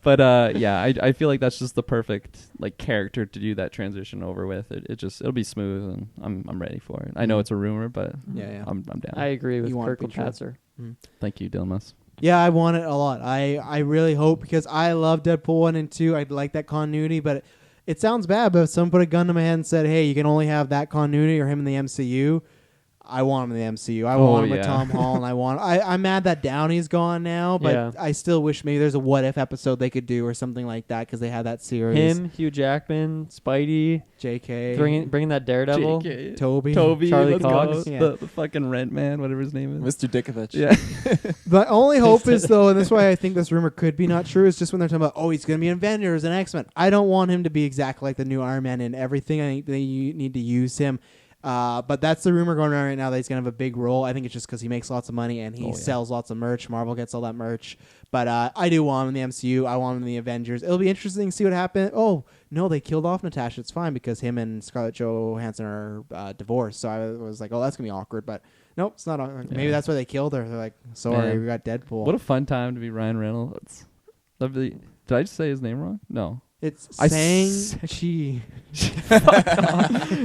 But I feel like that's just the perfect like character to do that transition over with. It'll be smooth, and I'm ready for it. I know it's a rumor, but I'm down. I agree with Kirk Patzer. Thank you, Dilmas. Yeah, I want it a lot. I really hope, because I love Deadpool 1 and 2. I'd like that continuity, but it sounds bad, but if someone put a gun to my head and said, hey, you can only have that continuity or him in the MCU, I want him in the MCU. I want him with Tom Holland. I'm mad that Downey's gone now, but I still wish maybe there's a what if episode they could do or something like that, because they had that series. Him, Hugh Jackman, Spidey, JK, bringing that Daredevil, JK. Toby, Charlie Cox, the fucking Rent Man, whatever his name is, Mr. Dickovich. Yeah. The only hope is though, and that's why I think this rumor could be not true, is just when they're talking about, oh, he's going to be in Avengers and X-Men. I don't want him to be exactly like the new Iron Man in everything. I think they need to use him. But that's the rumor going around right now that he's going to have a big role. I think it's just because he makes lots of money and he sells lots of merch. Marvel gets all that merch. But I do want him in the MCU. I want him in the Avengers. It'll be interesting to see what happens. Oh, no, they killed off Natasha. It's fine because him and Scarlett Johansson are divorced. So I was like, oh, that's going to be awkward. But nope, it's not awkward. Maybe that's why they killed her. They're like, sorry, we got Deadpool. What a fun time to be Ryan Reynolds. Did I just say his name wrong? No. It's Shang-Chi.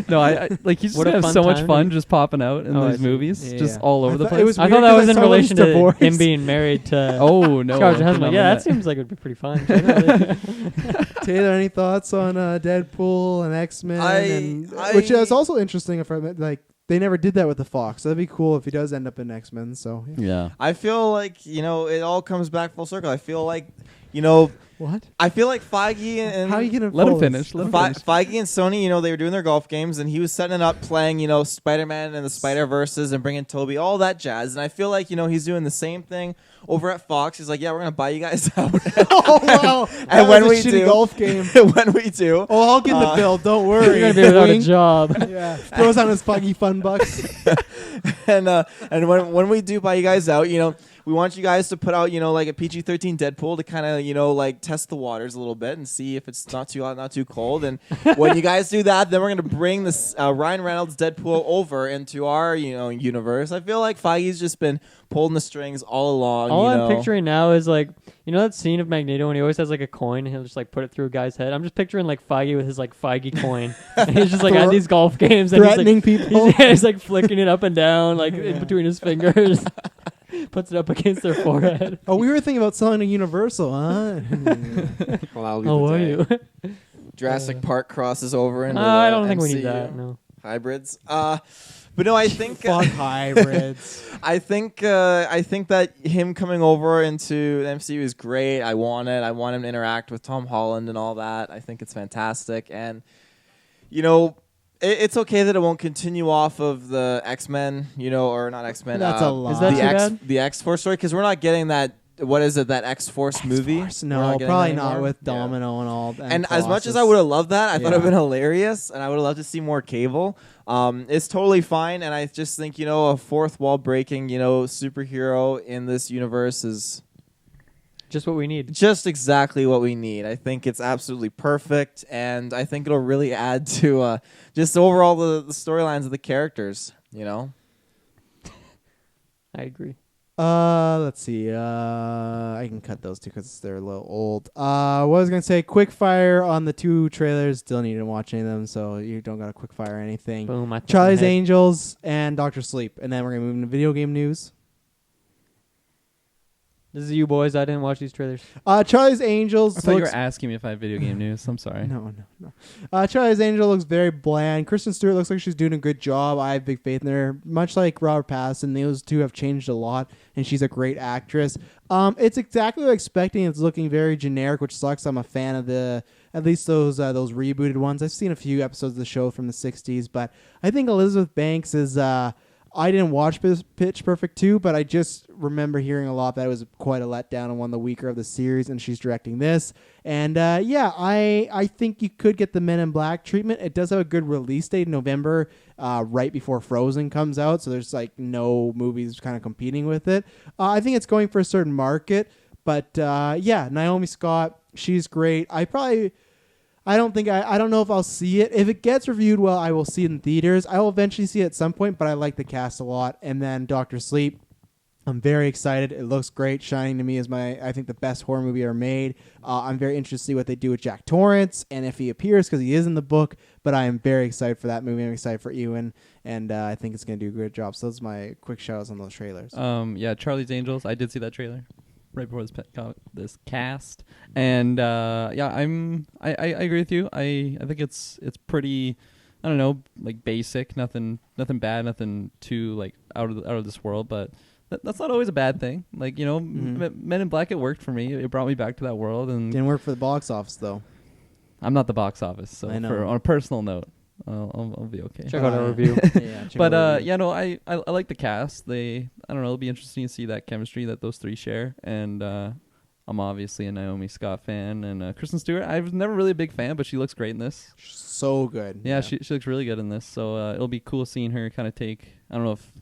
No, I like he's just have so much fun just popping out in these movies, just all over the place. I thought that was in relation to him being married to no, Scarlett Johansson. Yeah, that seems like it would be pretty fun. Taylor, any thoughts on Deadpool and X-Men? Which is also interesting. If they never did that with the Fox, so that'd be cool if he does end up in X-Men. So yeah. I feel like it all comes back full circle. I feel like What? I feel like Feige and How are you gonna Let him follow finish. this? Let him finish. Feige and Sony, they were doing their golf games, and he was setting it up, playing, Spider-Man and the Spider-Verses, and bringing Toby, all that jazz. And I feel like, he's doing the same thing over at Fox. He's like, yeah, we're gonna buy you guys out. Oh wow! And when we shitty do, golf game. when we do, Oh, I'll get the bill. Don't worry. You're gonna be without a Wink. job. Yeah, throws on his Feige fun bucks. and when we do buy you guys out, we want you guys to put out, like a PG-13 Deadpool to kind of, like test the waters a little bit and see if it's not too hot, not too cold. And when you guys do that, then we're going to bring this Ryan Reynolds Deadpool over into our, universe. I feel like Feige's just been pulling the strings all along. All I'm picturing now is like, that scene of Magneto when he always has like a coin and he'll just like put it through a guy's head. I'm just picturing like Feige with his like Feige coin. And he's just like at these golf games and Threatening people. He's like flicking it up and down like in between his fingers. Puts it up against their forehead. Oh, we were thinking about selling a Universal, huh? Well, I'll leave Oh, the were day. you? Jurassic Park crosses over into I don't think we MCU need that. No. hybrids. But no, I think Fuck hybrids. I think that him coming over into the MCU is great. I want it. I want him to interact with Tom Holland and all that. I think it's fantastic. And it's okay that it won't continue off of the X-Men, or not X-Men. That's a lie. Is that too bad? The X-Force story? Because we're not getting that. What is it? That X-Force movie? X-Force? We're No, not getting probably that not anymore? with Yeah. Domino and all. And as much as I would have loved that, I thought it would have Yeah. been hilarious, and I would have loved to see more Cable. It's totally fine, and I just think a fourth wall breaking superhero in this universe is Just what we need. just exactly what we need. I think it's absolutely perfect, and I think it'll really add to just overall the storylines of the characters. I agree. Let's see. I can cut those two because they're a little old. What I was gonna say, quick fire on the two trailers. Still need to watch any of them, so you don't got to quick fire anything. Boom. Charlie's Angels and Doctor Sleep, and then we're gonna move into video game news. This is you boys. I didn't watch these trailers. Charlie's Angels. I thought you were looks- asking me if I have video game news. I'm sorry. No. Charlie's Angel looks very bland. Kristen Stewart looks like she's doing a good job. I have big faith in her. Much like Robert Pattinson, those two have changed a lot, and she's a great actress. It's exactly what I'm expecting. It's looking very generic, which sucks. I'm a fan of at least those rebooted ones. I've seen a few episodes of the show from the 60s, but I think Elizabeth Banks is... I didn't watch Pitch Perfect 2, but I just remember hearing a lot that it was quite a letdown and one of the weaker of the series, and she's directing this. And I think you could get the Men in Black treatment. It does have a good release date in November, right before Frozen comes out, so there's like no movies kind of competing with it. I think it's going for a certain market, but Naomi Scott, she's great. I don't know if I'll see it. If it gets reviewed well, I will see it in theaters. I will eventually see it at some point, but I like the cast a lot. And then Dr. Sleep, I'm very excited. It looks great. Shining to me is I think the best horror movie ever made. I'm very interested to see what they do with Jack Torrance and if he appears, because he is in the book. But I am very excited for that movie. I'm excited for Ewan, and I think it's going to do a good job. So those are my quick shout-outs on those trailers. Charlie's Angels. I did see that trailer right before this cast, and I agree with you. I think it's pretty, I don't know, like basic, nothing bad, nothing too like out of this world, but that's not always a bad thing. Like Men in Black, it worked for me. It brought me back to that world, and Didn't work for the box office though. I'm not the box office, so I know. on a personal note, I'll be okay. Check out our review. But I like the cast. I don't know, it'll be interesting to see that chemistry that those three share. And I'm obviously a Naomi Scott fan, and Kristen Stewart, I was never really a big fan, but she looks great in this. So good. Yeah, she looks really good in this. So it'll be cool seeing her kind of take. I don't know if.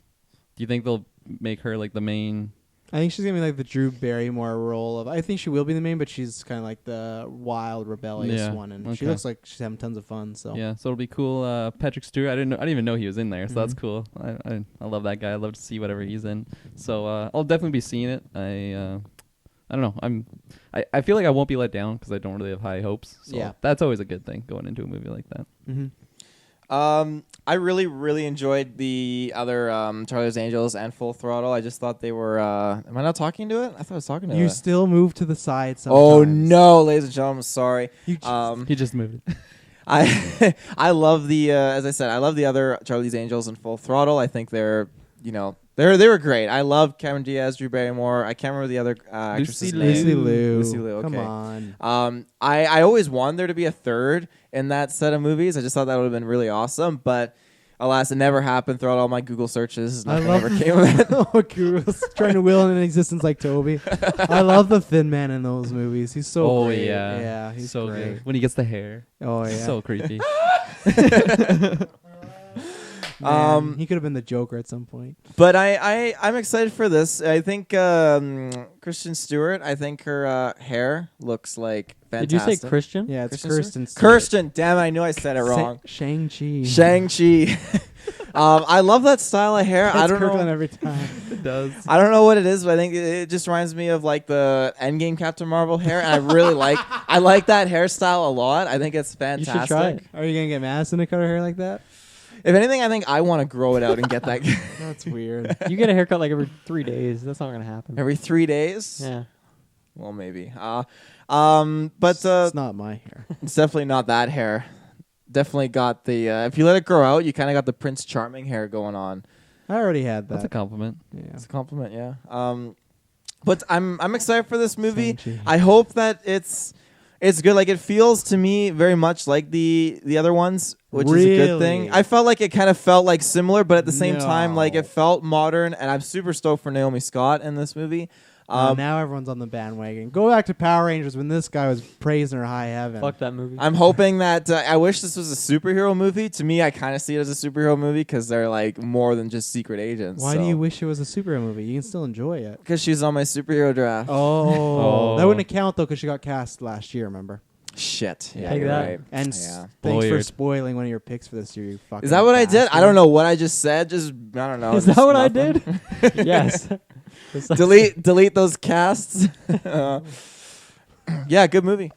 Do you think they'll make her like the main? I think she's gonna be like the Drew Barrymore role of. I think she will be the main, but she's kind of like the wild, rebellious one, and she looks like she's having tons of fun. So yeah, so it'll be cool. Patrick Stewart, I didn't even know he was in there, so that's cool. I love that guy. I love to see whatever he's in. So I'll definitely be seeing it. I don't know. I feel like I won't be let down because I don't really have high hopes. So that's always a good thing going into a movie like that. Mm-hmm. I really, really enjoyed the other Charlie's Angels and Full Throttle. I just thought they were... am I not talking to it? I thought I was talking to it. You still move to the side sometimes. Oh, no, ladies and gentlemen. Sorry. He just moved it. I love the... as I said, I love the other Charlie's Angels and Full Throttle. I think they're, They were great. I love Cameron Diaz, Drew Barrymore. I can't remember the other actress's name. Lucy Liu. Okay. Come on. I always wanted there to be a third in that set of movies. I just thought that would have been really awesome, but alas, it never happened. Throughout all my Google searches, nothing ever came of it. Google's trying to will in an existence like Toby. I love the Thin Man in those movies. He's so great. Yeah, he's so great. good. When he gets the hair. Oh yeah, So creepy. Man, he could have been the Joker at some point. But I'm excited for this. I think Kristen Stewart. I think her hair looks like fantastic. Did you say Christian? Yeah, it's Kirsten Kirsten. Kirsten. Damn, I knew I said it wrong. Shang-Chi. Shang-Chi. I love that style of hair. I don't Kirkland know. every time. It does. I don't know what it is, but I think it just reminds me of like the Endgame Captain Marvel hair, and I really I like that hairstyle a lot. I think it's fantastic. You should try it. Are you gonna get Madison to cut her hair like that? If anything, I think I want to grow it out and get that That's weird. You get a haircut like every 3 days. That's not gonna happen. every 3 days. Yeah. Well, maybe. But It's not my hair. it's definitely not that hair. Definitely got the. If you let it grow out, you kind of got the Prince Charming hair going on. I already had that. That's a compliment. Yeah. It's a compliment, yeah. But I'm excited for this movie. Shang-Chi. I hope that it's good. Like it feels to me very much like the other ones, which is a good thing. Really? I felt like it kind of felt like similar, but at the same time, like No. it felt modern. And I'm super stoked for Naomi Scott in this movie. Now everyone's on the bandwagon. Go back to Power Rangers when this guy was praising her high heaven. Fuck that movie. I'm hoping that I wish this was a superhero movie. To me, I kind of see it as a superhero movie because they're like more than just secret agents. Why do you wish it was a superhero movie? You can still enjoy it. Because she's on my superhero draft. Oh, that wouldn't count though because she got cast last year. Remember? Shit. Yeah, Take you're that. right. And Yeah. thanks for Lawyered. spoiling one of your picks for this year. You fucking. Is that what I did? I bastard. don't know what I just said. Just I don't know. Is that just what I nothing. did? Yes. delete those casts. Yeah, good movie.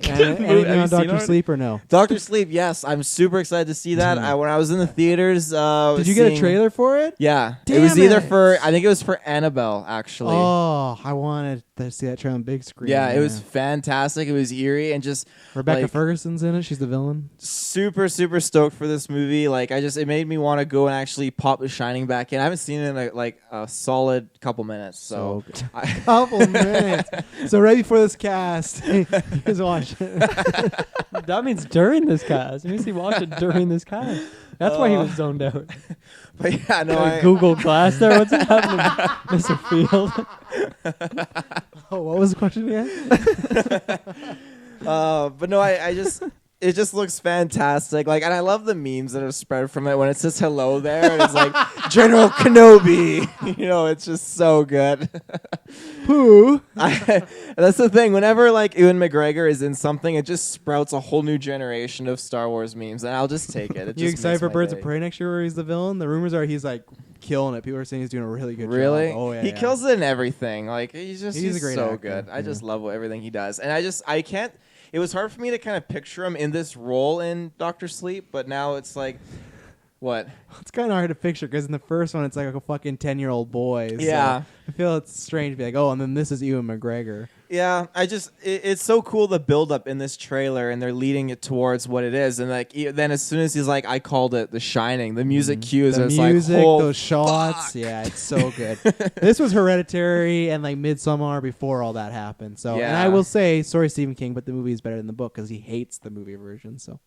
Anything Have you on seen Doctor it? Sleep or no? Doctor Sleep. Yes, I'm super excited to see that. When I was in the theaters, Did you get a trailer for it? Yeah, it Damn was either it. for. I think it was for Annabelle actually. Oh, I wanted to see that trailer on big screen. Yeah, it was fantastic. It was eerie and just Rebecca like, Ferguson's in it. She's the villain. super stoked for this movie. Like it made me want to go and actually pop The Shining back in. I haven't seen it in a solid couple minutes. So good. I, Couple minutes. So right before this cast, you guys watch it. That means during this cast. It means he watched it during this cast. That's why he was zoned out. but yeah, no, I, Google Glass there. What's happening, Mr. Field? Oh, what was the question again? but no, I just it just looks fantastic. Like, and I love the memes that are spread from it when it says hello there, and it's like General Kenobi. You know, it's just so good. Pooh. That's the thing. Whenever like Ewan McGregor is in something, it just sprouts a whole new generation of Star Wars memes, and I'll just take it. It You just excited makes for my Birds day. of Prey next year where he's the villain? The rumors are he's like killing it. People are saying he's doing a really good Really? job. Oh, yeah. He yeah. kills it in everything. Like he's a great so actor. good. I Yeah. just love everything he does. And I can't it was hard for me to kind of picture him in this role in Dr. Sleep, but now it's like what? It's kind of hard to picture because in the first one it's like a fucking 10-year-old boy. So Yeah. I feel it's strange to be like, oh, and then this is Ewan McGregor. Yeah, it's so cool the build up in this trailer, and they're leading it towards what it is, and like then as soon as he's like, I called it The Shining, the music cues, The and it's music, like, oh, those shots, fuck. yeah, it's so good. This was Hereditary and like Midsommar before all that happened. So, and Yeah. I will say, sorry, Stephen King, but the movie is better than the book because he hates the movie version. So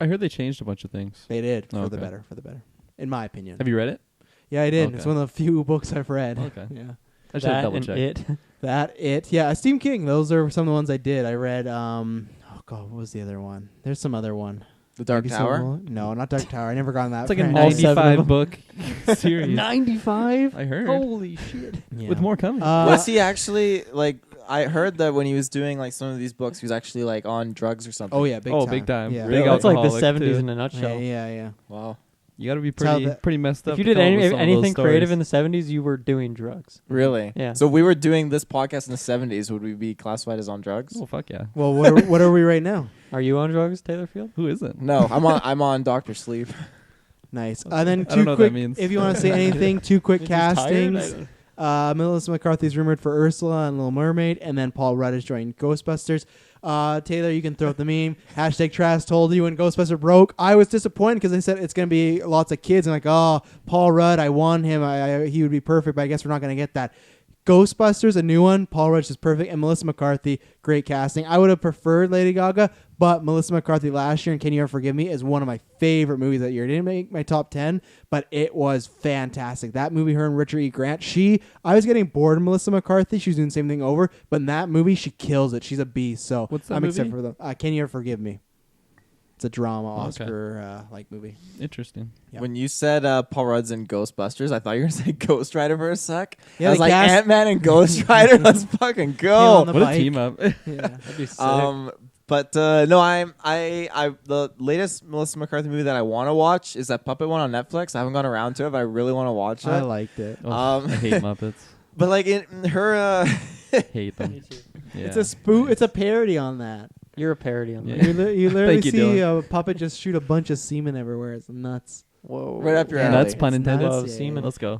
I heard they changed a bunch of things. they did for the Okay. better, in my opinion. Have you read it? Yeah, I did. Okay. It's one of the few books I've read. Okay. Yeah. I should have That double and checked. it. Yeah, Stephen King. Those are some of the ones I did. I read. Oh God, what was the other one? There's some other one. The Dark Maybe Tower. some- No, not Dark Tower. I never got on that. It's like a brand. All 7 of 95 them. book series. 95? I heard. Holy shit. Yeah. With more coming. Was he actually like? I heard that when he was doing like some of these books, he was actually like on drugs or something. Oh yeah, big time. big time. Yeah, Big That's like the alcoholic, 70s too. in a yeah, nutshell. yeah. Wow. You got to be That's how pretty messed up. If you to did come up with some of those anything creative stories. in the 70s, you were doing drugs. Really? Yeah. So if we were doing this podcast in the 70s, would we be classified as on drugs? Oh fuck yeah! Well, what are we right now? Are you on drugs, Taylor Field? Who isn't? No, I'm on Dr. Sleep. Nice. And then I don't two know what quick. that means. If you want to say anything, two quick You're just tired? castings. Melissa McCarthy's rumored for Ursula and Little Mermaid, and then Paul Rudd is joining Ghostbusters. Taylor, you can throw up the meme. Hashtag Trash told you when Ghostbuster broke. I was disappointed because they said it's going to be lots of kids. And like, oh, Paul Rudd, I won him. He would be perfect, but I guess we're not going to get that. Ghostbusters, a new one. Paul Rudd is perfect. And Melissa McCarthy, great casting. I would have preferred Lady Gaga, but Melissa McCarthy last year and Can You Ever Forgive Me is one of my favorite movies that year. It didn't make my top 10, but it was fantastic. That movie, her and Richard E. Grant, I was getting bored of Melissa McCarthy. She was doing the same thing over, but in that movie, she kills it. She's a beast. So what's that I'm movie? excited for the Can You Ever Forgive Me? It's a drama Oscar like movie. Interesting. Yeah. When you said Paul Rudd's in Ghostbusters, I thought you were going to say Ghost Rider for a sec. Yeah, I was like, Ant-Man and Ghost Rider, let's fucking go. on the What a bike. team up. Yeah. That'd be sick. But no, I the latest Melissa McCarthy movie that I want to watch is that Puppet one on Netflix. I haven't gone around to it, but I really want to watch it. I liked it. I hate Muppets. But like in her, Hate them. Me too. Yeah. It's a parody on that. You're a parody on Yeah. that. You literally Thank you, see Dylan. a puppet just shoot a bunch of semen everywhere. It's nuts. Whoa. right up your Yeah, alley. Nuts, pun It's intended. nuts, Love yeah, semen. Let's go.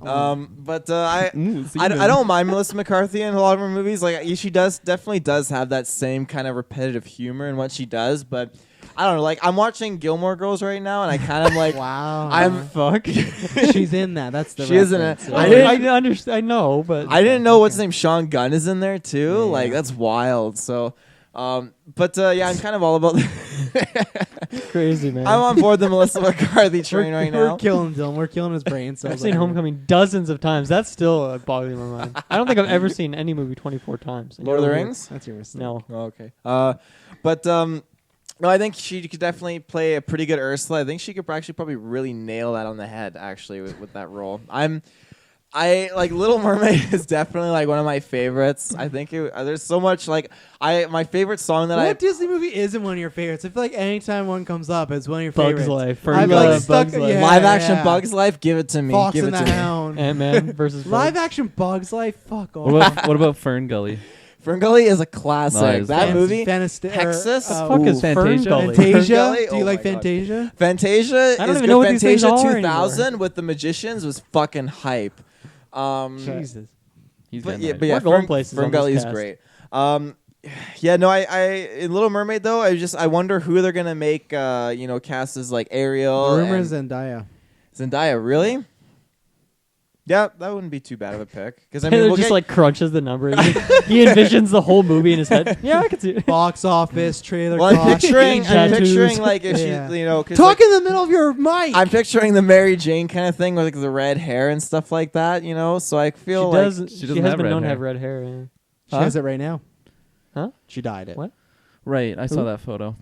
But I Semen. don't mind Melissa McCarthy in a lot of her movies. Like she definitely does have that same kind of repetitive humor in what she does. But I don't know. Like I'm watching Gilmore Girls right now, and I kind of like Wow. I'm Fuck. She's in that. That's the She is in it. reference. I I didn't- understand. I know, but I didn't know what's his name. Sean Gunn is in there too. Yeah. Like that's wild. So, but yeah, I'm kind of all about. crazy, man. I'm on board the Melissa McCarthy train right We're now. killing Dylan. We're killing his brain. So I've seen Homecoming dozens of times. That's still boggling my mind. I don't think I've ever seen any movie 24 times. Lord of the Rings. That's your mistake. No. Oh, okay. But no, I think she could definitely play a pretty good Ursula. I think she could actually probably really nail that on the head actually with that role. I like Little Mermaid is definitely like one of my favorites. I think there's so much like my favorite song that What Disney movie isn't one of your favorites? I feel like anytime one comes up, it's one of your Bugs favorites. Life. I've Ferngully, like stuck. Bugs Life. Yeah, live action yeah. Bugs Life. Give it to me. Fox Give and it the to me. Hound. Ant-Man versus Live Bugs. action Bugs Life. Fuck off. What about Fern Gully? Ferngully is a classic. Nice. That movie. What Texas? the fuck is Fantasia? Ferngully? Fantasia. Ferngully? Do you Oh like my God. Fantasia? Fantasia I don't is even good. know what these things Fantasia are 2000 with the magicians was fucking hype. Jesus. He's But getting yeah, hype. but yeah, We're going places on this Ferngully is cast. great. Yeah, no, I in Little Mermaid though, I wonder who they're gonna make cast as like Ariel. Rumours and and Zendaya. Really? Yeah, that wouldn't be too bad of a pick. Because I mean, Taylor we'll just get- like crunches the numbers. He envisions the whole movie in his head. Yeah, I could see it. box office trailer. well, I'm cost. picturing Tattoos. like if Yeah. she, 'cause, Talk like, in the middle of your mic. I'm picturing the Mary Jane kind of thing with like the red hair and stuff like that, So I feel She like does. she She doesn't has have been red known to hair. have red hair. Yeah. She has it right now. Huh? She dyed it. What? Right, I saw Who? that photo.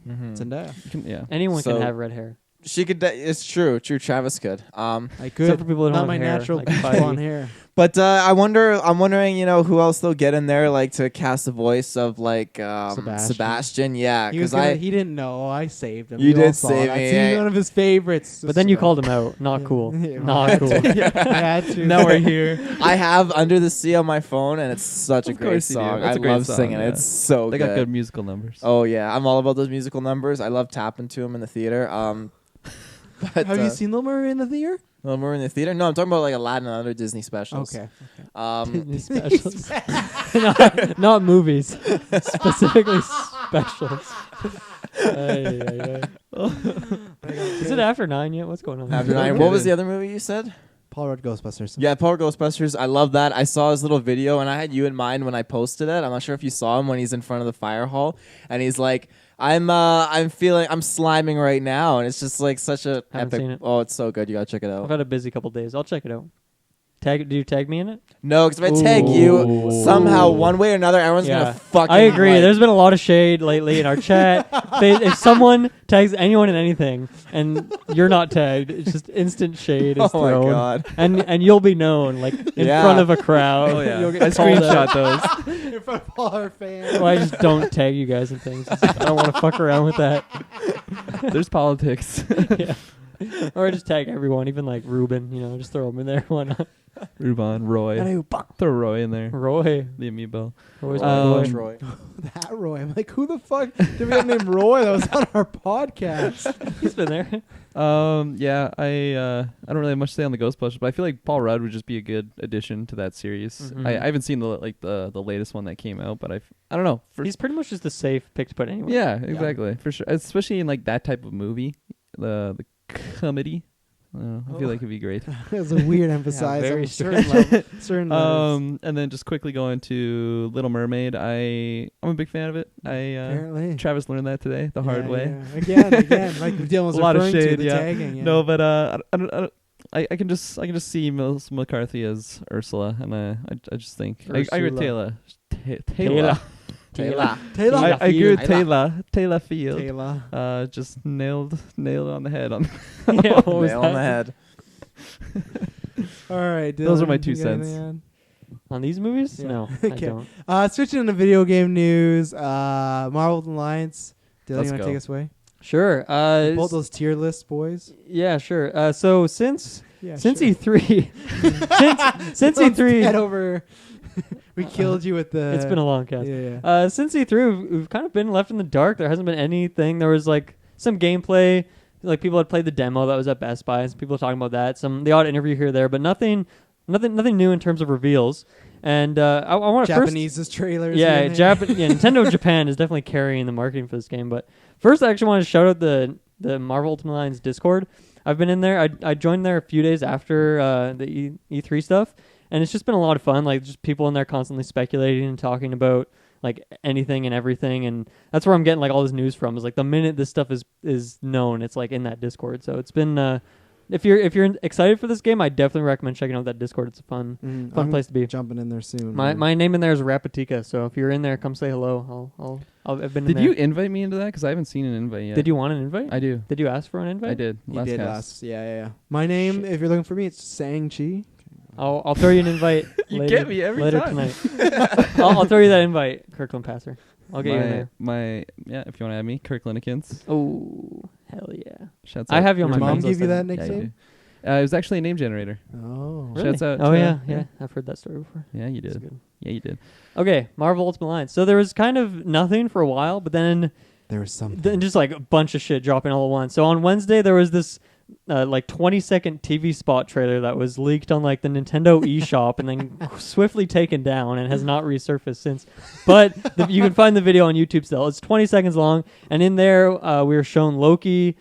Mhm. Zendaya. You can- yeah. Anyone So- can have red hair. She could. It's true. Travis could. I Except could. for people that don't Not have my hair, natural like blonde Spidey. hair. But I'm wondering, who else they'll get in there, like to cast the voice of like Sebastian. Yeah, He was because he didn't know. I saved him. You We all did saw save that. me, He's yeah. one of his favorites. But then you called him out. Not Yeah. cool. Yeah, Not cool. I had to. Now we're here. I have Under the Sea on my phone, and it's such a Of great course you do. song. It's I a great love song, singing. yeah. It's so They got good musical numbers. Oh yeah, I'm all about those musical numbers. I love tapping to them in the theater. But Have you seen Little Mermaid in the theater? when we're in the theater? No, I'm talking about like Aladdin and other Disney specials. Okay. Disney specials. not movies. Specifically specials. Ay, ay, ay. Is it after 9 yet? What's going on? After 9, what was the other movie you said? Paul Rudd Ghostbusters. Yeah, Paul Ghostbusters. I love that. I saw his little video, and I had you in mind when I posted it. I'm not sure if you saw him when he's in front of the fire hall, and he's like, I'm sliming right now, and it's just like such a Haven't epic. seen it. Oh, it's so good. You gotta check it I've out. had a busy couple days. I'll check it out. Do you tag me in it? No, because if I tag you Ooh. somehow, one way or another, everyone's Yeah. gonna fucking. I agree. like- There's been a lot of shade lately in our chat. If someone tags anyone in anything and you're not tagged, it's just instant shade is Oh my thrown. God. And you'll be known like in Yeah. front of a crowd. Oh yeah. You'll get I called out. screenshot those. In front of all our fans. Well, I just don't tag you guys and things. I don't want to fuck around with that. There's politics. Yeah. Or I just tag everyone, even like Ruben. Just throw him in there. Why not? Ruban, Roy. Throw Roy in there. Roy. The amiibo. Roy's Roy. That Roy. I'm like, who the fuck did we have named Roy that was on our podcast? He's been there. Yeah, I don't really have much to say on the Ghostbusters, but I feel like Paul Rudd would just be a good addition to that series. Mm-hmm. I haven't seen the latest one that came out, but I don't know. He's pretty much just a safe pick to put anywhere. Yeah, exactly, for sure. Especially in like that type of movie, the comedy. I feel like it'd be great. That's a weird emphasis very on certain letters. And then just quickly going to Little Mermaid. I'm a big fan of it. Apparently. Travis learned that today the hard way. Yeah. Again, like Dylan was a lot of referring shade, to the tagging. Yeah. No, but I can just see Melissa McCarthy as Ursula, and I just think I agree with Taylor. Taylor. I agree with Taylor. Taylor Field. Taylor. Just nailed it on the head. Yeah, what was Nail that? on the head. All right, Dylan, Those are my you 2 got cents. anything on? On these movies? Yeah. No, Okay. I don't. Switching into video game news. Marvel Alliance. Dylan, Let's you want to go. take us away? Sure. Pull those tier lists, boys. Yeah, sure. So since Yeah, since sure. E3, since Let's head E3, over. We killed you with the. it's been a long cast. Yeah. Since E3, we've kind of been left in the dark. There hasn't been anything. There was like some gameplay, like people had played the demo that was at Best Buy. Some people talking about that. The odd interview here or there, but nothing new in terms of reveals. And I want to Japanese's trailers. Yeah, here and there. Nintendo Japan is definitely carrying the marketing for this game. But first, I actually want to shout out the Marvel Ultimate Alliance Discord. I've been in there. I joined there a few days after the E3 stuff, and it's just been a lot of fun. Like just people in there constantly speculating and talking about like anything and everything, and that's where I'm getting like all this news from. Is like the minute this stuff is known, it's like in that Discord. So it's been. If you're excited for this game, I definitely recommend checking out that Discord. It's a fun I'm place to be. Jumping in there soon. My name in there is Rapatika, so if you're in there, come say hello. I've been in Did there. you invite me into that? Because I haven't seen an invite yet. Did you want an invite? I do. Did you ask for an invite? I did. You did cast. last. Yeah. My name, if you're looking for me, it's Sang-Chi. I'll throw you an invite. You later, get me every later time. tonight. I'll throw you that invite, Kirkland Passer. I'll get you in there. If you want to add me, Kirk Lineikens. Oh, hell yeah! Shouts I out. have you on Your my mom friends give list, you I that think. Yeah, you nickname? do. It was actually a name generator. Oh. Really? Shouts out. Oh yeah. I've heard that story before. Yeah, you That's did. good. Yeah, you did. Okay, Marvel Ultimate Alliance. So there was kind of nothing for a while, but then There was just like a bunch of shit dropping all at once. So on Wednesday there was this like 20-second TV spot trailer that was leaked on like the Nintendo eShop and then swiftly taken down and has not resurfaced since. But you can find the video on YouTube still. It's 20 seconds long, and in there we were shown Loki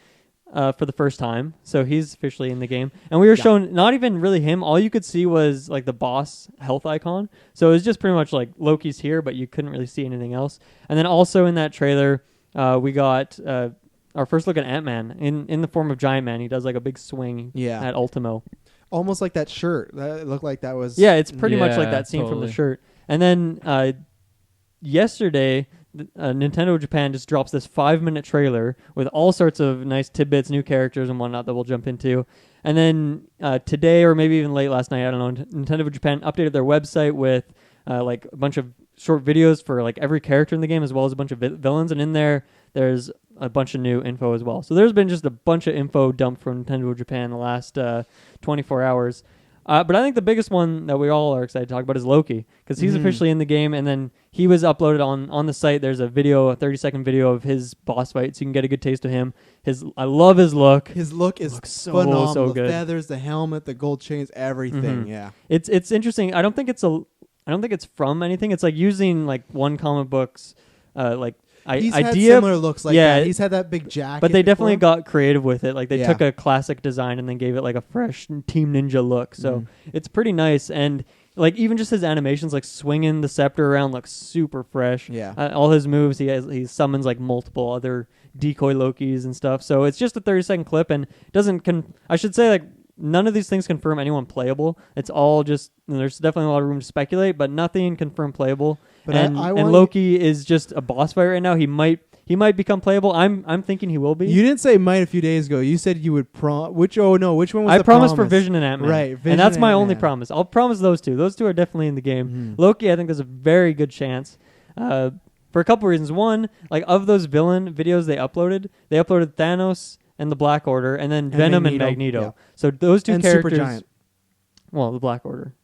for the first time. So he's officially in the game. And we were shown not even really him. All you could see was like the boss health icon. So it was just pretty much like Loki's here, but you couldn't really see anything else. And then also in that trailer, we got our first look at Ant-Man in the form of Giant Man. He does like a big swing at Ultimo. almost like that shirt. That looked like that was. Yeah, it's pretty much like Yeah, that scene from the totally. shirt. And then yesterday, Nintendo Japan just drops this 5-minute trailer with all sorts of nice tidbits, new characters and whatnot that we'll jump into. And then today, or maybe even late last night, I don't know, Nintendo Japan updated their website with like a bunch of short videos for like every character in the game, as well as a bunch of villains. And in there's a bunch of new info as well. So there's been just a bunch of info dumped from Nintendo Japan the last 24 hours. But I think the biggest one that we all are excited to talk about is Loki, because he's officially in the game, and then he was uploaded on the site. There's a 30-second video of his boss fight, so you can get a good taste of him. I love his look. His look is so phenomenal. so the good. feathers, the helmet, the gold chains, everything. Mhm. Yeah. It's interesting. I don't think it's from anything. It's like using like one comic book's He's idea. had similar looks like yeah, that. He's had that big jacket. But they definitely before. got creative with it. Like they Yeah. took a classic design and then gave it like a fresh Team Ninja look. So it's pretty nice. And like even just his animations, like swinging the scepter around, looks super fresh. Yeah. All his moves, he summons like multiple other decoy Lokis and stuff. So it's just a 30-second clip, and it doesn't. I should say like none of these things confirm anyone playable. It's all just there's definitely a lot of room to speculate, but nothing confirmed playable. But and I want Loki is just a boss fight right now. He might become playable. I'm thinking he will be. You didn't say might a few days ago. You said you would which one was I the promised promise? for Vision and Ant-Man. Right, Vision and that's my and only Ant-Man. promise. I'll promise those two. Those two are definitely in the game. Mhm. Loki, I think there's a very good chance. For a couple reasons. One, like of those villain videos they uploaded Thanos and the Black Order, and then Venom and Magneto. yeah. So those two And characters. Supergiant. Well, the Black Order.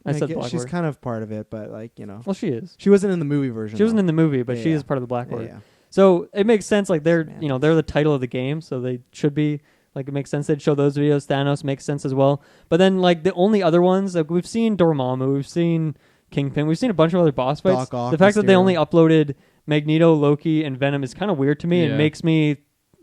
I said Black she's Order. kind of part of it, but like Well, she is. she wasn't in the movie version. She wasn't though. in the movie, but Yeah, she yeah. is part of the Black Yeah, Order. yeah. So it makes sense. Like they're Semantics. they're the title of the game, so they should be like it makes sense they'd show those videos. Thanos makes sense as well. But then like the only other ones, like we've seen Dormammu, we've seen Kingpin, we've seen a bunch of other boss fights. Doc Ock, The fact that they Mysterio. only uploaded Magneto, Loki, and Venom is kind of weird to me. Yeah. It makes me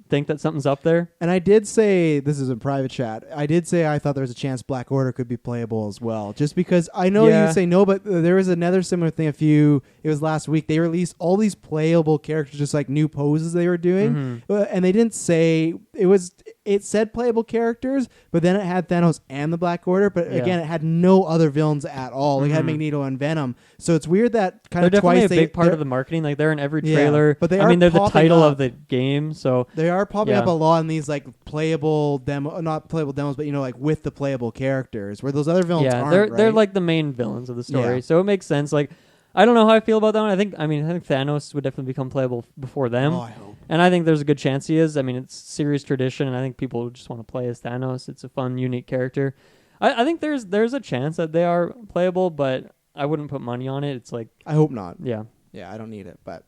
think that something's up there. And I did say, this is a private chat, I did say I thought there was a chance Black Order could be playable as well. Just because I know Yeah. you say no, but there was another similar thing it was last week. They released all these playable characters, just like new poses they were doing. And they didn't say, it said playable characters, but then it had Thanos and the Black Order. But Yeah. again, it had no other villains at all. It had Mhm. Magneto and Venom. So it's weird that kind They're of definitely twice a big part of the marketing. Like they're in every Yeah, trailer. but they I are mean, they're the popping title up. of the game. So They are popping Yeah. up a lot in these like playable demo, not playable demos, but like with the playable characters, where those other villains yeah, aren't. they're right? like the main villains of the story. Yeah. So it makes sense. Like I don't know how I feel about that one. I think Thanos would definitely become playable before them. Oh, I hope. And I think there's a good chance he is. I mean, it's series tradition, and I think people just want to play as Thanos. It's a fun, unique character. I think there's a chance that they are playable, but I wouldn't put money on it. It's like, I hope not. yeah. Yeah, I don't need it, but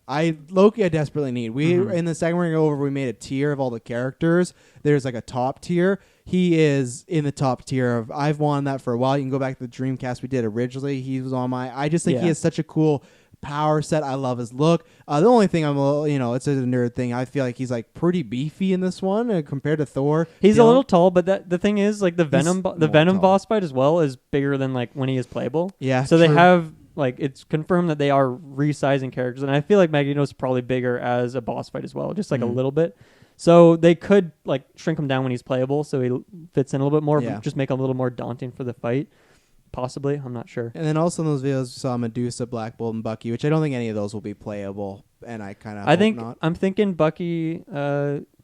Loki I desperately need. We Mhm. in the second we're gonna go over. We made a tier of all the characters. There's like a top tier. He is in the top tier of. I've wanted that for a while. You can go back to the Dreamcast we did originally. He was on my. I just think he Yeah. has such a cool power set. I love his look. The only thing I'm a little, it's a nerd thing. I feel like he's like pretty beefy in this one compared to Thor. He's You a know? little tall, but the thing is, like the Venom tall. boss fight as well is bigger than like when he is playable. Yeah. So they true. have like it's confirmed that they are resizing characters, and I feel like Magneto's probably bigger as a boss fight as well, just like a Mhm. little bit. So they could like shrink him down when he's playable, so he fits in a little bit more. Yeah. Just make him a little more daunting for the fight. Possibly, I'm not sure. And then also in those videos, we saw Medusa, Black Bolt, and Bucky, which I don't think any of those will be playable. And I kind of I think not. I'm thinking Bucky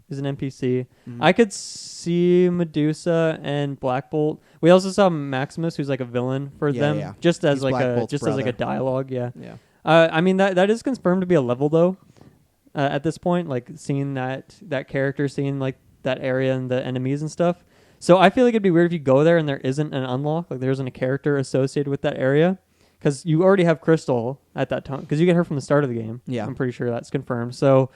is an NPC. Mhm. I could see Medusa and Black Bolt. We also saw Maximus, who's like a villain for Yeah, them, yeah. just as He's like Black Bolt's as like a brother. dialogue. Yeah. Yeah. I mean that is confirmed to be a level though. At this point, like seeing that character, seeing like that area and the enemies and stuff. So I feel like it'd be weird if you go there and there isn't an unlock, like there isn't a character associated with that area, because you already have Crystal at that time, because you get her from the start of the game. Yeah. I'm pretty sure that's confirmed. So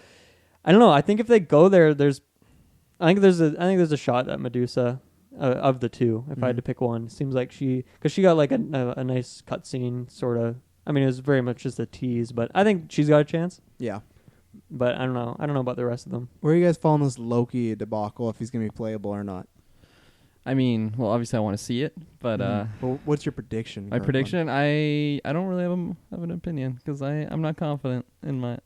I don't know. I think if they go there, I think there's a shot at Medusa of the two. If I had to pick one, seems like because she got like a nice cutscene sort of. I mean, it was very much just a tease, but I think she's got a chance. Yeah. But I don't know. I don't know about the rest of them. Where are you guys following this Loki debacle, if he's going to be playable or not? I mean, well, obviously I want to see it, but Well, what's your prediction? my prediction, I don't really have an opinion because I'm not confident in my.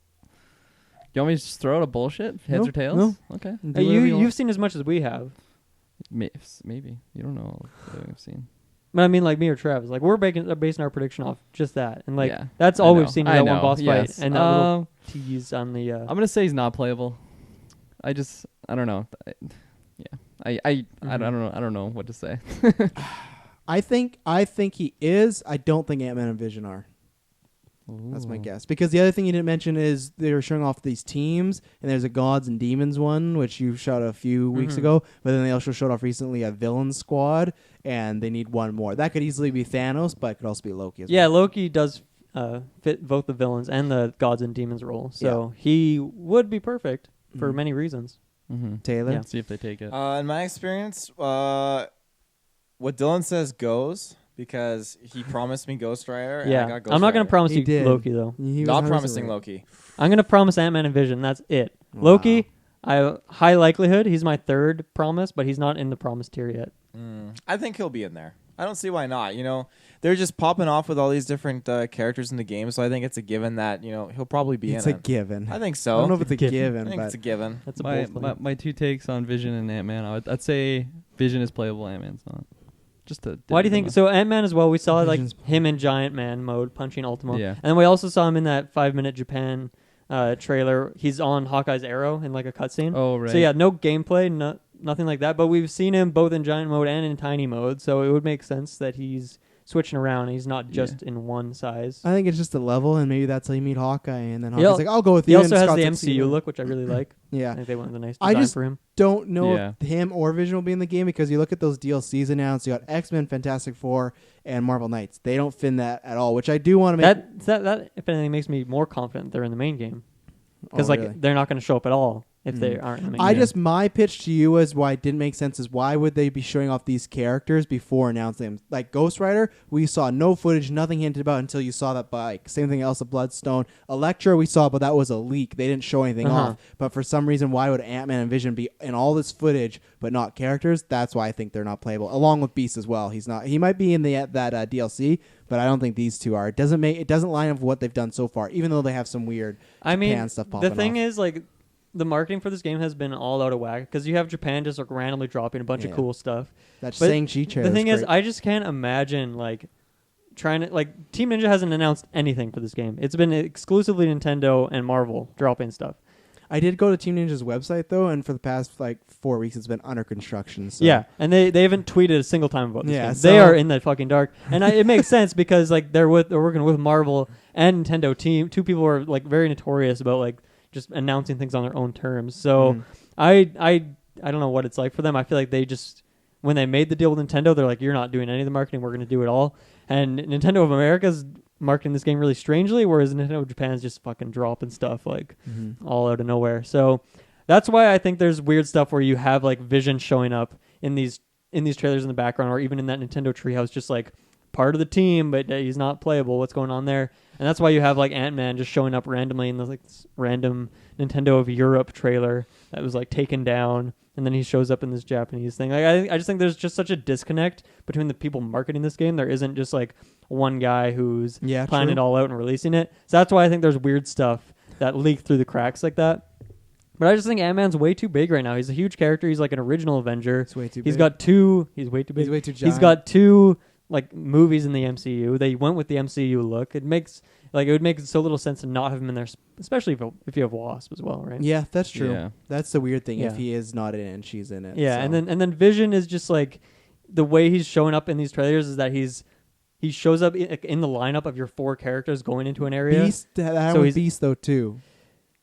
You want me to just throw out a bullshit? Heads No, or tails? no. Okay. Hey, you've seen as much as we have. Maybe you don't know what I've seen. But I mean, like me or Travis, like we're basing our prediction off just that, and like Yeah, that's I all know. we've seen in I that one know, boss yes. fight and that little tease on the. I'm gonna say he's not playable. I don't know. I don't know what to say. I think he is. I don't think Ant-Man and Vision are. That's my guess. Because the other thing you didn't mention is they were showing off these teams, and there's a Gods and Demons one, which you shot a few weeks ago, but then they also showed off recently a Villain Squad, and they need one more. That could easily be Thanos, but it could also be Loki as Yeah, well. Loki does fit both the villains and the gods and demons role, so he would be perfect for many reasons. Mm-hmm. Taylor? Yeah. See if they take it. In my experience, what Dylan says goes because he promised me Ghost Rider. And I Yeah, got Ghost I'm not gonna Rider. promise He you did. Loki though. He was Not 100% promising right. Loki. I'm gonna promise Ant-Man and Vision. That's it. Wow. Loki, high likelihood. He's my third promise, but he's not in the promise tier yet. I think he'll be in there. I don't see why not. They're just popping off with all these different characters in the game, so I think it's a given that he'll probably be It's in a it. given. I think I so. don't know if it's a Given. given, I think but it's a given. That's a my, bold claim. my two takes on Vision and Ant-Man. I'd say Vision is playable, Ant-Man's not. Just to Why do you think so? Ant-Man as well. We saw like Vision's him in Giant Man mode punching Ultimo, Yeah. and then we also saw him in that 5-minute Japan trailer. He's on Hawkeye's arrow in like a cutscene. Oh right. So yeah, no gameplay, nothing like that. But we've seen him both in giant mode and in tiny mode, so it would make sense that he's switching around. He's not just in one size. I think it's just a level, and maybe that's how you meet Hawkeye, and then Hawkeye's like, "I'll go with He you." also and has Scott's the MCU look, which I really like. Yeah, I think they went with a nice design just for him. don't know if him or Vision will be in the game because you look at those DLCs announced. You got X-Men, Fantastic Four, and Marvel Knights. They don't fit that at all, which I do want to make. That if anything makes me more confident they're in the main game because really? they're not going to show up at all if they aren't in the main I game. just my pitch to you is why it didn't make sense is why would they be showing off these characters before announcing them? Like Ghost Rider, we saw no footage, nothing hinted about until you saw that bike. Same thing else of Bloodstone. Elektra we saw, but that was a leak. They didn't show anything off. But for some reason, why would Ant-Man and Vision be in all this footage but not characters? That's why I think they're not playable. Along with Beast as well. He's not. He might be in the that DLC, but I don't think these two are. It doesn't line up with what they've done so far, even though they have some weird Japan stuff popping the thing off. is like. The marketing for this game has been all out of whack because you have Japan just like randomly dropping a bunch of cool stuff. That Shang-Chi trailer. The thing is, I just can't imagine like trying to like Team Ninja hasn't announced anything for this game. It's been exclusively Nintendo and Marvel dropping stuff. I did go to Team Ninja's website though, and for the past 4 weeks, it's been under construction. So. Yeah, and they haven't tweeted a single time about this game. So they are in the fucking dark, and it makes sense because like they're working with Marvel and Nintendo team. Two people are like very notorious about like just announcing things on their own terms. So I don't know what it's like for them. I feel like they just when they made the deal with Nintendo, they're like, you're not doing any of the marketing. We're going to do it all. And Nintendo of America's marketing this game really strangely, whereas Nintendo of Japan's just fucking dropping stuff like all out of nowhere. So that's why I think there's weird stuff where you have like Vision showing up in these trailers in the background, or even in that Nintendo treehouse, just like part of the team, but he's not playable. What's going on there? And that's why you have like Ant-Man just showing up randomly in this random Nintendo of Europe trailer that was like taken down, and then he shows up in this Japanese thing. Like I just think there's just such a disconnect between the people marketing this game. There isn't just like one guy who's planning it all out and releasing it. So that's why I think there's weird stuff that leak through the cracks like that. But I just think Ant-Man's way too big right now. He's a huge character. He's like an original Avenger. He's way too big. He's got two. He's way too big. He's way too giant. He's got two like movies in the MCU. They went with the MCU look. It would make so little sense to not have him in there, especially if you have Wasp as well, right? Yeah, that's true. Yeah. That's the weird thing if he is not in it and she's in it. Yeah, so. and then Vision is just like the way he's showing up in these trailers is that he shows up in the lineup of your four characters going into an area. Beast, he's Beast though too.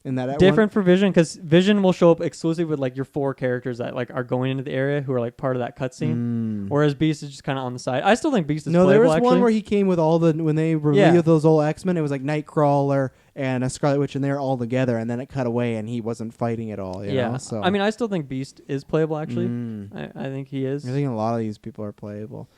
In that different for Vision because Vision will show up exclusively with like your four characters that like are going into the area who are like part of that cutscene, whereas Beast is just kind of on the side. I still think Beast is playable. There was actually. one where he came with all when they revealed those old X-Men. It was like Nightcrawler and a Scarlet Witch, and they're all together, and then it cut away, and he wasn't fighting at all. You know? So I mean, I still think Beast is playable. Actually, I think he is. I think a lot of these people are playable.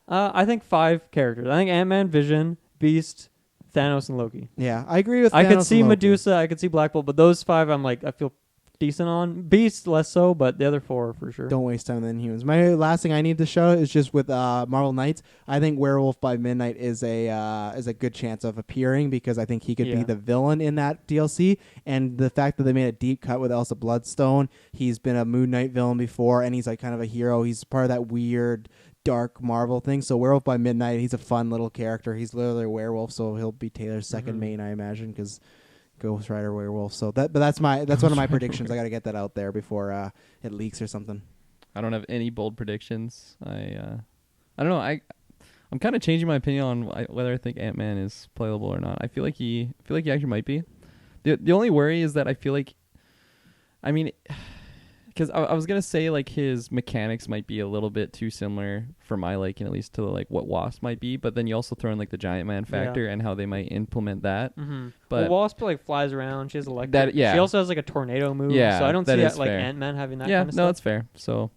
I think 5 characters. I think Ant-Man, Vision, Beast, Thanos, and Loki. Yeah, I agree with Thanos. I could see and Loki. Medusa, I could see Black Bolt, but those 5 I'm like, I feel decent on. Beast, less so, but the other 4 for sure. Don't waste time on Inhumans. My last thing I need to show is just with Marvel Knights. I think Werewolf by Midnight is a good chance of appearing because I think he could be the villain in that DLC. And the fact that they made a deep cut with Elsa Bloodstone, he's been a Moon Knight villain before, and he's like kind of a hero. He's part of that weird dark Marvel thing. So Werewolf by Midnight, he's a fun little character. He's literally a werewolf, so he'll be Taylor's second main, I imagine, because Ghost Rider werewolf. So that's one of my predictions. I got to get that out there before it leaks or something. I don't have any bold predictions. I don't know. I'm kind of changing my opinion on whether I think Ant-Man is playable or not. I feel like he actually might be. The only worry is that I feel like, I mean, because I was gonna say like his mechanics might be a little bit too similar for my liking, at least to like what Wasp might be. But then you also throw in like the Giant Man factor and how they might implement that. But Wasp like flies around. She has electric. She also has like a tornado move. Yeah, so I don't see that like fair. Ant-Man having that. kind of stuff. No, that's fair. So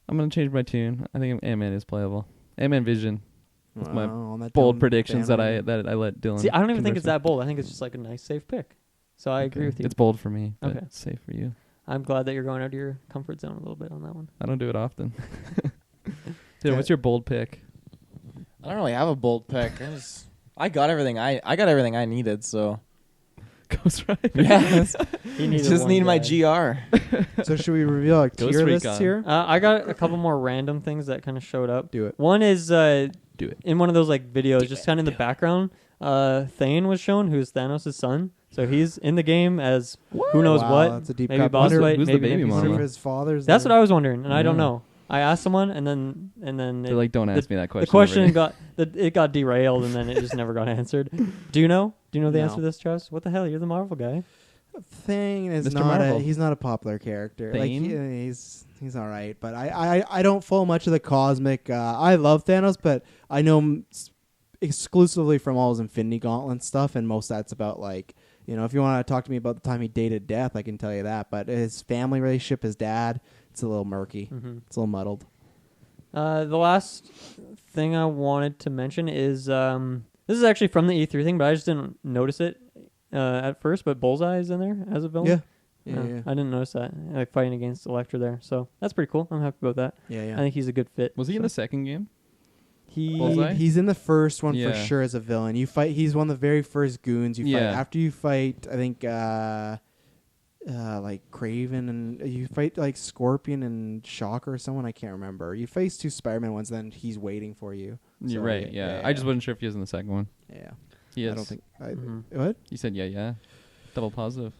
I'm gonna change my tune. I think Ant-Man is playable. Ant-Man Vision. That's my bold predictions that I let Dylan. See, I don't even think it's that bold. I think it's just like a nice safe pick. So I agree with you. It's bold for me, but Okay. it's safe for you. I'm glad that you're going out of your comfort zone a little bit on that one. I don't do it often. Dude, what's your bold pick? I don't really have a bold pick. I got everything I needed, so Ghost Rider. Yeah. He just need my GR. So should we reveal our Ghost tier lists Recon. here? I got a couple more random things that kind of showed up. Do it. One is Do it. in one of those like videos, just kind of in the background. Thane was shown, who's Thanos' son. So he's in the game as who knows what. That's a deep maybe cut. boss fight. Who's the maybe baby NPC. mama? His father's That's there. what I was wondering, and I don't know. I asked someone, and then They're like, don't ask me that question. The question got derailed, and then it just never got answered. Do you know? Do you know the No. answer to this, Travis? What the hell? You're the Marvel guy. Thing is Mr. not Marvel. he's not a popular character. Like Thane? he's all right, but I don't follow much of the cosmic. I love Thanos, but I know him exclusively from all his Infinity Gauntlet stuff, and most of that's about like, you know, if you want to talk to me about the time he dated Death, I can tell you that. But his family relationship, his dad, it's a little murky. Mm-hmm. It's a little muddled. The last thing I wanted to mention is this is actually from the E3 thing, but I just didn't notice it at first. But Bullseye is in there as a villain. Yeah. I didn't notice that. Like fighting against Elektra there, so that's pretty cool. I'm happy about that. Yeah. I think he's a good fit. Was he in the second game? Bullseye? He's in the first one for Yeah. sure as a villain. You fight. He's one of the very first goons you fight. Yeah. After you fight, I think like Craven, and you fight like Scorpion and Shocker or someone. I can't remember. You face 2 Spider-Man ones, then he's waiting for you. You're So, right. Yeah. I just wasn't sure if he was in the second one. Yeah. He is. I don't think. Mhm. What? You said yeah. Double positive.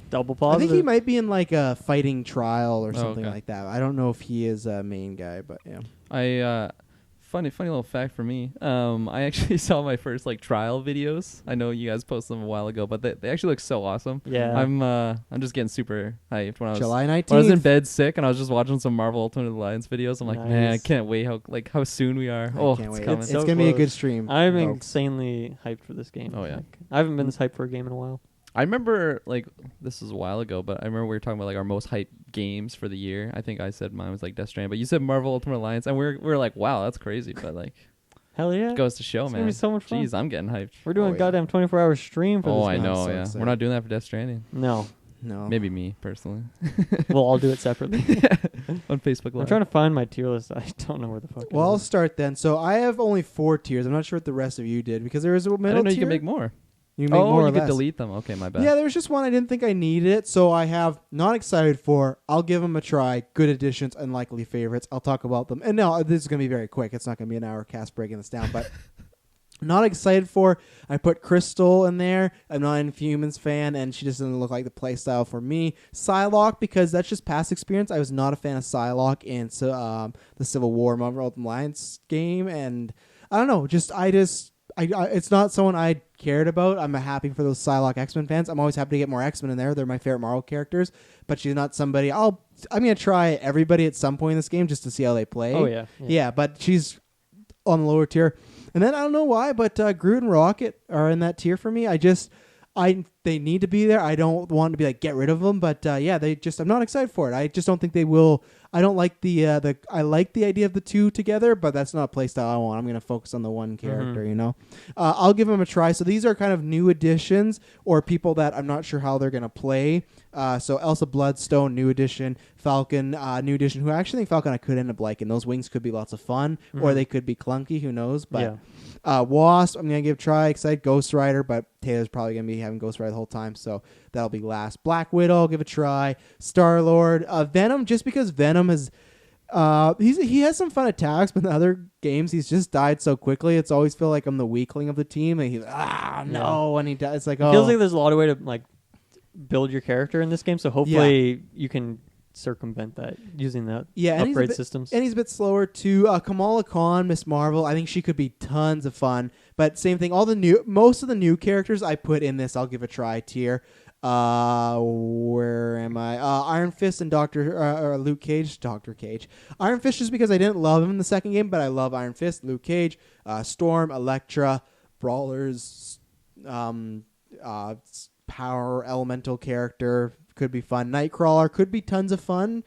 Double I positive. think he might be in like a fighting trial or Oh, something okay. like that. I don't know if he is a main guy, but yeah. Funny little fact for me. I actually saw my first like trial videos. I know you guys posted them a while ago, but they actually look so awesome. Yeah. I'm just getting super hyped when I was July 19th. when I was in bed sick and I was just watching some Marvel Ultimate Alliance videos. I'm like, man, I Nice. can't wait how soon we are. I Oh, can't it's wait. coming. It's So gonna be a close. good stream. I'm folks. insanely hyped for this game. Oh, yeah. Like, I haven't been this hyped for a game in a while. I remember like this was a while ago, but I remember we were talking about like our most hyped games for the year. I think I said mine was like Death Stranding, but you said Marvel Ultimate Alliance, and we're like, wow, that's crazy. But like, Hell yeah. it goes to show, It's man. gonna be so much fun. Jeez, I'm getting hyped. We're doing Oh, a yeah. goddamn 24-hour stream for Oh, this I game. know. so Yeah, excited. we're not doing that for Death Stranding. No. No. Maybe me personally We'll all do it separately. on Facebook Live. I'm trying to find my tier list. I don't know where the fuck Well, it I'll is. start then. So I have only 4 tiers. I'm not sure what the rest of you did because there is a I middle didn't know tier. you can make more. You can make more you or could less. delete them. Okay, my bad. Yeah, there was just one I didn't think I needed it, so I have not excited for. I'll give them a try. Good additions, unlikely favorites. I'll talk about them. And no, this is gonna be very quick. It's not gonna be an hour cast breaking this down, but not excited for. I put Crystal in there. I'm not an Inhumans fan, and she just doesn't look like the play style for me. Psylocke, because that's just past experience. I was not a fan of Psylocke in the Civil War Marvel Ultimate Alliance game, and I don't know. It's not someone I cared about. I'm happy for those Psylocke X-Men fans. I'm always happy to get more X-Men in there. They're my favorite Marvel characters, but she's not somebody. I'm gonna try everybody at some point in this game just to see how they play. Oh, yeah. Yeah, but she's on the lower tier. And then I don't know why, but Groot and Rocket are in that tier for me. They need to be there. I don't want to be like get rid of them, but I'm not excited for it. I just don't think they will. I don't like I like the idea of the 2 together, but that's not a play style I want. I'm going to focus on the one character, you know. I'll give them a try. So these are kind of new additions or people that I'm not sure how they're going to play. So Elsa Bloodstone, new addition. Falcon, new addition, who I actually think Falcon I could end up liking. Those wings could be lots of fun, or they could be clunky, who knows. But Wasp, I'm going to give a try. Excited Ghost Rider, but Taylor's probably going to be having Ghost Rider the whole time, so that'll be last. Black Widow, I'll give a try. Star-Lord. Venom, just because Venom is... he has some fun attacks, but in the other games, he's just died so quickly. It's always feel like I'm the weakling of the team, and he's no, and he dies. It's like, It feels like there's a lot of way to like build your character in this game, so hopefully you can circumvent that using that upgrade systems. And he's a bit slower too. Kamala Khan, Miss Marvel, I think she could be tons of fun. But same thing, most of the new characters I put in this I'll give a try tier. Where am I? Iron Fist and Luke Cage. Dr. Cage. Iron Fist just because I didn't love him in the second game, but I love Iron Fist, Luke Cage, Storm, Elektra, Brawlers, power elemental character could be fun. Nightcrawler could be tons of fun.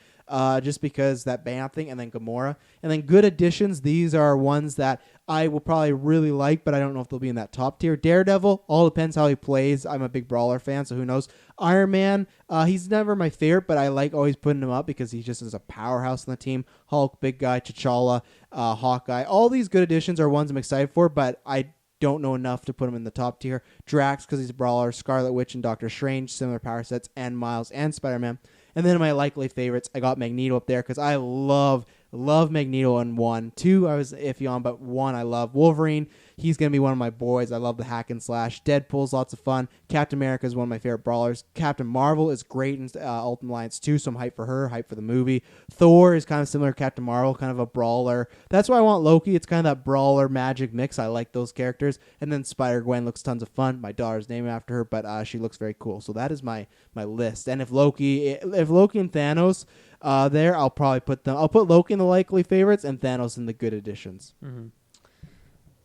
Just because that Bam thing, and then Gamora, and then good additions. These are ones that I will probably really like, but I don't know if they'll be in that top tier. Daredevil, all depends how he plays. I'm a big Brawler fan, so who knows. Iron Man, he's never my favorite, but I like always putting him up because he just is a powerhouse on the team. Hulk, big guy, T'Challa, Hawkeye. All these good additions are ones I'm excited for, but I don't know enough to put him in the top tier. Drax, because he's a Brawler. Scarlet Witch and Doctor Strange, similar power sets, and Miles and Spider-Man. And then my likely favorites, I got Magneto up there because I love Magneto in 1. 2, I was iffy on, but 1, I love. Wolverine, He's going to be one of my boys. I love the hack and slash. Deadpool's lots of fun. Captain America is one of my favorite brawlers. Captain Marvel is great in Ultimate Alliance 2, so I'm hyped for her, hyped for the movie. Thor is kind of similar to Captain Marvel, kind of a brawler. That's why I want Loki. It's kind of that brawler magic mix. I like those characters. And then Spider-Gwen looks tons of fun. My daughter's named after her, but she looks very cool. So that is my list. And if Loki and Thanos there, I'll probably put them. I'll put Loki in the likely favorites and Thanos in the good additions. Mm-hmm.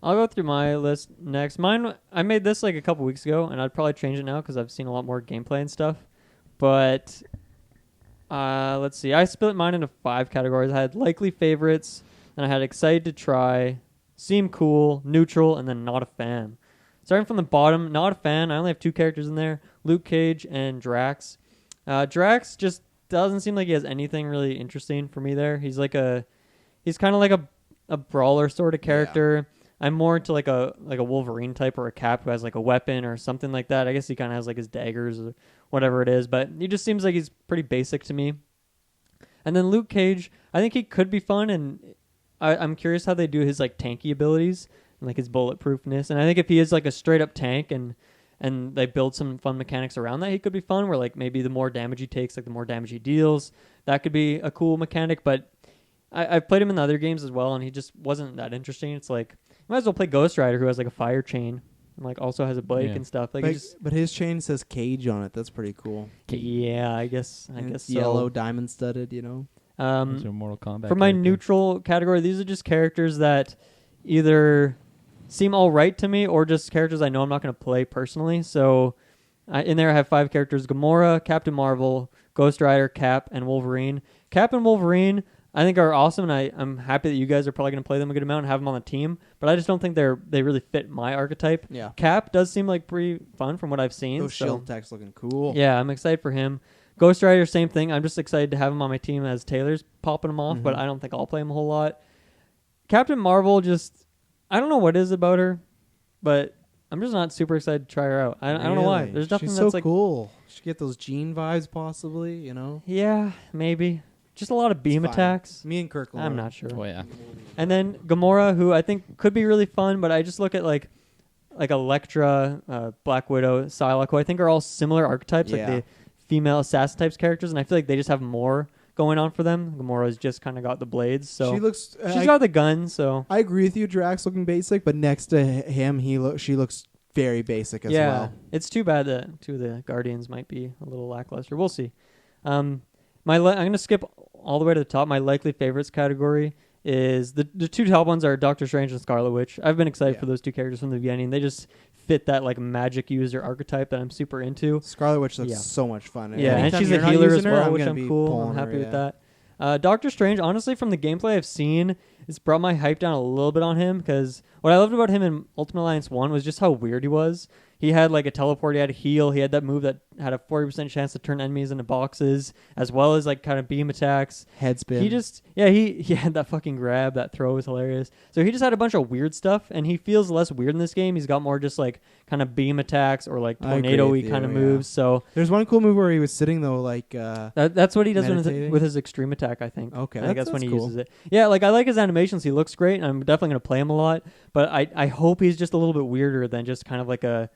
I'll go through my list next. Mine, I made this like a couple weeks ago, and I'd probably change it now because I've seen a lot more gameplay and stuff. But let's see. I split mine into 5 categories. I had likely favorites, then I had excited to try, seem cool, neutral, and then not a fan. Starting from the bottom, not a fan. I only have 2 characters in there, Luke Cage and Drax. Drax just doesn't seem like he has anything really interesting for me there. He's kind of like a brawler sort of character. Yeah. I'm more into like a Wolverine type or a Cap who has like a weapon or something like that. I guess he kind of has like his daggers or whatever it is, but he just seems like he's pretty basic to me. And then Luke Cage, I think he could be fun, and I'm curious how they do his like tanky abilities and like his bulletproofness. And I think if he is like a straight up tank and they build some fun mechanics around that, he could be fun, where like maybe the more damage he takes, like the more damage he deals. That could be a cool mechanic, but I've played him in the other games as well, and he just wasn't that interesting. It's like, you might as well play Ghost Rider, who has like a fire chain and like also has a bike and stuff. Like, but his chain says Cage on it. That's pretty cool. Yeah, I guess so. Yellow diamond studded, you know. Those are Mortal Kombat for my neutral category, these are just characters that either seem all right to me or just characters I know I'm not going to play personally. So in there I have 5 characters: Gamora, Captain Marvel, Ghost Rider, Cap, and Wolverine. Cap and Wolverine I think are awesome, and I'm happy that you guys are probably going to play them a good amount and have them on the team, but I just don't think they really fit my archetype. Yeah. Cap does seem like pretty fun from what I've seen. Those shield attacks looking cool. Yeah, I'm excited for him. Ghost Rider, same thing. I'm just excited to have him on my team as Taylor's popping him off, but I don't think I'll play him a whole lot. Captain Marvel, just, I don't know what it is about her, but I'm just not super excited to try her out. I don't know why. There's nothing She's that's so like cool. She get those Jean vibes possibly, you know? Yeah, maybe. Just a lot of beam attacks. Me and Kirk. I'm not sure. Oh yeah. And then Gamora, who I think could be really fun, but I just look at like Elektra, Black Widow, Psylocke, who I think are all similar archetypes, like the female assassin types characters, and I feel like they just have more going on for them. Gamora's just kind of got the blades, so she's got the gun. So I agree with you. Drax looking basic, but next to him, she looks very basic as well. Yeah, it's too bad that 2 of the Guardians might be a little lackluster. We'll see. I'm going to skip all the way to the top. My likely favorites category is the 2 top ones are Doctor Strange and Scarlet Witch. I've been excited for those 2 characters from the beginning. They just fit that like magic user archetype that I'm super into. Scarlet Witch looks so much fun. Yeah, and she's a healer as well, which I'm cool. I'm happy with that. Doctor Strange, honestly, from the gameplay I've seen, it's brought my hype down a little bit on him, because what I loved about him in Ultimate Alliance 1 was just how weird he was. He had like a teleport, he had a heal, he had that move that had a 40% chance to turn enemies into boxes, as well as like kind of beam attacks. Head spin. He just, he had that fucking grab, that throw was hilarious. So he just had a bunch of weird stuff, and he feels less weird in this game. He's got more just like kind of beam attacks or like tornado-y kind of moves. So there's one cool move where he was sitting though, like that's what he does with his extreme attack, I think. Okay, I think that's when he cool. uses it. Yeah, like I like his animations. He looks great, and I'm definitely gonna play him a lot. But I hope he's just a little bit weirder than just kind of like a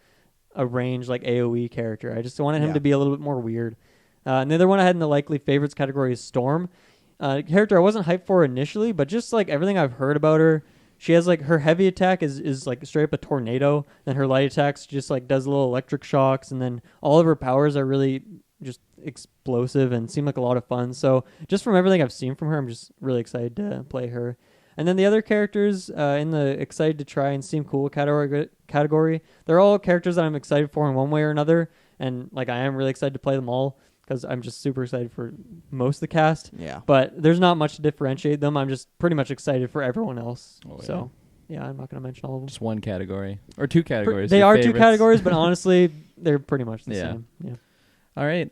range like AoE character. I just wanted him to be a little bit more weird. And the other one I had in the likely favorites category is Storm. Character I wasn't hyped for initially, but just like everything I've heard about her, she has like her heavy attack is like straight up a tornado, and her light attacks just like does little electric shocks, and then all of her powers are really just explosive and seem like a lot of fun. So just from everything I've seen from her, I'm just really excited to play her. And then the other characters in the excited to try and seem cool category, they're all characters that I'm excited for in one way or another. And like I am really excited to play them all, because I'm just super excited for most of the cast. Yeah. But there's not much to differentiate them. I'm just pretty much excited for everyone else. Oh, yeah. So yeah, I'm not going to mention all of them. Just one category or 2 categories. They are favorites. 2 categories, but honestly, they're pretty much the same. Yeah. All right.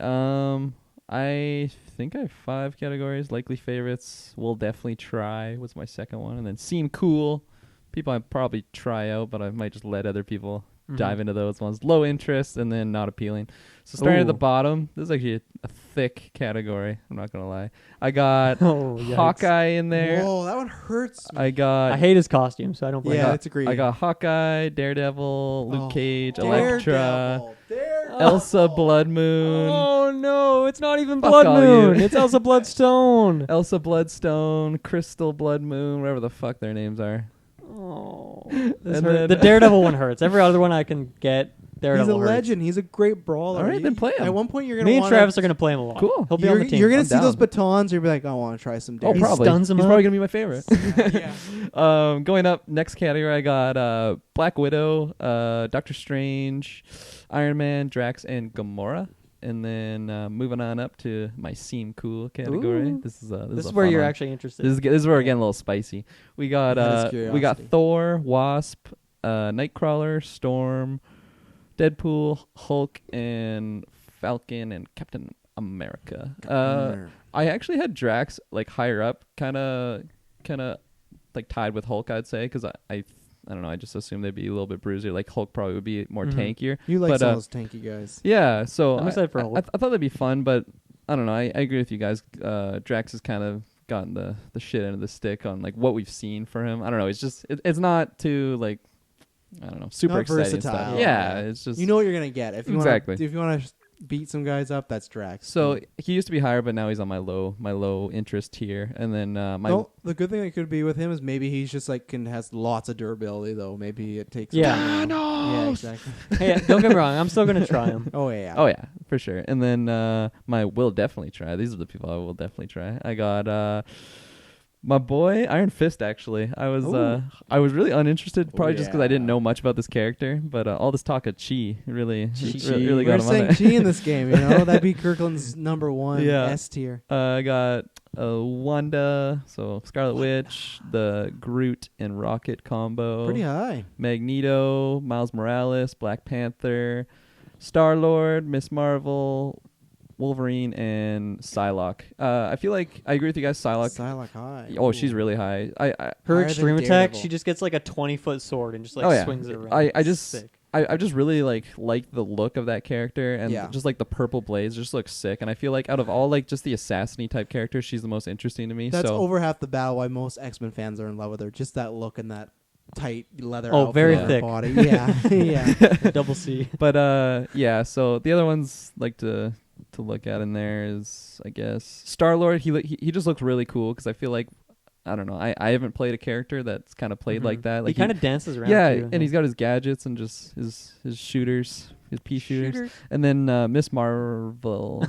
I think I have 5 categories. Likely favorites, will definitely try was my second one, and then seem cool, people I'd probably try out, but I might just let other people dive into those ones. Low interest and then not appealing. So starting at the bottom, this is actually a thick category. I'm not gonna lie. I got Hawkeye in there. Whoa, that one hurts me. I hate his costume, so I don't blame him. Yeah, that's agreed. I got Hawkeye, Daredevil, Luke Cage, Daredevil. Elektra, Elsa Blood Moon. Oh no, it's not even Fuck Blood all Moon. you. It's Elsa Bloodstone. Elsa Bloodstone, Crystal Blood Moon, whatever the fuck their names are. Oh, The Daredevil one hurts. Every other one I can get. Daredevil He's a hurts. legend. He's a great brawler. All right, then play him. At one point, you're gonna. Me and Travis are gonna play him a lot. Cool. He'll be on the team. You're gonna I'm see those down. batons. You'll be like, I want to try some. Oh, Daredevil. probably. stuns him He's up. probably gonna be my favorite. Yeah. Going up next category, I got Black Widow, Doctor Strange, Iron Man, Drax, and Gamora. And then moving on up to my seem cool category. Ooh. This is This is a where fun you're one. actually interested. This is where we're getting a little spicy. We got Curiosity. Thor, Wasp, Nightcrawler, Storm, Deadpool, Hulk, and Falcon, and Captain America. I actually had Drax like higher up, kind of like tied with Hulk, I'd say, because I don't know. I just assumed they'd be a little bit bruisier. Like Hulk probably would be more tankier. You like but, some of those tanky guys. Yeah, so I'm excited for Hulk. I thought that'd be fun, but I don't know. I agree with you guys. Drax has kind of gotten the shit end of the stick on like what we've seen for him. I don't know. It's just it's not too like I don't know super Not exciting versatile. stuff. Yeah, it's just You know what you're gonna get if you Exactly. If you want to beat some guys up, that's Drax. So he used to be higher, but now he's on my low interest tier. And then the good thing that could be with him is maybe he's just like has lots of durability though. Maybe it takes. Yeah. Yeah, exactly. Hey, don't get me wrong. I'm still gonna try him. Oh yeah. Oh yeah, for sure. And then my will definitely try. These are the people I will definitely try. I got my boy Iron Fist. Actually, I was really uninterested, probably just because I didn't know much about this character. But all this talk of Chi really We're got him on saying there. Chi in this game. You know that'd be Kirkland's number one S tier. I got Wanda, so Scarlet Witch, the Groot and Rocket combo. Pretty high. Magneto, Miles Morales, Black Panther, Star-Lord, Miss Marvel, Wolverine, and Psylocke. I feel like I agree with you guys. Psylocke high. Oh, Ooh. she's really high. Her Higher extreme than attack, Daredevil. she just gets like a 20-foot sword and just like swings it around. I just Sick. I just really like the look of that character, and just like the purple blades just looks sick. And I feel like out of all like just the assassin-y type characters, she's the most interesting to me. That's so over half the battle why most X-Men fans are in love with her. Just that look and that tight leather Oh, outfit very on her thick. body. Yeah. Yeah. Double C. But yeah, so the other ones like to look at in there is I guess Star-Lord. He just looks really cool because I feel like I don't know. I haven't played a character that's kind of played like that. Like he kind of dances around. yeah, too, and he's got his gadgets and just his shooters, his pea shooters. And then Miss Marvel.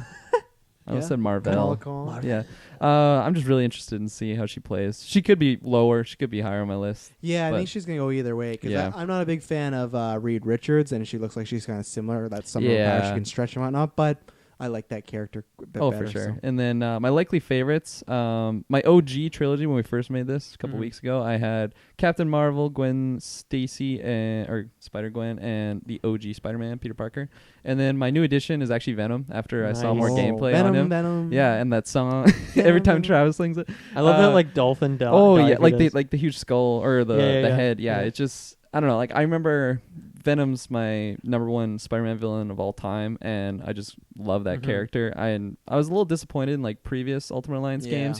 I almost said Marvel. Yeah. I'm just really interested in seeing how she plays. She could be lower. She could be higher on my list. Yeah, I think she's going to go either way. Because I'm not a big fan of Reed Richards, and she looks like she's kind of similar. That's some of how she can stretch and whatnot. But I like that character a bit better. For sure. So. And then my likely favorites, my OG trilogy when we first made this a couple weeks ago, I had Captain Marvel, Gwen Stacy, or Spider-Gwen, and the OG Spider-Man, Peter Parker. And then my new addition is actually Venom after I saw more gameplay on him. Venom. Yeah, and that song, every time Travis sings it. I love that like dolphin dog. Oh, yeah, like the huge skull or the head. Yeah, Yeah. it's just, I don't know. Like, I remember Venom's my number one Spider-Man villain of all time, and I just love that character. I was a little disappointed in like previous Ultimate Alliance games.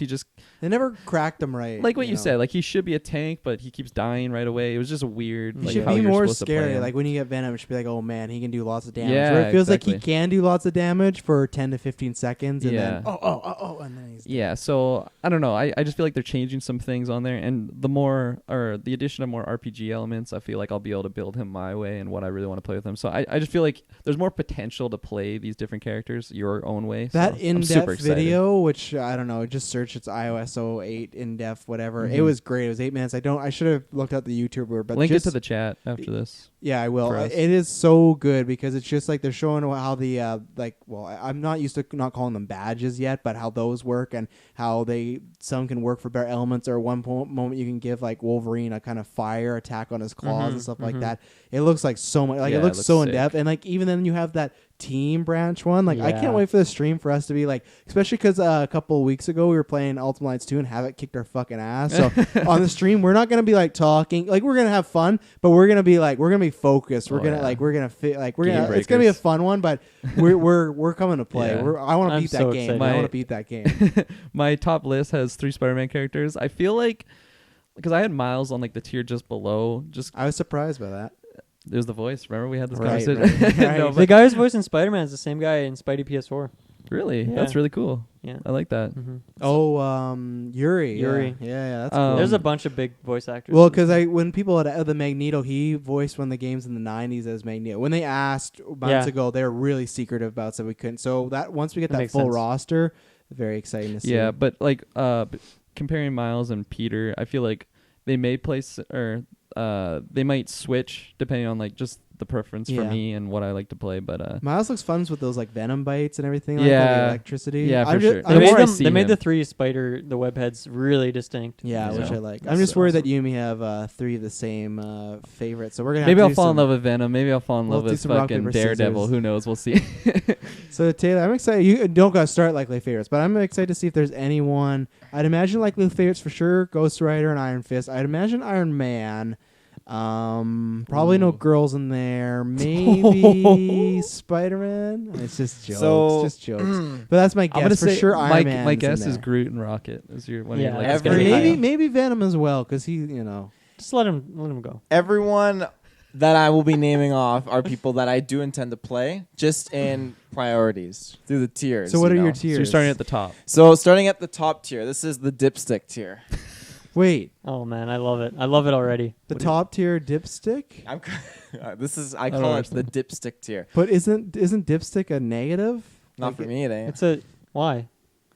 They never cracked him right. Like what you said, like he should be a tank, but he keeps dying right away. It was just weird. He like, should how be you're more supposed to play scary. him. Like when you get Venom, it should be like, oh man, he can do lots of damage. Yeah, Where it feels like exactly. he can do lots of damage for 10 to 15 seconds, and then and then he's yeah. So I don't know. I just feel like they're changing some things on there, and the addition of more RPG elements, I feel like I'll be able to build him my way and what I really want to play with him. So I just feel like there's more potential to play these different characters your own way. That so in-depth video, which I don't know, just search it's iOS 08 in-depth whatever. It was great. It was 8 minutes. I should have looked at the YouTuber, but link it to the chat after this. Yeah, I will. for us. It is so good because it's just like they're showing how the I'm not used to not calling them badges yet, but how those work and how some can work for better elements, or one moment you can give like Wolverine a kind of fire attack on his claws and stuff like that. It looks like so much. Like Yeah, it looks it so looks in depth, and like even then you have that team branch one. Like I Yeah. can't wait for the stream for us to be like, especially because a couple of weeks ago we were playing Ultimate Alliance 2 and Havoc kicked our fucking ass. So on the stream we're not gonna be like talking, like we're gonna have fun, but we're gonna be focused. We're gonna yeah. it's gonna be a fun one, but we're coming to play. Yeah. I want to I'm beat so that game. excited. I want to beat that game. My top list has 3 Spider-Man characters. I feel like because I had Miles on like the tier just below. I was surprised by that. There's the voice. Remember we had this Right, conversation. right. No, The but guy who's voicing Spider-Man is the same guy in Spidey PS4. really, Yeah. that's really cool. Yeah. I like that. Mm-hmm. Oh, Yuri. Yuri. Yeah, that's Um, cool. There's a bunch of big voice actors. Well, because when people had the Magneto, he voiced one of the games in the 90s as Magneto. When they asked months ago, they were really secretive about it, so we couldn't. So that once we get That that makes full sense. roster, very exciting to see. Yeah, but like comparing Miles and Peter, I feel like they may place or they might switch depending on like just the preference for Yeah. me and what I like to play. But Miles looks fun with those like venom bites and everything. Like Yeah. the electricity. Yeah, I'm for just, sure. I'm The more I just- see they made him. the 3 the webheads really distinct. yeah, Yeah. which I like. I'm That's just worried awesome. that Yumi have 3 of the same favorites. So we're gonna maybe have I'll to do fall in some- love with Venom. Maybe I'll fall in We'll love do with some rock, fucking paper, Daredevil. scissors. Who knows? We'll see. So Taylor, I'm excited. You don't gotta start likely favorites, but I'm excited to see if there's anyone. I'd imagine likely favorites for sure. Ghost Rider and Iron Fist. I'd imagine Iron Man. Probably no Ooh. girls in there. Maybe Spider-Man. It's just jokes. So- just jokes. But that's my I'm guess gonna for say sure. Iron my Man. guess is Groot and Rocket. Is your one of Yeah, your like that's Every- gonna be high up. maybe Venom as well because he Just let him go. Everyone that I will be naming off are people that I do intend to play, just in priorities through the tiers. So what you are know? your So tiers? you're starting at the top. So starting at the top tier, this is the dipstick tier. Wait, Oh man, I love it. I love it already. the top tier dipstick. I'm I don't call it the understand. dipstick tier. But isn't dipstick a negative? Not Like for me, it ain't. It's a why?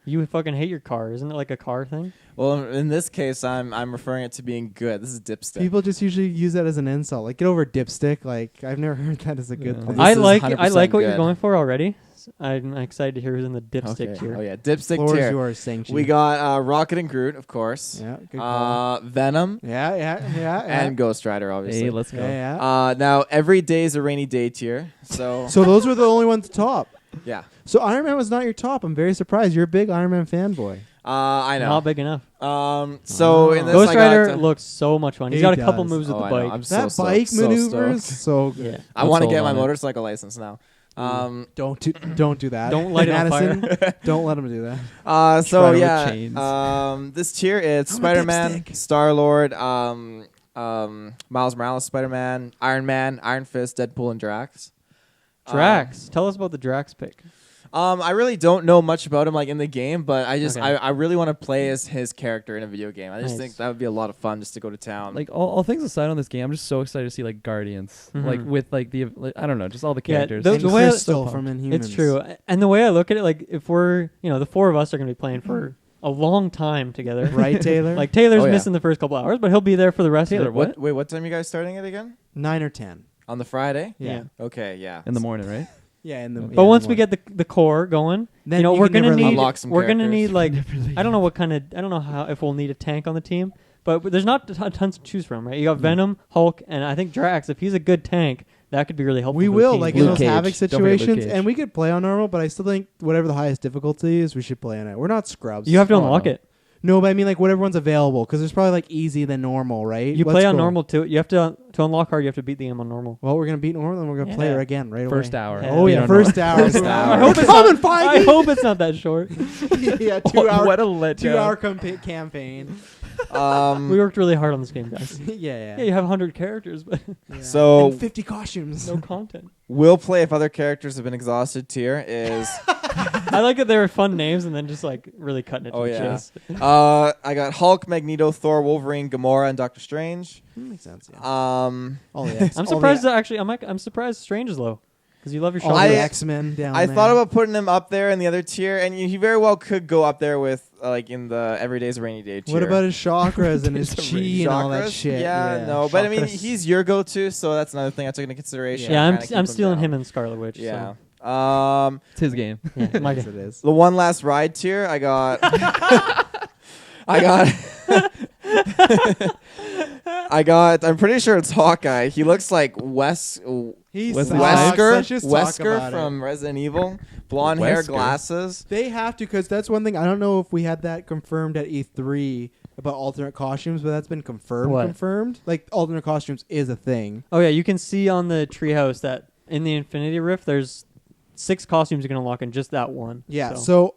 You fucking hate your car, isn't it like a car thing? Well, in this case, I'm referring it to being good. This is dipstick. People just usually use that as an insult. Like, get over dipstick. Like, I've never heard that as a good Yeah. thing. This I is like 100% what you're good. going for already. I'm excited to hear who's in the dipstick Okay. tier. Oh yeah, dipstick Floor is tier. yours, Shang-Chi. We got Rocket and Groot, of course. Yeah, good call. Venom Yeah. and Ghost Rider, obviously. Hey, let's go. Yeah. Now every day is a rainy day tier. So So those were the only ones top. yeah, So Iron Man was not your top. I'm very surprised. You're a big Iron Man fanboy. I know. Not big enough. So in this, Ghost I got Rider to- looks so much fun. He's He got a couple does. moves with Oh, the I know. bike. I'm so That stoked, bike so maneuvers, stoked. so good. Yeah. I want to sold get my on it. motorcycle license now. Don't do that. Don't light it on Madison, don't let him do that. So Rider with yeah, chains. this tier is I'm a Spider-Man, dipstick. Star-Lord, Miles Morales, Spider-Man, Iron Man, Iron Fist, Deadpool, and Drax. Drax. Tell us about the Drax pick. I really don't know much about him like in the game, but Okay. I really want to play as his character in a video game. I just Nice. think that would be a lot of fun just to go to town. Like all things aside on this game, I'm just so excited to see like Guardians, like Mhm. with like the like, I don't know, just all the Yeah, characters. the And way I- Crystal so from pumped. Inhumans. It's true. And the way I look at it, like if we're, the 4 of us are going to be playing for a long time together. Right, Taylor? Like Taylor's Oh, yeah. missing the first couple hours, but he'll be there for the rest Taylor, of it. what? Wait, what time you guys starting it again? 9 or 10. On the Friday? Yeah. Okay, yeah. in the morning, right? Yeah, in the. But once we get the core going, Then you we're can never gonna need unlock some we're gonna characters. need like I don't know how if we'll need a tank on the team, but there's not tons to choose from, right? You got Venom, Hulk, and I think Drax. If he's a good tank, that could be really helpful. we for the will team. like Luke in those Cage. havoc Don't forget Luke situations, Cage. and we could play on normal. But I still think whatever the highest difficulty is, we should play on it. We're not scrubs. You have to Oh, unlock no. it. No, but I mean like whatever one's available because there's probably like easy than normal, right? You Let's play on go. normal too. You have to unlock hard. You have to beat the game on normal. Well, we're gonna beat normal, and we're gonna play Yeah. her again right First away. hour. Yeah. Oh We yeah, don't first know. hour. First hour. I hope it's Coming, not, Feige! I hope it's not that short. Yeah, 2 hour. What a letdown. 2 hour campaign. We worked really hard on this game, guys. Yeah. Yeah, you have 100 characters, but So And 50 costumes. no content. we'll play if other characters have been exhausted tier is I like that they were fun names and then just like really cutting it to Oh, the yeah. chase. I got Hulk, Magneto, Thor, Wolverine, Gamora, and Doctor Strange. Makes sense. Yeah. I All the X- I'm all the- surprised that actually I'm surprised Strange is low because you love your all shot. the I- X-Men down there. thought about putting him up there in the other tier, and he very well could go up there with like in the Every Day's a Rainy Day tier. What about his chakras and his It's chi a and all that Chakras? shit? Yeah, no, but I mean Chakras. he's your go-to, so that's another thing I took into consideration. Yeah, Kinda keep I'm stealing down. him and Scarlet Witch. Yeah. It's his game. So, yeah, my Yes, guy. it is. The one last ride tier, I got. I got. I'm pretty sure it's Hawkeye. He looks like He's Wesker from Resident Evil. Blonde hair, glasses. They have to, because that's one thing. I don't know if we had that confirmed at E3 about alternate costumes, but that's been confirmed. What? Confirmed. Like, alternate costumes is a thing. Oh yeah, you can see on the treehouse that in the Infinity Rift, there's 6 costumes you can unlock in just that one. Yeah. So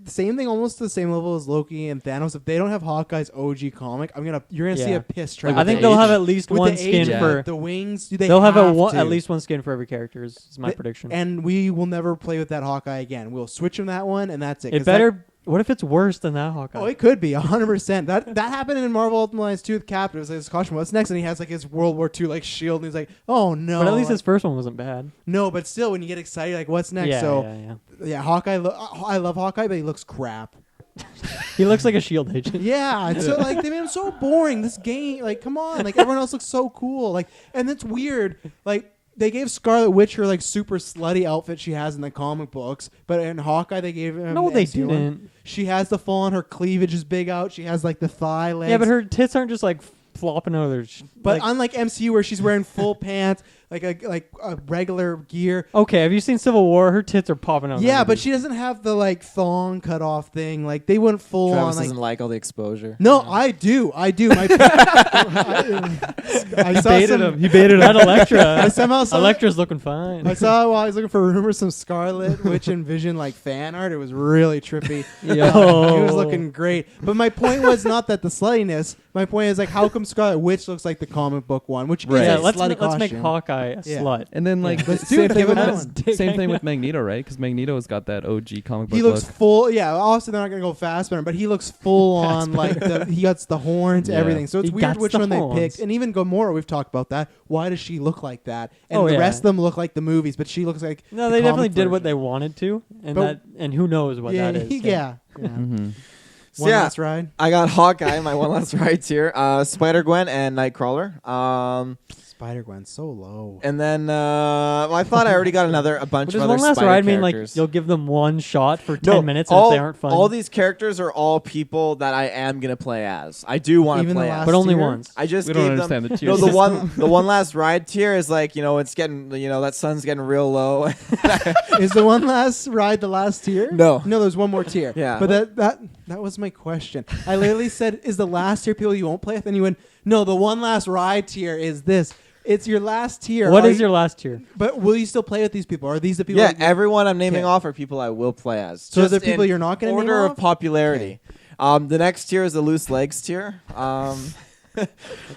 same thing, almost the same level as Loki and Thanos. If they don't have Hawkeye's OG comic, you're gonna see a piss track. I think they'll have at least with one the skin age, for the wings. They'll have at least one skin for every character. Is my prediction. And we will never play with that Hawkeye again. We'll switch him that one, and that's it. It better. What if it's worse than that Hawkeye? Oh, it could be 100%. That happened in Marvel Ultimate Alliance 2 with Cap. It was like his costume. What's next? And he has like his World War II like shield, and he's like, oh no. But at least his first one wasn't bad. No, but still, when you get excited, like, what's next? Yeah, Hawkeye. I love Hawkeye, but he looks crap. He looks like a shield agent. Yeah, it's so like they made him so boring. This game, like, come on, like everyone else looks so cool. Like, and it's weird. Like, they gave Scarlet Witch her like super slutty outfit she has in the comic books, but in Hawkeye they gave him. No, they MCU didn't. She has the full on. Her cleavage is big out. She has like the thigh legs. Yeah, but her tits aren't just like flopping out of their. But unlike MCU, where she's wearing full pants, like a regular gear. Okay, have you seen Civil War? Her tits are popping out. Yeah, but she doesn't have the like thong cut off thing. Like they went full Travis on. doesn't like all the exposure. No, I do. My I baited him. He baited that Elektra. I somehow saw Elektra's looking fine. I saw while I was looking for Rumours some Scarlet Witch and Vision like fan art. It was really trippy. Yo. He was looking great. But my point was not that the sluttiness. My point is like, how come Scarlet Witch looks like the comic book one? Which right. is Yeah, a let's slutty make Hawkeye a slut. And then like let's do same it. thing Give with him one. same thing with Magneto, right? Because Magneto's got that OG comic book. He looks look. full. Yeah, obviously they're not gonna go fast better, but he looks full on. Like he got the horns, everything. So it's weird which one they picked. And even Gamora, we've talked about that. Why does she look like that? And the rest of them look like the movies, but she looks like no. They definitely did what they wanted to, and who knows what that is. Yeah. Mm-hmm. One last ride. I got Hawkeye, my one last ride tier. Spider-Gwen and Nightcrawler. Spider-Gwen so low. And then I thought I already got a bunch of other one last Spider ride characters. mean like you'll give them one shot for 10 minutes and if they aren't fun? All these characters are all people that I am gonna play as. I do want to play as, but only once. I just we gave don't them. understand the tier. No, the one last ride tier is like it's getting that sun's getting real low. Is the one last ride the last tier? No, there's one more tier. Yeah, but that was my question. I literally said, "Is the last tier people you won't play with?" And you went, "No, the one last ride tier is this." It's your last tier. What is your last tier? But will you still play with these people? Are these the people? Yeah, everyone I'm naming off are people I will play as. So are there people you're not going to name order off? of popularity. Okay. The next tier is the loose legs tier.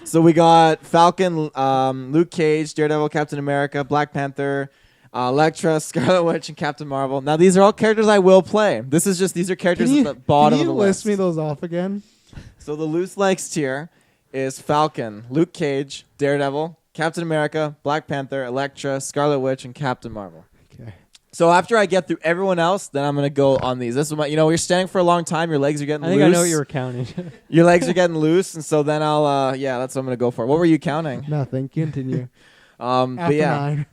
So we got Falcon, Luke Cage, Daredevil, Captain America, Black Panther, Elektra, Scarlet Witch, and Captain Marvel. Now these are all characters I will play. These are characters at the bottom of the list. Can you list me those off again? So the loose legs tier is Falcon, Luke Cage, Daredevil, Captain America, Black Panther, Elektra, Scarlet Witch, and Captain Marvel. Okay. So after I get through everyone else, then I'm gonna go on these. This is my, you're standing for a long time. Your legs are getting loose. I think I know what you were counting. Your legs are getting loose, and so then I'll, that's what I'm gonna go for. What were you counting? Nothing. Continue. But yeah,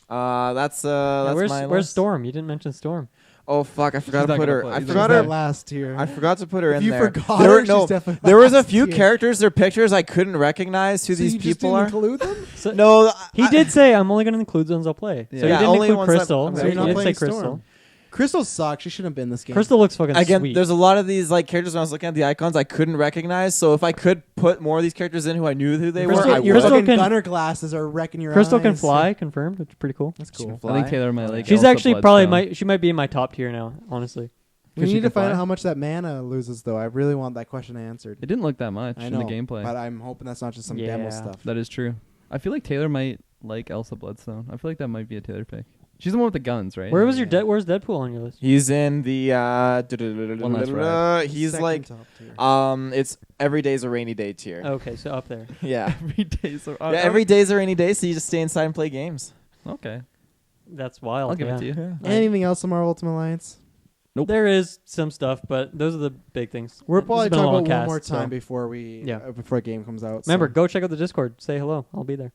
9. that's my where's list. Storm? You didn't mention Storm. Oh fuck! I forgot to put her. I She's forgot that her last tier. I forgot to put her in you there. Forgot her, she's definitely there was a last few tier. characters. Their pictures I couldn't recognize who So these you just people didn't are. include them? So No, he did say I'm only going to include ones I'll play. Yeah. So Yeah, he only didn't ones include that- Crystal. I'm So sorry, he you're not did say playing Crystal. Storm. Crystal sucks. She shouldn't have been in this game. Crystal looks fucking Again, sweet. there's a lot of these like characters when I was looking at the icons I couldn't recognize. So if I could put more of these characters in who I knew who they Crystal- were, I Your would. Crystal fucking can- gunner glasses are wrecking your Crystal eyes. can fly, confirmed, which is pretty cool. That's cool. I think Taylor might like. She's Elsa actually Bloodstone. she might be in my top tier now, honestly. We she need to can find fly. out how much that mana loses, though. I really want that question answered. It didn't look that much I in know, the gameplay. but I'm hoping that's not just some demo stuff. That is true. I feel like Taylor might like Elsa Bloodstone. I feel like that might be a Taylor pick. She's the one with the guns, right? Where's Deadpool on your list? He's in the One last ride. he's Second like top tier. it's every day's a rainy day tier. Okay, so up there. Yeah. Every day. So Yeah, every day's a rainy day, so you just stay inside and play games. Okay. That's wild. I'll give it to you. Yeah. Anything else on Marvel Ultimate Alliance? Nope. There is some stuff, but those are the big things. We're This has probably been a talking long about one cast, more time so- before before a game comes out. Remember, so. go check out the Discord. Say hello. I'll be there.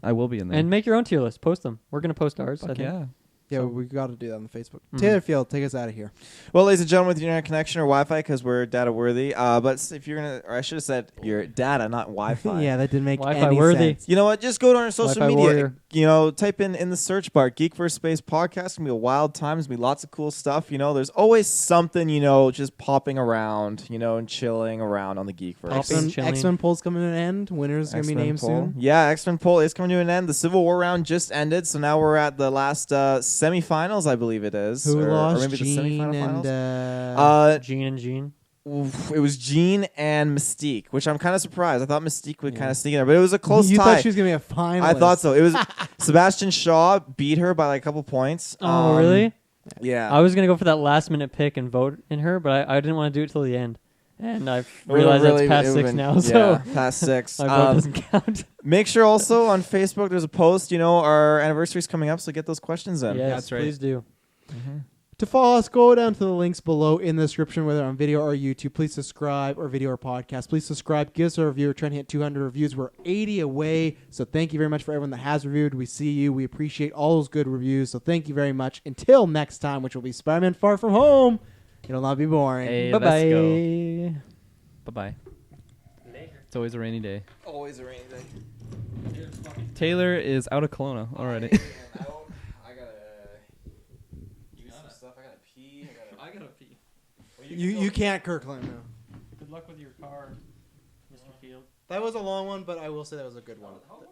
I will be in there. And make your own tier list. Post them. We're gonna post ours. I Fuck think. yeah. Yeah, So- we got to do that on the Facebook. Mhm. Taylor Field, take us out of here. Well, ladies and gentlemen, with your internet connection or Wi-Fi, because we're data worthy. But if you're gonna, or I should have said your data, not Wi-Fi. Yeah, that didn't make Wi-Fi any worthy. sense. You know what? Just go to our social Wi-Fi media. warrior. You know, type in the search bar Geek vs. Space podcast. It's gonna be a wild time. It's gonna be lots of cool stuff. You know, there's always something, you know, just popping around, you know, and chilling around on the Geekverse. Popping. chilling. X-Men poll's coming to an end. Winner's going to be X-Men named poll. soon. Yeah, X-Men poll is coming to an end. The Civil War round just ended, so now we're at the last semifinals, I believe it is. Who lost? Or maybe Gene the semifinal and finals. Gene and Gene. It was Jean and Mystique, which I'm kind of surprised. I thought Mystique would kind of sneak in there, but it was a close you tie. thought she was going to be a finalist. I thought so. It was Sebastian Shaw beat her by like a couple points. Oh, really? Yeah. I was gonna go for that last minute pick and vote in her, but I didn't want to do it till the end, and I It would've realized really- that's past it would've 6 been- now. Yeah, So past 6. my vote doesn't count. Make sure also on Facebook there's a post. You know, our anniversary's coming up, so get those questions in. Yes, That's right. please do. To follow us, go down to the links below in the description, whether on video or YouTube. Please subscribe, or video or podcast. Please subscribe. Give us a review. We're trying to hit 200 reviews. We're 80 away. So thank you very much for everyone that has reviewed. We see you. We appreciate all those good reviews. So thank you very much. Until next time, which will be Spider-Man Far From Home. It'll not be boring. Hey, Bye let's go. bye. Bye-bye. It's always a rainy day. Always a rainy day. Taylor is out of Kelowna already. I gotta use some stuff. I gotta pee. I gotta pee. You can't Kirkland now. Good luck with your car, Mr. Field. That was a long one, but I will say that was a good one. How long